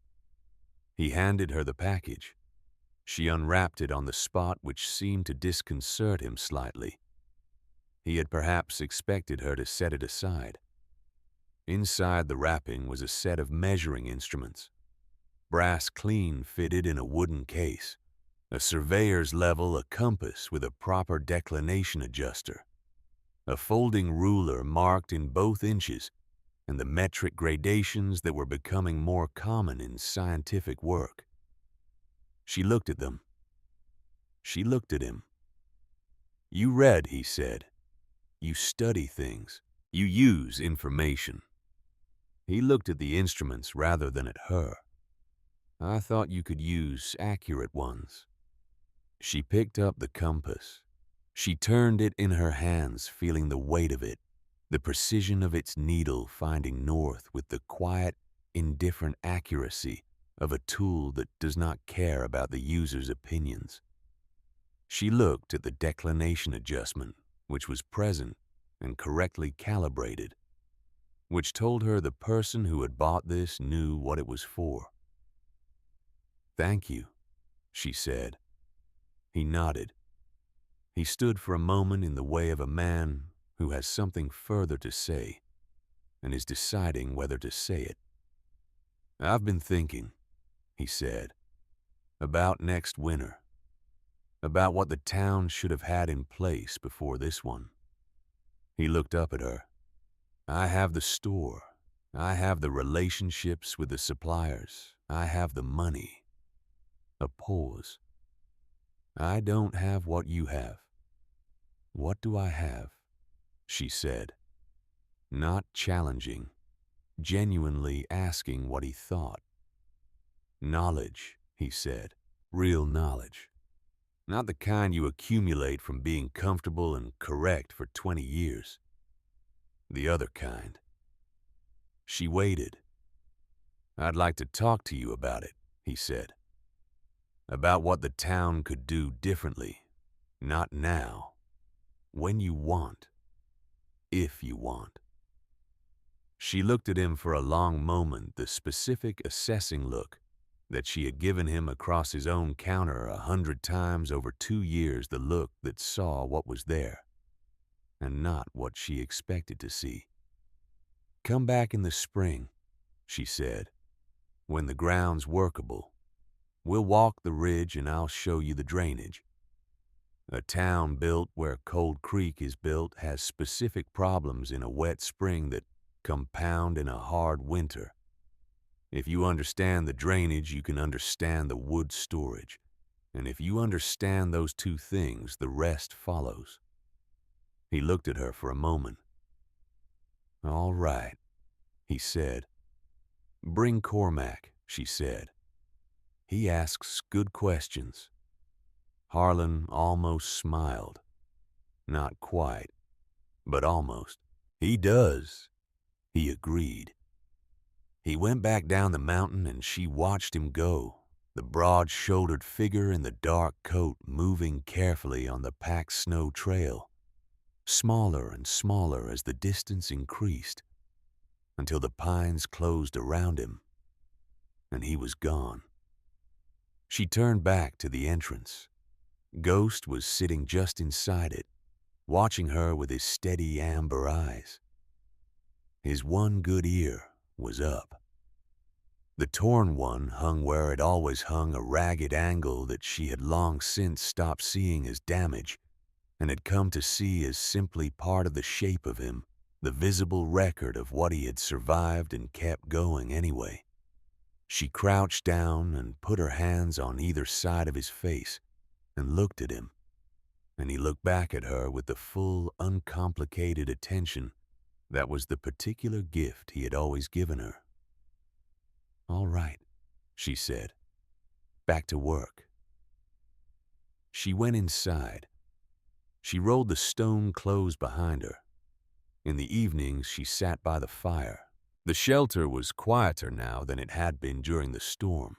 He handed her the package. She unwrapped it on the spot, which seemed to disconcert him slightly. He had perhaps expected her to set it aside. Inside the wrapping was a set of measuring instruments, brass clean fitted in a wooden case, a surveyor's level, a compass with a proper declination adjuster, a folding ruler marked in both inches, and the metric gradations that were becoming more common in scientific work. She looked at them. She looked at him. "You read," he said. "You study things. You use information." He looked at the instruments rather than at her. "I thought you could use accurate ones." She picked up the compass. She turned it in her hands, feeling the weight of it, the precision of its needle finding north with the quiet, indifferent accuracy of a tool that does not care about the user's opinions. She looked at the declination adjustment, which was present and correctly calibrated, which told her the person who had bought this knew what it was for. "Thank you," she said. He nodded. He stood for a moment in the way of a man who has something further to say and is deciding whether to say it. "I've been thinking," he said, "about next winter, about what the town should have had in place before this one." He looked up at her. "I have the store. I have the relationships with the suppliers. I have the money." A pause. "I don't have what you have." "What do I have?" she said, not challenging, genuinely asking what he thought. "Knowledge," he said, "real knowledge. Not the kind you accumulate from being comfortable and correct for 20 years. The other kind." She waited. "I'd like to talk to you about it," he said. About what the town could do differently. Not now. When you want. If you want. She looked at him for a long moment, the specific assessing look that she had given him across his own counter 100 times over 2 years, the look that saw what was there and not what she expected to see. Come back in the spring, she said, when the ground's workable. We'll walk the ridge and I'll show you the drainage. A town built where Cold Creek is built has specific problems in a wet spring that compound in a hard winter. If you understand the drainage, you can understand the wood storage. And if you understand those two things, the rest follows. He looked at her for a moment. All right, he said. Bring Cormac, she said. He asks good questions. Harlan almost smiled. Not quite, but almost. He does, he agreed. He went back down the mountain and she watched him go, the broad-shouldered figure in the dark coat moving carefully on the packed snow trail, smaller and smaller as the distance increased, until the pines closed around him, and he was gone. She turned back to the entrance. Ghost was sitting just inside it, watching her with his steady amber eyes. His one good ear was up. The torn one hung where it always hung, a ragged angle that she had long since stopped seeing as damage and had come to see as simply part of the shape of him, the visible record of what he had survived and kept going anyway. She crouched down and put her hands on either side of his face and looked at him, and he looked back at her with the full, uncomplicated attention that was the particular gift he had always given her. All right, she said. Back to work. She went inside. She rolled the stone clothes behind her. In the evenings, she sat by the fire. The shelter was quieter now than it had been during the storm,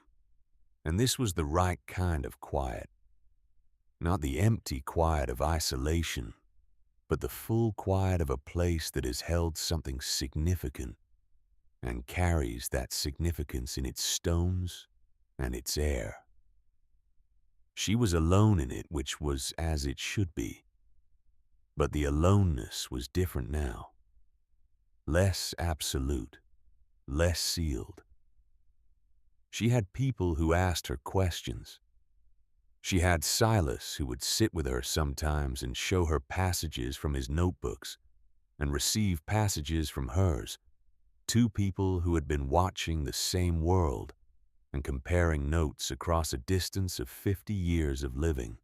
and this was the right kind of quiet. Not the empty quiet of isolation, but the full quiet of a place that has held something significant and carries that significance in its stones and its air. She was alone in it, which was as it should be. But the aloneness was different now. Less absolute, less sealed. She had people who asked her questions. She had Silas, who would sit with her sometimes and show her passages from his notebooks and receive passages from hers, two people who had been watching the same world and comparing notes across a distance of 50 years of living.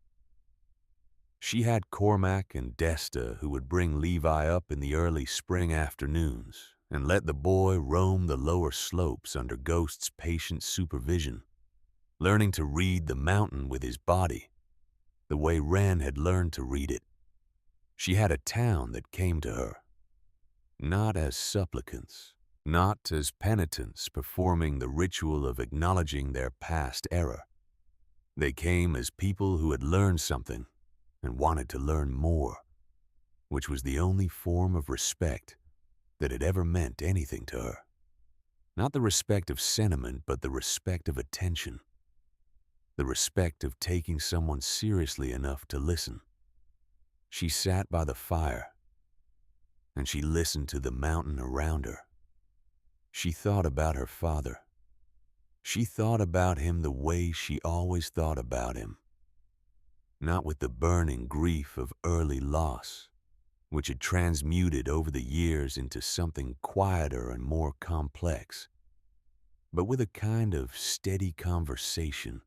She had Cormac and Desta, who would bring Levi up in the early spring afternoons and let the boy roam the lower slopes under Ghost's patient supervision, learning to read the mountain with his body, the way Wren had learned to read it. She had a town that came to her, not as supplicants, not as penitents performing the ritual of acknowledging their past error. They came as people who had learned something and wanted to learn more, which was the only form of respect that had ever meant anything to her. Not the respect of sentiment, but the respect of attention. The respect of taking someone seriously enough to listen. She sat by the fire, and she listened to the mountain around her. She thought about her father. She thought about him the way she always thought about him. Not with the burning grief of early loss, which had transmuted over the years into something quieter and more complex, but with a kind of steady conversation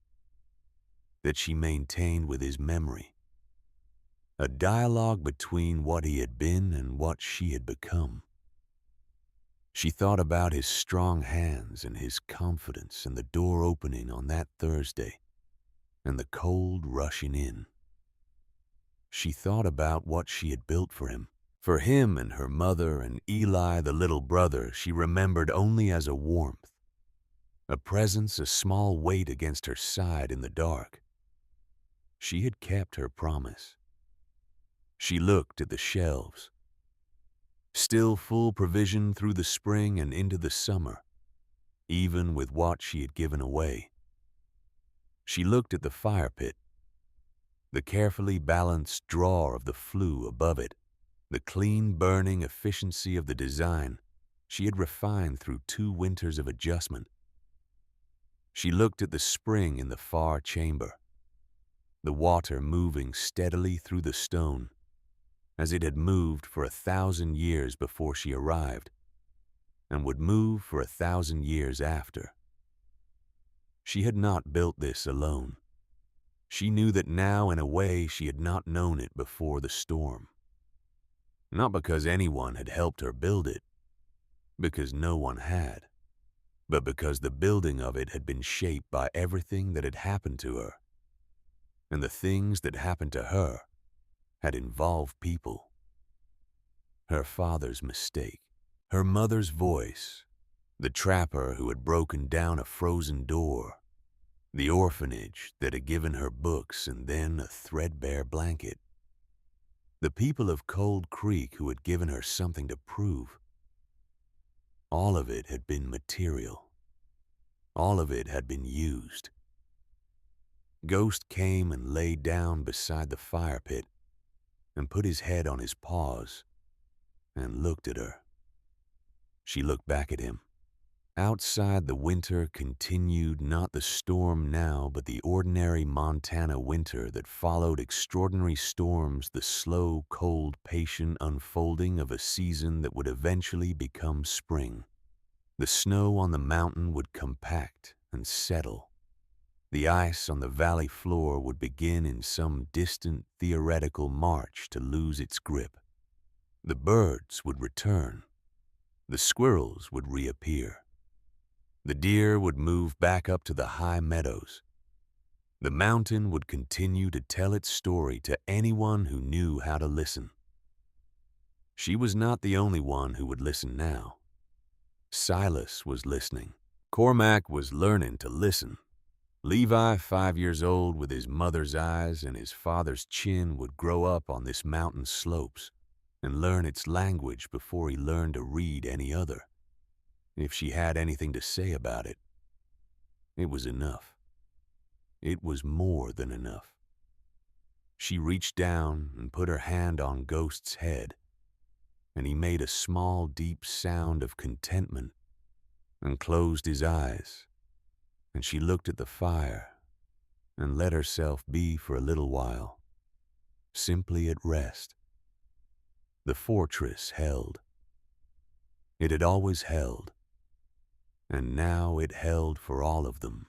that she maintained with his memory, a dialogue between what he had been and what she had become. She thought about his strong hands and his confidence and the door opening on that Thursday and the cold rushing in. She thought about what she had built for him and her mother and Eli, the little brother, she remembered only as a warmth a presence, a small weight against her side in the dark. She had kept her promise. She looked at the shelves, still full provision through the spring and into the summer, even with what she had given away. She looked at the fire pit, the carefully balanced drawer of the flue above it, the clean burning efficiency of the design she had refined through 2 winters of adjustment. She looked at the spring in the far chamber, the water moving steadily through the stone, as it had moved for 1,000 years before she arrived, and would move for 1,000 years after. She had not built this alone. She knew that now in a way she had not known it before the storm. Not because anyone had helped her build it, because no one had, but because the building of it had been shaped by everything that had happened to her. And the things that happened to her had involved people. Her father's mistake, her mother's voice, the trapper who had broken down a frozen door, the orphanage that had given her books and then a threadbare blanket, the people of Cold Creek who had given her something to prove. All of it had been material. All of it had been used. Ghost came and lay down beside the fire pit and put his head on his paws and looked at her. She looked back at him. Outside, the winter continued, not the storm now, but the ordinary Montana winter that followed extraordinary storms, the slow, cold, patient unfolding of a season that would eventually become spring. The snow on the mountain would compact and settle. The ice on the valley floor would begin in some distant theoretical march to lose its grip. The birds would return. The squirrels would reappear. The deer would move back up to the high meadows. The mountain would continue to tell its story to anyone who knew how to listen. She was not the only one who would listen now. Silas was listening. Cormac was learning to listen. Levi, 5 years old, with his mother's eyes and his father's chin, would grow up on this mountain's slopes and learn its language before he learned to read any other. If she had anything to say about it, it was enough. It was more than enough. She reached down and put her hand on Ghost's head, and he made a small, deep sound of contentment and closed his eyes, and she looked at the fire and let herself be for a little while, simply at rest. The fortress held. It had always held, and now it held for all of them.